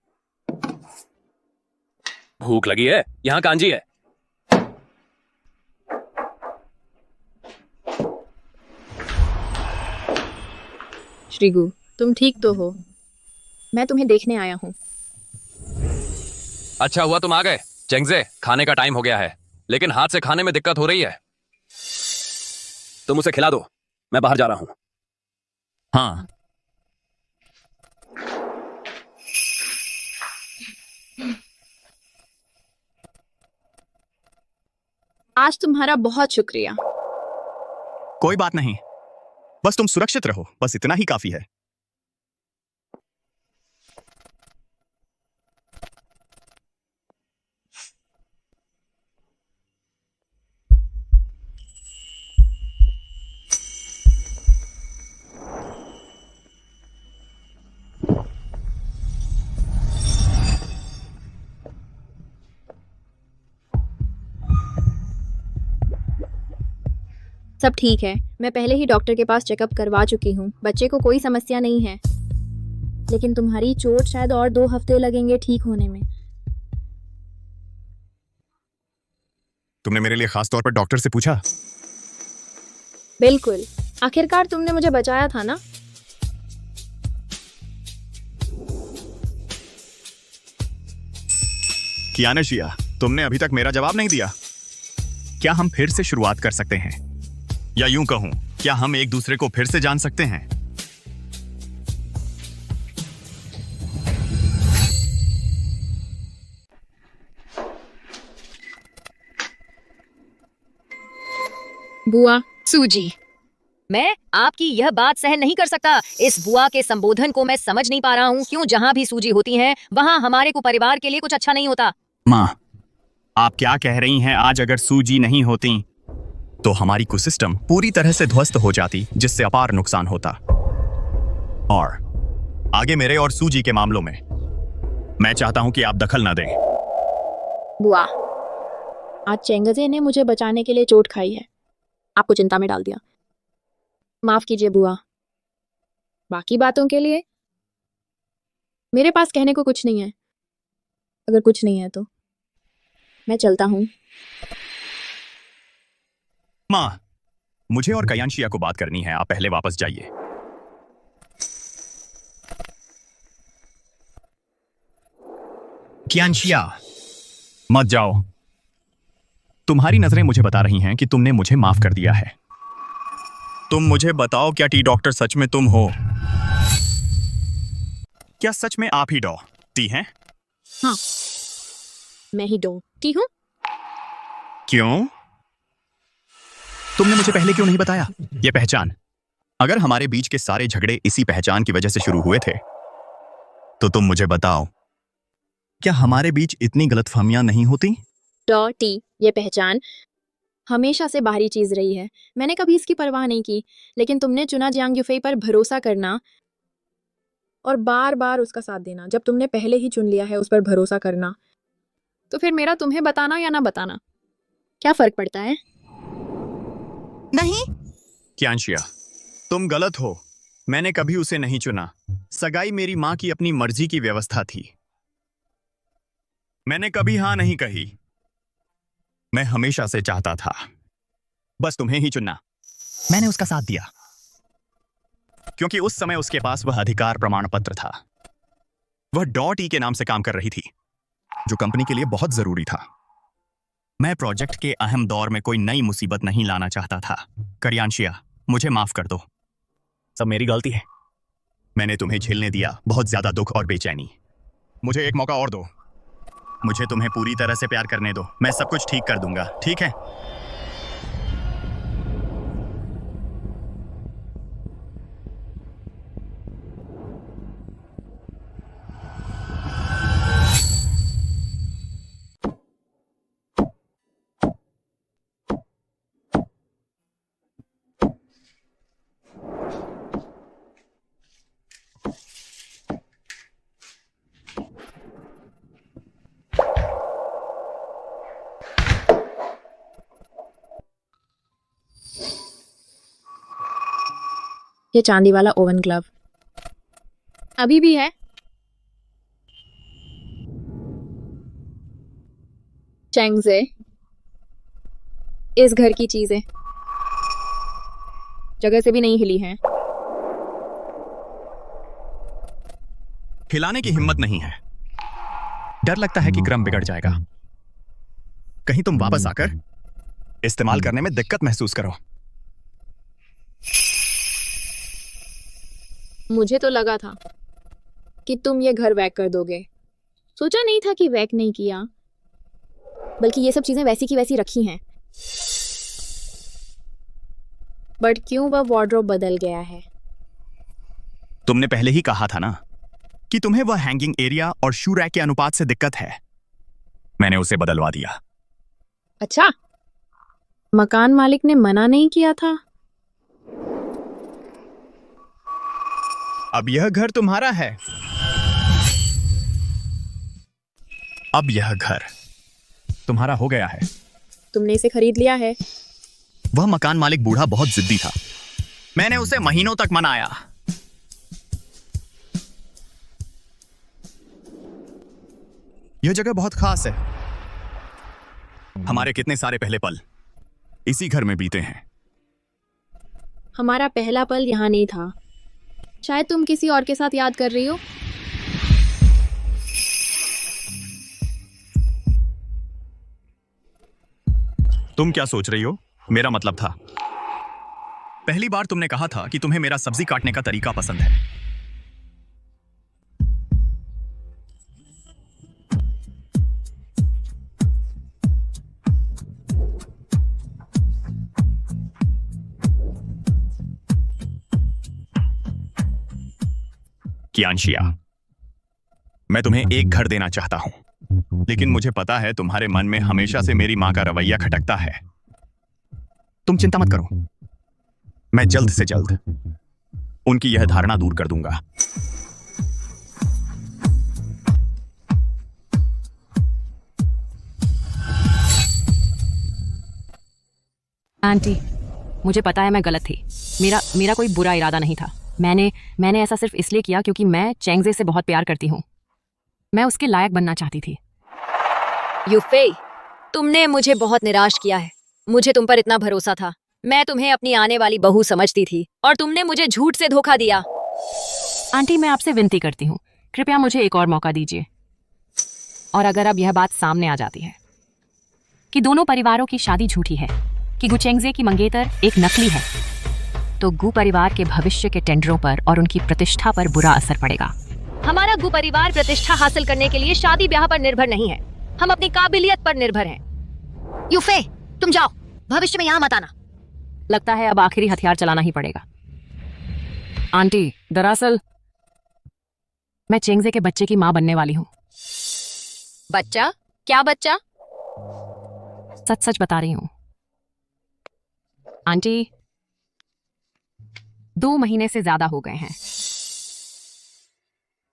J: भूख लगी है? यहाँ कांजी है।
B: श्रीगु, तुम ठीक तो हो? मैं तुम्हें देखने आया हूँ।
J: अच्छा हुआ तुम आ गए। चेंगजे, खाने का टाइम हो गया है, लेकिन हाथ से खाने में दिक्कत हो रही है। तुम उसे खिला दो, मैं बाहर जा रहा हूं।
A: हाँ।
B: आज तुम्हारा बहुत शुक्रिया।
A: कोई बात नहीं, बस तुम सुरक्षित रहो, बस इतना ही काफी है।
B: सब ठीक है, मैं पहले ही डॉक्टर के पास चेकअप करवा चुकी हूँ। बच्चे को कोई समस्या नहीं है, लेकिन तुम्हारी चोट शायद और 2 हफ्ते लगेंगे ठीक होने में।
A: तुमने मेरे लिए खास तौर पर डॉक्टर से पूछा?
B: बिल्कुल, आखिरकार तुमने मुझे बचाया था ना।
A: कियानशिया, तुमने अभी तक मेरा जवाब नहीं दिया। क्या हम फिर से शुरुआत कर सकते हैं, या यूं कहूं, क्या हम एक दूसरे को फिर से जान सकते हैं?
B: बुआ,
K: सूजी, मैं आपकी यह बात सहन नहीं कर सकता। इस बुआ के संबोधन को मैं समझ नहीं पा रहा हूँ। क्यों जहाँ भी सूजी होती है वहाँ हमारे को परिवार के लिए कुछ अच्छा नहीं होता।
A: माँ, आप क्या कह रही हैं? आज अगर सूजी नहीं होती तो हमारी इकोसिस्टम पूरी तरह से ध्वस्त हो जाती, जिससे अपार नुकसान होता। और आगे मेरे और सूजी के मामलों में मैं चाहता हूं कि आप दखल न दें।
B: बुआ, आज चेंगजे ने मुझे बचाने के लिए चोट खाई है, आपको चिंता में डाल दिया। माफ कीजिए बुआ। बाकी बातों के लिए मेरे पास कहने को कुछ नहीं है। अगर कुछ नहीं है तो मैं चलता हूँ।
A: माँ, मुझे और कयानशिया को बात करनी है, आप पहले वापस जाइए। कियानशिया, मत जाओ। तुम्हारी नजरें मुझे बता रही हैं कि तुमने मुझे माफ कर दिया है। तुम मुझे बताओ, क्या टी डॉक्टर सच में तुम हो? क्या सच में आप ही टी हैं?
B: हाँ, मैं ही टी हूँ।
A: क्यों? तुमने मुझे पहले क्यों नहीं बताया ये पहचान? अगर हमारे बीच के सारे झगड़े इसी पहचान की वजह से शुरू हुए थे, तो तुम मुझे बताओ, क्या हमारे बीच इतनी गलतफहमियां नहीं होती?
B: टी, ये पहचान हमेशा से बाहरी चीज रही है। मैंने कभी इसकी परवाह नहीं की, लेकिन तुमने चुना जियांग यूफेई पर भरोसा करना और बार बार उसका साथ देना। जब तुमने पहले ही चुन लिया है उस पर भरोसा करना, तो फिर मेरा तुम्हें बताना या ना बताना क्या फर्क पड़ता है?
A: नहीं। कियानशिया, तुम गलत हो। मैंने कभी उसे नहीं चुना। सगाई मेरी मां की अपनी मर्जी की व्यवस्था थी। मैंने कभी हां नहीं कही। मैं हमेशा से चाहता था बस तुम्हें ही चुनना। मैंने उसका साथ दिया क्योंकि उस समय उसके पास वह अधिकार प्रमाण पत्र था। वह .E के नाम से काम कर रही थी, जो कंपनी के लिए बहुत जरूरी था। मैं प्रोजेक्ट के अहम दौर में कोई नई मुसीबत नहीं लाना चाहता था। कयानशिया, मुझे माफ कर दो, सब मेरी गलती है। मैंने तुम्हें झेलने दिया बहुत ज्यादा दुख और बेचैनी। मुझे एक मौका और दो। मुझे तुम्हें पूरी तरह से प्यार करने दो। मैं सब कुछ ठीक कर दूंगा, ठीक है?
B: ये चांदी वाला ओवन ग्लव अभी भी है। चेंगजे, इस घर की चीजें जगह से भी नहीं हिली हैं।
A: हिलाने की हिम्मत नहीं है। डर लगता है कि क्रम बिगड़ जाएगा। कहीं तुम वापस आकर इस्तेमाल करने में दिक्कत महसूस करो।
B: मुझे तो लगा था कि तुम ये घर वैक कर दोगे। सोचा नहीं था कि वैक नहीं किया, बल्कि ये सब चीजें वैसी की वैसी रखी हैं। बट क्यों वह वार्डरोब बदल गया है?
A: तुमने पहले ही कहा था ना कि तुम्हें वह हैंगिंग एरिया और शू रैक के अनुपात से दिक्कत है। मैंने उसे बदलवा दिया।
B: अच्छा, मकान मालिक ने मना नहीं किया था?
A: अब यह घर तुम्हारा है। अब यह घर तुम्हारा हो गया है।
B: तुमने इसे खरीद लिया है?
A: वह मकान मालिक बूढ़ा बहुत जिद्दी था। मैंने उसे महीनों तक मनाया। यह जगह बहुत खास है। हमारे कितने सारे पहले पल इसी घर में बीते हैं।
B: हमारा पहला पल यहाँ नहीं था। शायद तुम किसी और के साथ याद कर रही हो।
A: तुम क्या सोच रही हो? मेरा मतलब था, पहली बार तुमने कहा था कि तुम्हें मेरा सब्जी काटने का तरीका पसंद है। कियांशिया, मैं तुम्हें एक घर देना चाहता हूं, लेकिन मुझे पता है तुम्हारे मन में हमेशा से मेरी मां का रवैया खटकता है। तुम चिंता मत करो, मैं जल्द से जल्द उनकी यह धारणा दूर कर दूंगा।
G: आंटी, मुझे पता है मैं गलत थी। मेरा कोई बुरा इरादा नहीं था। मैंने ऐसा सिर्फ इसलिए किया क्योंकि मैं चेंगजे से बहुत प्यार करती हूँ। मैं उसके लायक बनना चाहती थी।
K: यूफेई, तुमने मुझे बहुत निराश किया है। मुझे तुम पर इतना भरोसा था। मैं तुम्हें अपनी आने वाली बहू समझती थी और तुमने मुझे झूठ से धोखा दिया।
G: आंटी, मैं आपसे विनती करती हूँ, कृपया मुझे एक और मौका दीजिए। और अगर अब यह बात सामने आ जाती है कि दोनों परिवारों की शादी झूठी है, कि गुचेंगजे की मंगेतर एक नकली है, तो गु परिवार के भविष्य के टेंडरों पर और उनकी प्रतिष्ठा पर बुरा असर पड़ेगा।
K: हमारा गु परिवार प्रतिष्ठा हासिल करने के लिए शादी ब्याह पर निर्भर नहीं है। हम अपनी काबिलियत पर निर्भर हैं। यूफे, तुम जाओ, भविष्य में यहाँ मत आना।
G: लगता है अब आखिरी हथियार चलाना ही पड़ेगा। आंटी, दरअसल मैं चेंगजे के बच्चे की मां बनने वाली हूँ।
K: बच्चा? क्या बच्चा?
G: सच सच बता रही हूँ आंटी, 2 महीने से ज्यादा हो गए हैं।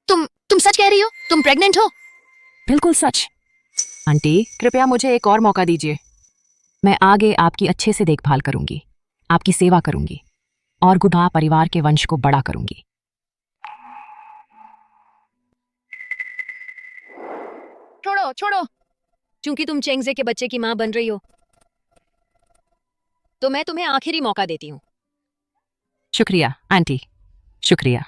K: तुम सच कह रही हो? तुम प्रेग्नेंट हो?
G: बिल्कुल सच। आंटी, कृपया मुझे एक और मौका दीजिए। मैं आगे आपकी अच्छे से देखभाल करूंगी, आपकी सेवा करूंगी और गुडा परिवार के वंश को बड़ा करूंगी।
K: छोड़ो छोड़ो, क्योंकि तुम चेंगजे के बच्चे की मां बन रही हो तो मैं तुम्हें आखिरी मौका देती हूँ।
G: शुक्रिया आंटी, शुक्रिया।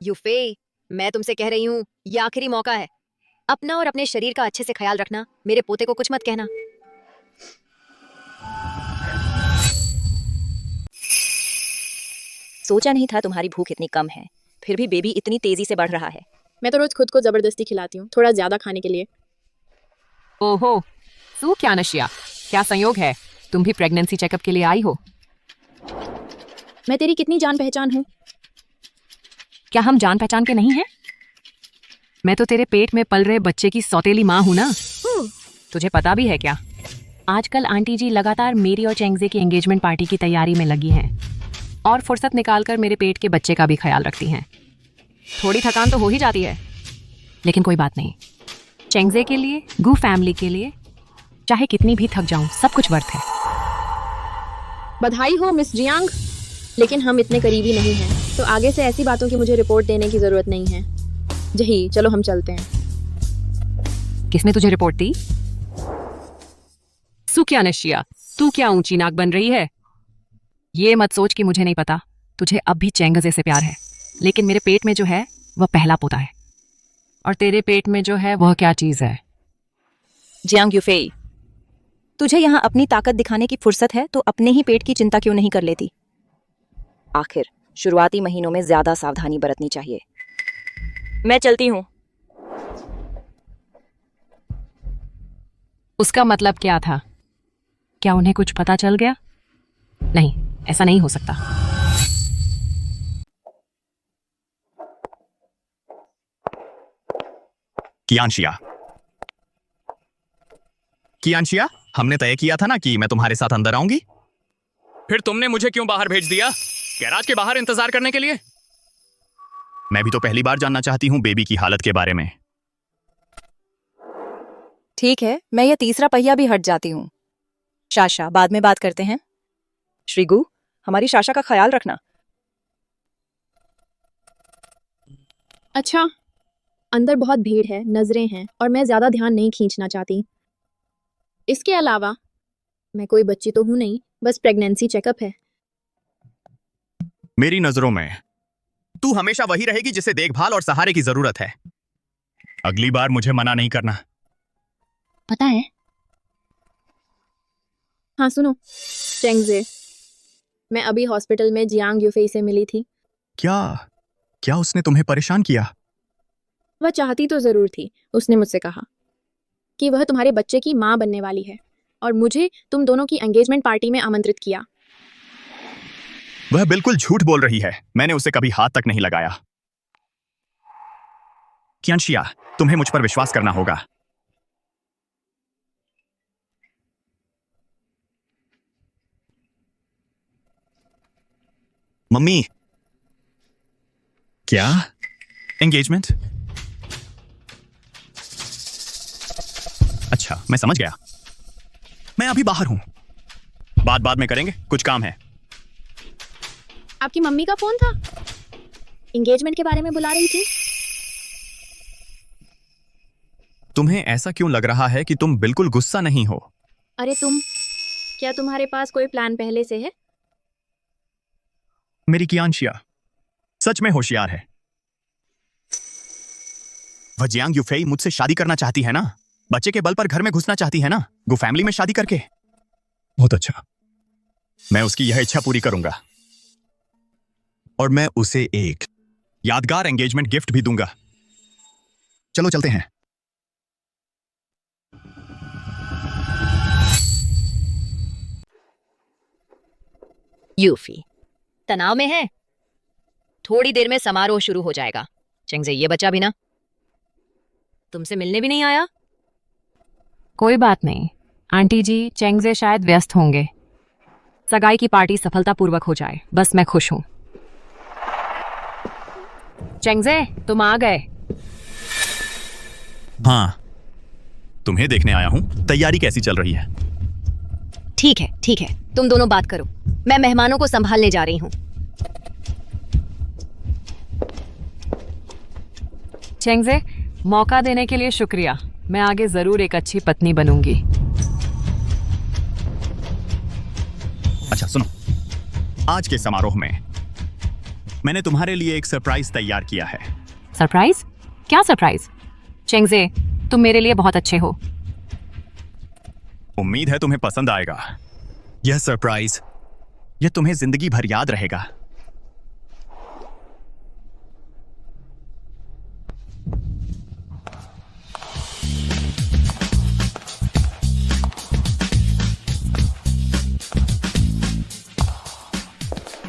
K: यूफे, मैं तुमसे कह रही हूँ, यह आखिरी मौका है। अपना और अपने शरीर का अच्छे से ख्याल रखना। मेरे पोते को कुछ मत कहना।
F: सोचा नहीं था तुम्हारी भूख इतनी कम है, फिर भी बेबी इतनी तेजी से बढ़ रहा है।
B: मैं तो रोज खुद को जबरदस्ती खिलाती हूँ, थोड़ा ज्यादा खाने के लिए।
G: ओहो, सू क्या नशिया, क्या संयोग है, तुम भी प्रेगनेंसी चेकअप के लिए आई हो।
B: मैं तेरी कितनी जान पहचान हूँ।
G: क्या हम जान पहचान के नहीं हैं? मैं तो तेरे पेट में पल रहे बच्चे की सौतेली माँ हूं ना। तुझे पता भी है क्या, आजकल आंटी जी लगातार मेरी और चेंगजे की एंगेजमेंट पार्टी की तैयारी में लगी हैं और फुर्सत निकालकर मेरे पेट के बच्चे का भी ख्याल रखती हैं। थोड़ी थकान तो हो ही जाती है, लेकिन कोई बात नहीं। चेंगजे के लिए, गु फैमिली के लिए, चाहे कितनी भी थक जाऊं, सब कुछ वर्थ है।
B: बधाई हो मिस जियांग, लेकिन हम इतने करीबी नहीं हैं, तो आगे से ऐसी बातों की मुझे रिपोर्ट देने की जरूरत नहीं है। जही, चलो हम चलते हैं।
G: किसने तुझे रिपोर्ट दी? सुक्या नशिया, तू क्या ऊंची नाक बन रही है? ये मत सोच कि मुझे नहीं पता, तुझे अब भी चेंगजे से प्यार है, लेकिन मेरे पेट में जो है वह पहला पोता है, और तेरे पेट में जो है वह क्या चीज है?
F: जियांग यूफेई, तुझे यहाँ अपनी ताकत दिखाने की फुर्सत है तो अपने ही पेट की चिंता क्यों नहीं कर लेती? आखिर शुरुआती महीनों में ज्यादा सावधानी बरतनी चाहिए। मैं चलती हूँ।
G: उसका मतलब क्या था? क्या उन्हें कुछ पता चल गया? नहीं, ऐसा नहीं हो सकता।
A: कियांशिया, कियांशिया, हमने तय किया था ना कि मैं तुम्हारे साथ अंदर आऊंगी। फिर तुमने मुझे क्यों बाहर भेज दिया, गैराज के बाहर इंतजार करने के लिए? मैं भी तो पहली बार जानना चाहती हूँ बेबी की हालत के बारे में।
F: ठीक है, मैं ये तीसरा पहिया भी हट जाती हूँ। शाशा, बाद में बात करते हैं। श्रीगु, हमारी शाशा का ख्याल रखना।
B: अच्छा, अंदर बहुत भीड़ है, नजरें हैं और मैं ज्यादा ध्यान नहीं खींचना चाहती। इसके अलावा मैं कोई बच्ची तो हूं नहीं, बस प्रेगनेंसी चेकअप है।
A: मेरी नजरों में तू हमेशा वही रहेगी जिसे देखभाल और सहारे की जरूरत है। अगली बार मुझे मना नहीं करना।
B: पता है? हाँ सुनो, चेंगजे, मैं अभी हॉस्पिटल में जियांग यूफेई से मिली थी।
A: क्या उसने तुम्हें परेशान किया?
B: वह चाहती तो जरूर थी। उसने मुझसे कहा कि वह तुम्हारे बच्चे की माँ बनने वाली है और मुझे तुम दोनों की एंगेजमेंट पार्टी में आमंत्रित किया।
A: वह बिल्कुल झूठ बोल रही है। मैंने उसे कभी हाथ तक नहीं लगाया। कियांशिया, तुम्हें मुझ पर विश्वास करना होगा। मम्मी, क्या एंगेजमेंट? अच्छा, मैं समझ गया। मैं अभी बाहर हूं, बाद में करेंगे, कुछ काम है।
B: आपकी मम्मी का फोन था? एंगेजमेंट के बारे में बुला रही थी।
A: तुम्हें ऐसा क्यों लग रहा है कि तुम बिल्कुल गुस्सा नहीं हो?
B: अरे क्या तुम्हारे पास कोई प्लान पहले से है?
A: मेरी कियांशिया सच में होशियार है। वह जियांग यूफेई मुझसे शादी करना चाहती है ना? बच्चे के बल पर घर में घुसना चाहती है ना, गो फैमिली में शादी करके। बहुत अच्छा, मैं उसकी यह इच्छा पूरी करूंगा और मैं उसे एक यादगार एंगेजमेंट गिफ्ट भी दूंगा। चलो चलते हैं।
K: यूफी तनाव में है। थोड़ी देर में समारोह शुरू हो जाएगा। चेंगजे, ये बच्चा भी ना तुमसे मिलने भी नहीं आया।
G: कोई बात नहीं आंटी जी, चेंगजे शायद व्यस्त होंगे। सगाई की पार्टी सफलतापूर्वक हो जाए, बस मैं खुश हूं। चेंगजे, तुम आ गए।
A: हाँ, तुम्हें देखने आया हूं। तैयारी कैसी चल रही है?
K: ठीक है, तुम दोनों बात करो, मैं मेहमानों को संभालने जा रही हूँ।
G: चेंगजे, मौका देने के लिए शुक्रिया। मैं आगे जरूर एक अच्छी पत्नी बनूंगी।
A: अच्छा सुनो, आज के समारोह में मैंने तुम्हारे लिए एक सरप्राइज तैयार किया है।
G: सरप्राइज? क्या सरप्राइज? चेंगजे, तुम मेरे लिए बहुत अच्छे हो।
A: उम्मीद है तुम्हें पसंद आएगा। यह सरप्राइज, यह तुम्हें जिंदगी भर याद रहेगा।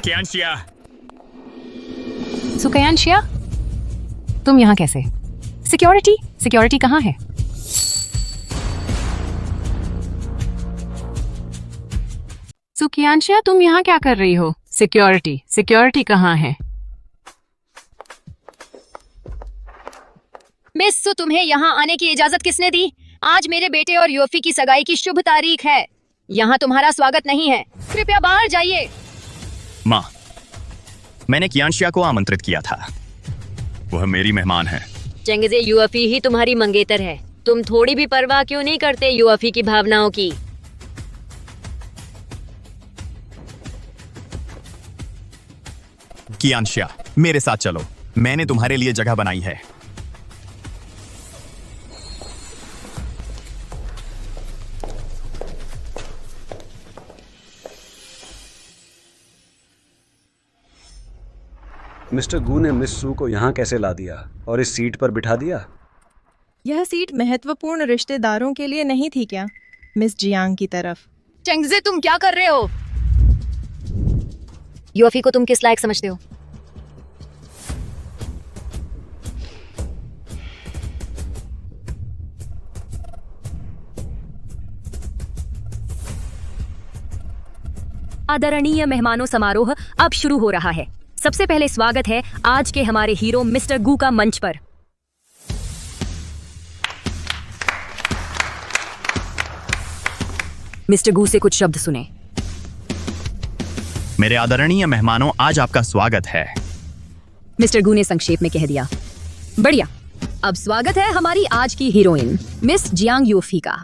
A: कियांशिया,
G: सुकयांशिया, तुम यहाँ कैसे? सिक्योरिटी कहाँ है? सुकयांशिया, तुम यहाँ क्या कर रही हो? सिक्योरिटी कहाँ है?
K: मिस, तो तुम्हें यहाँ आने की इजाजत किसने दी? आज मेरे बेटे और यूफी की सगाई की शुभ तारीख है। यहाँ तुम्हारा स्वागत नहीं है, कृपया बाहर जाइए।
A: माँ, मैंने कियांशिया को आमंत्रित किया था। वह मेरी मेहमान है।
K: चेंगजे, यूफी ही तुम्हारी मंगेतर है। तुम थोड़ी भी परवाह क्यों नहीं करते यूफी की भावनाओं की?
A: कियांशिया, मेरे साथ चलो, मैंने तुम्हारे लिए जगह बनाई है।
Q: मिस्टर गू ने मिस सू को यहाँ कैसे ला दिया और इस सीट पर बिठा दिया?
R: यह सीट महत्वपूर्ण रिश्तेदारों के लिए नहीं थी क्या, मिस जियांग की तरफ?
K: चेंगजे, तुम क्या कर रहे हो? यूएफई को तुम किस लायक समझते हो?
C: आदरणीय मेहमानों, समारोह अब शुरू हो रहा है। सबसे पहले स्वागत है आज के हमारे हीरो मिस्टर गू का मंच पर। मिस्टर गू से कुछ शब्द सुने।
A: मेरे आदरणीय मेहमानों, आज आपका स्वागत है।
C: मिस्टर गू ने संक्षेप में कह दिया। बढ़िया। अब स्वागत है हमारी आज की हीरोइन मिस जियांग यूफी का।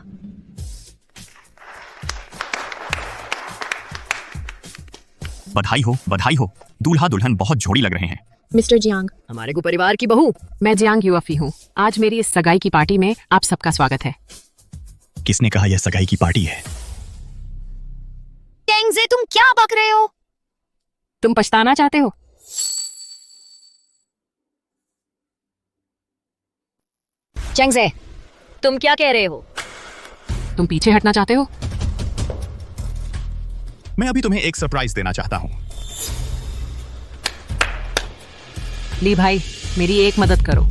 A: बधाई हो, दूल्हा दुल्हन बहुत जोड़ी लग रहे हैं।
B: मिस्टर जियांग,
C: हमारे गु परिवार की बहू।
G: मैं जियांग यूएफई हूँ। आज मेरी इस सगाई की पार्टी में आप सबका स्वागत है।
A: किसने कहा यह सगाई की पार्टी है?
K: चेंगजे, तुम क्या बक रहे हो?
G: तुम पछताना चाहते हो?
K: चेंगजे, तुम क्या कह रहे हो?
G: तुम पीछे हटना चाहते हो?
A: मैं अभी तुम्हें एक सरप्राइज देना चाहता हूँ।
G: ली भाई, मेरी एक मदद करो।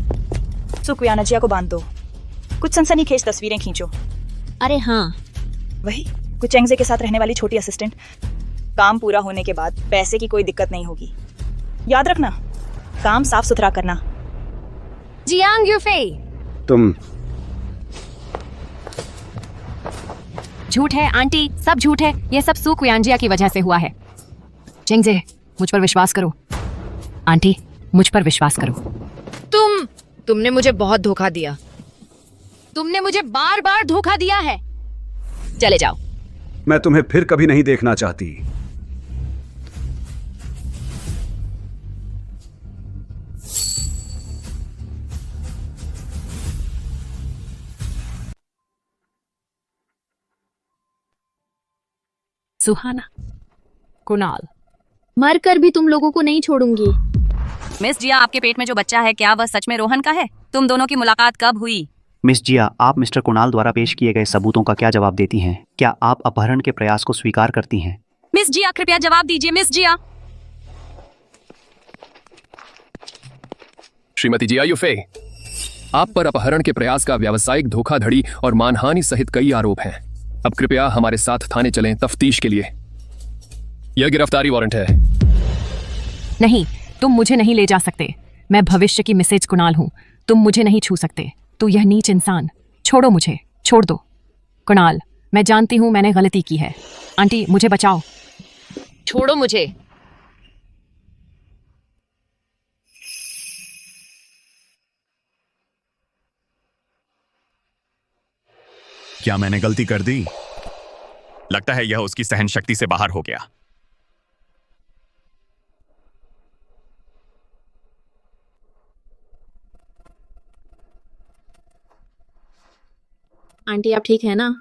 S: सुकुयानाजिया को बांध दो। कुछ सनसनीखेज तस्वीरें खींचो।
K: अरे हाँ,
S: वही कुछ चेंगजे के साथ रहने वाली छोटी असिस्टेंट। काम पूरा होने के बाद पैसे की कोई दिक्कत नहीं होगी। याद रखना, काम साफ सुथरा करना।
K: जियांग यूफी,
Q: तुम
G: झूठ है आंटी, सब झूठ है। ये सब सू कुयांजिया की वजह से हुआ है। चेंगजे, मुझ पर विश्वास करो। आंटी, मुझ पर विश्वास करो।
K: तुमने मुझे बहुत धोखा दिया। तुमने मुझे बार बार धोखा दिया है। चले जाओ।
Q: मैं तुम्हें फिर कभी नहीं देखना चाहती।
G: सुहाना, कुणाल,
B: मर कर भी तुम लोगों को नहीं छोड़ूंगी।
C: मिस जिया, आपके पेट में जो बच्चा है, क्या वह सच में रोहन का है? तुम दोनों की मुलाकात कब हुई?
O: मिस जिया, आप मिस्टर कुणाल द्वारा पेश किए गए सबूतों का क्या जवाब देती हैं? क्या आप अपहरण के प्रयास को स्वीकार करती हैं?
C: मिस जिया, कृपया जवाब दीजिए। मिस जिया।
J: श्रीमती जिया यूफे, आप पर अपहरण के प्रयास का व्यावसायिक धोखाधड़ी और मानहानि सहित कई आरोप हैं। अब कृपया हमारे साथ थाने चलें तफ्तीश के लिए। यह गिरफ्तारी वारंट है।
G: नहीं, तुम मुझे नहीं ले जा सकते। मैं भविष्य की मिसेज कुणाल हूँ। तुम मुझे नहीं छू सकते। तू यह नीच इंसान। छोड़ो मुझे, छोड़ दो। कुणाल, मैं जानती हूँ मैंने गलती की है। आंटी, मुझे बचाओ।
K: छोड़ो मुझे।
A: क्या मैंने गलती कर दी? लगता है यह उसकी सहन शक्ति से बाहर हो गया।
B: आंटी, आप ठीक है ना?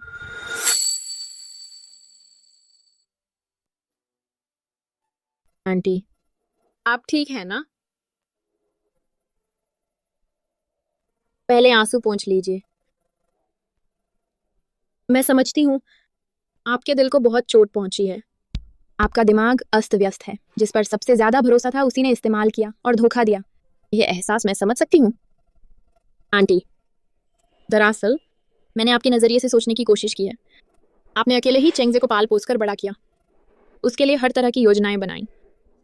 B: आंटी, आप ठीक है ना? पहले आंसू पोंछ लीजिए। मैं समझती हूँ आपके दिल को बहुत चोट पहुंची है। आपका दिमाग अस्त व्यस्त है। जिस पर सबसे ज्यादा भरोसा था उसी ने इस्तेमाल किया और धोखा दिया। यह एहसास मैं समझ सकती हूँ। आंटी, दरअसल मैंने आपके नजरिए से सोचने की कोशिश की है। आपने अकेले ही चेंगजे को पाल पोस कर बड़ा किया। उसके लिए हर तरह की योजनाएं बनाई।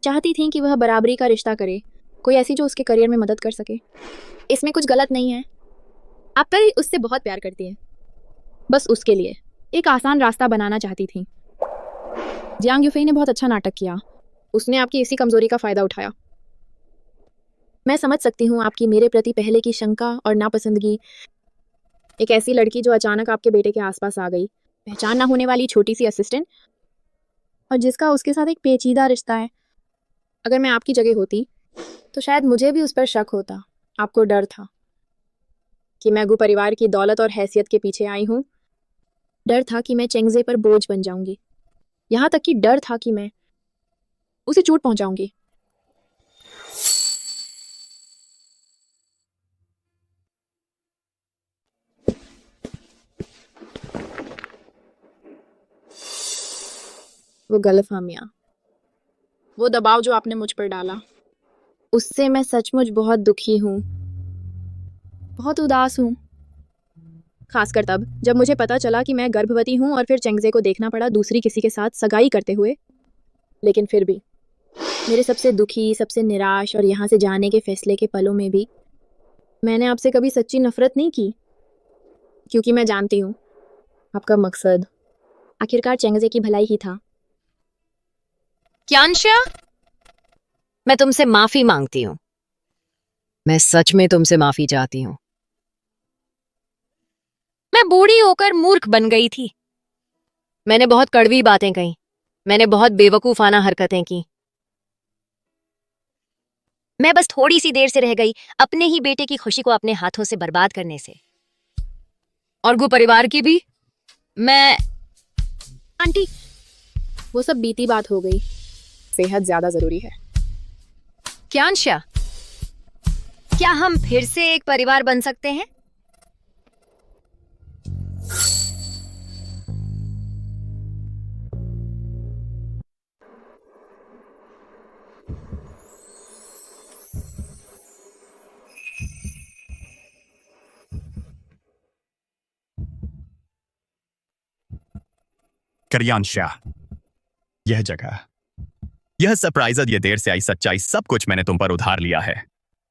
B: चाहती थी कि वह बराबरी का रिश्ता करे, कोई ऐसी जो उसके करियर में मदद कर सके। इसमें कुछ गलत नहीं है। आप कल उससे बहुत प्यार करती हैं। बस उसके लिए एक आसान रास्ता बनाना चाहती थी। जियांग यूफई ने बहुत अच्छा नाटक किया। उसने आपकी इसी कमजोरी का फायदा उठाया। मैं समझ सकती हूँ आपकी मेरे प्रति पहले की शंका और नापसंदगी। एक ऐसी लड़की जो अचानक आपके बेटे के आसपास आ गई, पहचान ना होने वाली छोटी सी असिस्टेंट, और जिसका उसके साथ एक पेचीदा रिश्ता है। अगर मैं आपकी जगह होती तो शायद मुझे भी उस पर शक होता। आपको डर था कि मैं गु परिवार की दौलत और हैसियत के पीछे आई हूँ। डर था कि मैं चेंगजे पर बोझ बन जाऊंगी। यहाँ तक कि डर था कि मैं उसे चोट पहुंचाऊंगी। वो गलतफहमियां, वो दबाव जो आपने मुझ पर डाला, उससे मैं सचमुच बहुत दुखी हूँ, बहुत उदास हूँ। खासकर तब जब मुझे पता चला कि मैं गर्भवती हूँ और फिर चेंगजे को देखना पड़ा दूसरी किसी के साथ सगाई करते हुए। लेकिन फिर भी मेरे सबसे दुखी, सबसे निराश और यहाँ से जाने के फैसले के पलों में भी मैंने आपसे कभी सच्ची नफरत नहीं की, क्योंकि मैं जानती हूँ आपका मकसद आखिरकार चेंगजे की भलाई ही था।
K: क्यांशा, मैं तुमसे माफी मांगती हूँ। मैं सच में तुमसे माफी चाहती हूँ। मैं बूढ़ी होकर मूर्ख बन गई थी। मैंने बहुत कड़वी बातें कही, मैंने बहुत बेवकूफाना हरकतें की। मैं बस थोड़ी सी देर से रह गई अपने ही बेटे की खुशी को अपने हाथों से बर्बाद करने से, और गु परिवार की भी। मैं
B: आंटी, वो सब बीती बात हो गई। सेहत ज्यादा जरूरी है।
K: क्यांशा, क्या हम फिर से एक परिवार बन सकते हैं?
A: करियान शाह, यह जगह, यह सरप्राइज, ये देर से आई सच्चाई, सब कुछ मैंने तुम पर उधार लिया है।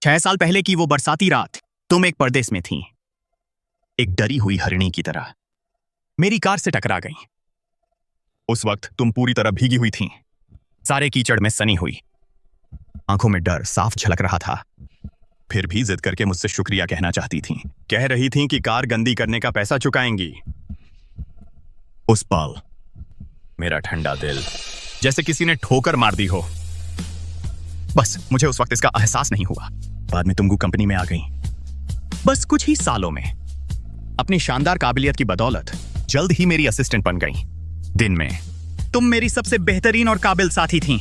A: 6 साल पहले की वो बरसाती रात, तुम एक परदेश में थी, एक डरी हुई हरिणी की तरह मेरी कार से टकरा गई। उस वक्त तुम पूरी तरह भीगी हुई थी, सारे कीचड़ में सनी हुई, आंखों में डर साफ झलक रहा था। फिर भी जिद करके मुझसे शुक्रिया कहना चाहती थी, कह रही थी कि कार गंदी करने का पैसा चुकाएंगी। उस पल मेरा ठंडा दिल जैसे किसी ने ठोकर मार दी हो। बस मुझे उस वक्त इसका एहसास नहीं हुआ। बाद में तुम गु कंपनी में आ गई। बस कुछ ही सालों में अपनी शानदार काबिलियत की बदौलत जल्द ही मेरी असिस्टेंट बन गई। दिन में तुम मेरी सबसे बेहतरीन और काबिल साथी थी।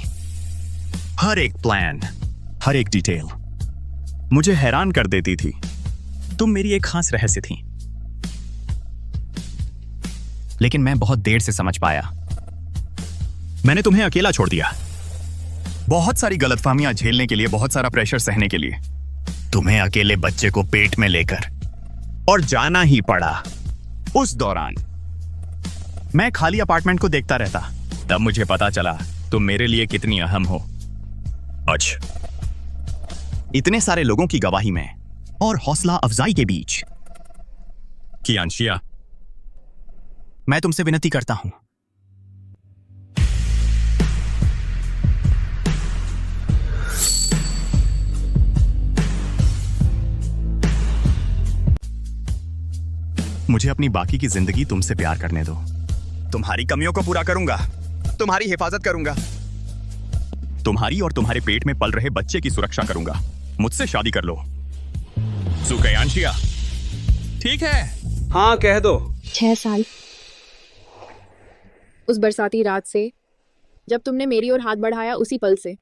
A: हर एक प्लान, हर एक डिटेल मुझे हैरान कर देती थी। तुम मेरी एक खास रहस्य थी। लेकिन मैं बहुत देर से समझ पाया। मैंने तुम्हें अकेला छोड़ दिया, बहुत सारी गलतफहमियां झेलने के लिए, बहुत सारा प्रेशर सहने के लिए। तुम्हें अकेले बच्चे को पेट में लेकर और जाना ही पड़ा। उस दौरान मैं खाली अपार्टमेंट को देखता रहता। तब मुझे पता चला तुम मेरे लिए कितनी अहम हो। आज इतने सारे लोगों की गवाही में और हौसला अफजाई के बीच, कियांशिया, मैं तुमसे विनती करता हूं, मुझे अपनी बाकी की जिंदगी तुमसे प्यार करने दो। तुम्हारी कमियों को पूरा करूंगा, तुम्हारी हिफाजत करूंगा, तुम्हारी और तुम्हारे पेट में पल रहे बच्चे की सुरक्षा करूंगा। मुझसे शादी कर लो। सुकयांशिया, ठीक है?
Q: हाँ, कह दो।
B: 6 साल, उस बरसाती रात से, जब तुमने मेरी ओर हाथ बढ़ाया, उसी पल से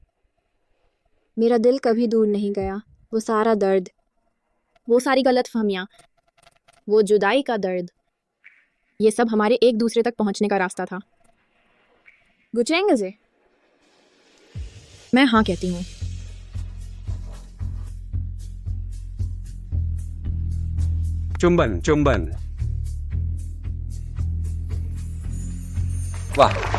B: मेरा दिल कभी दूर नहीं गया। वो सारा दर्द, वो सारी गलतफहमियां, वो जुदाई का दर्द, ये सब हमारे एक दूसरे तक पहुंचने का रास्ता था। गुचेंगे, मैं हाँ कहती हूँ।
Q: चुंबन चुंबन, वाह।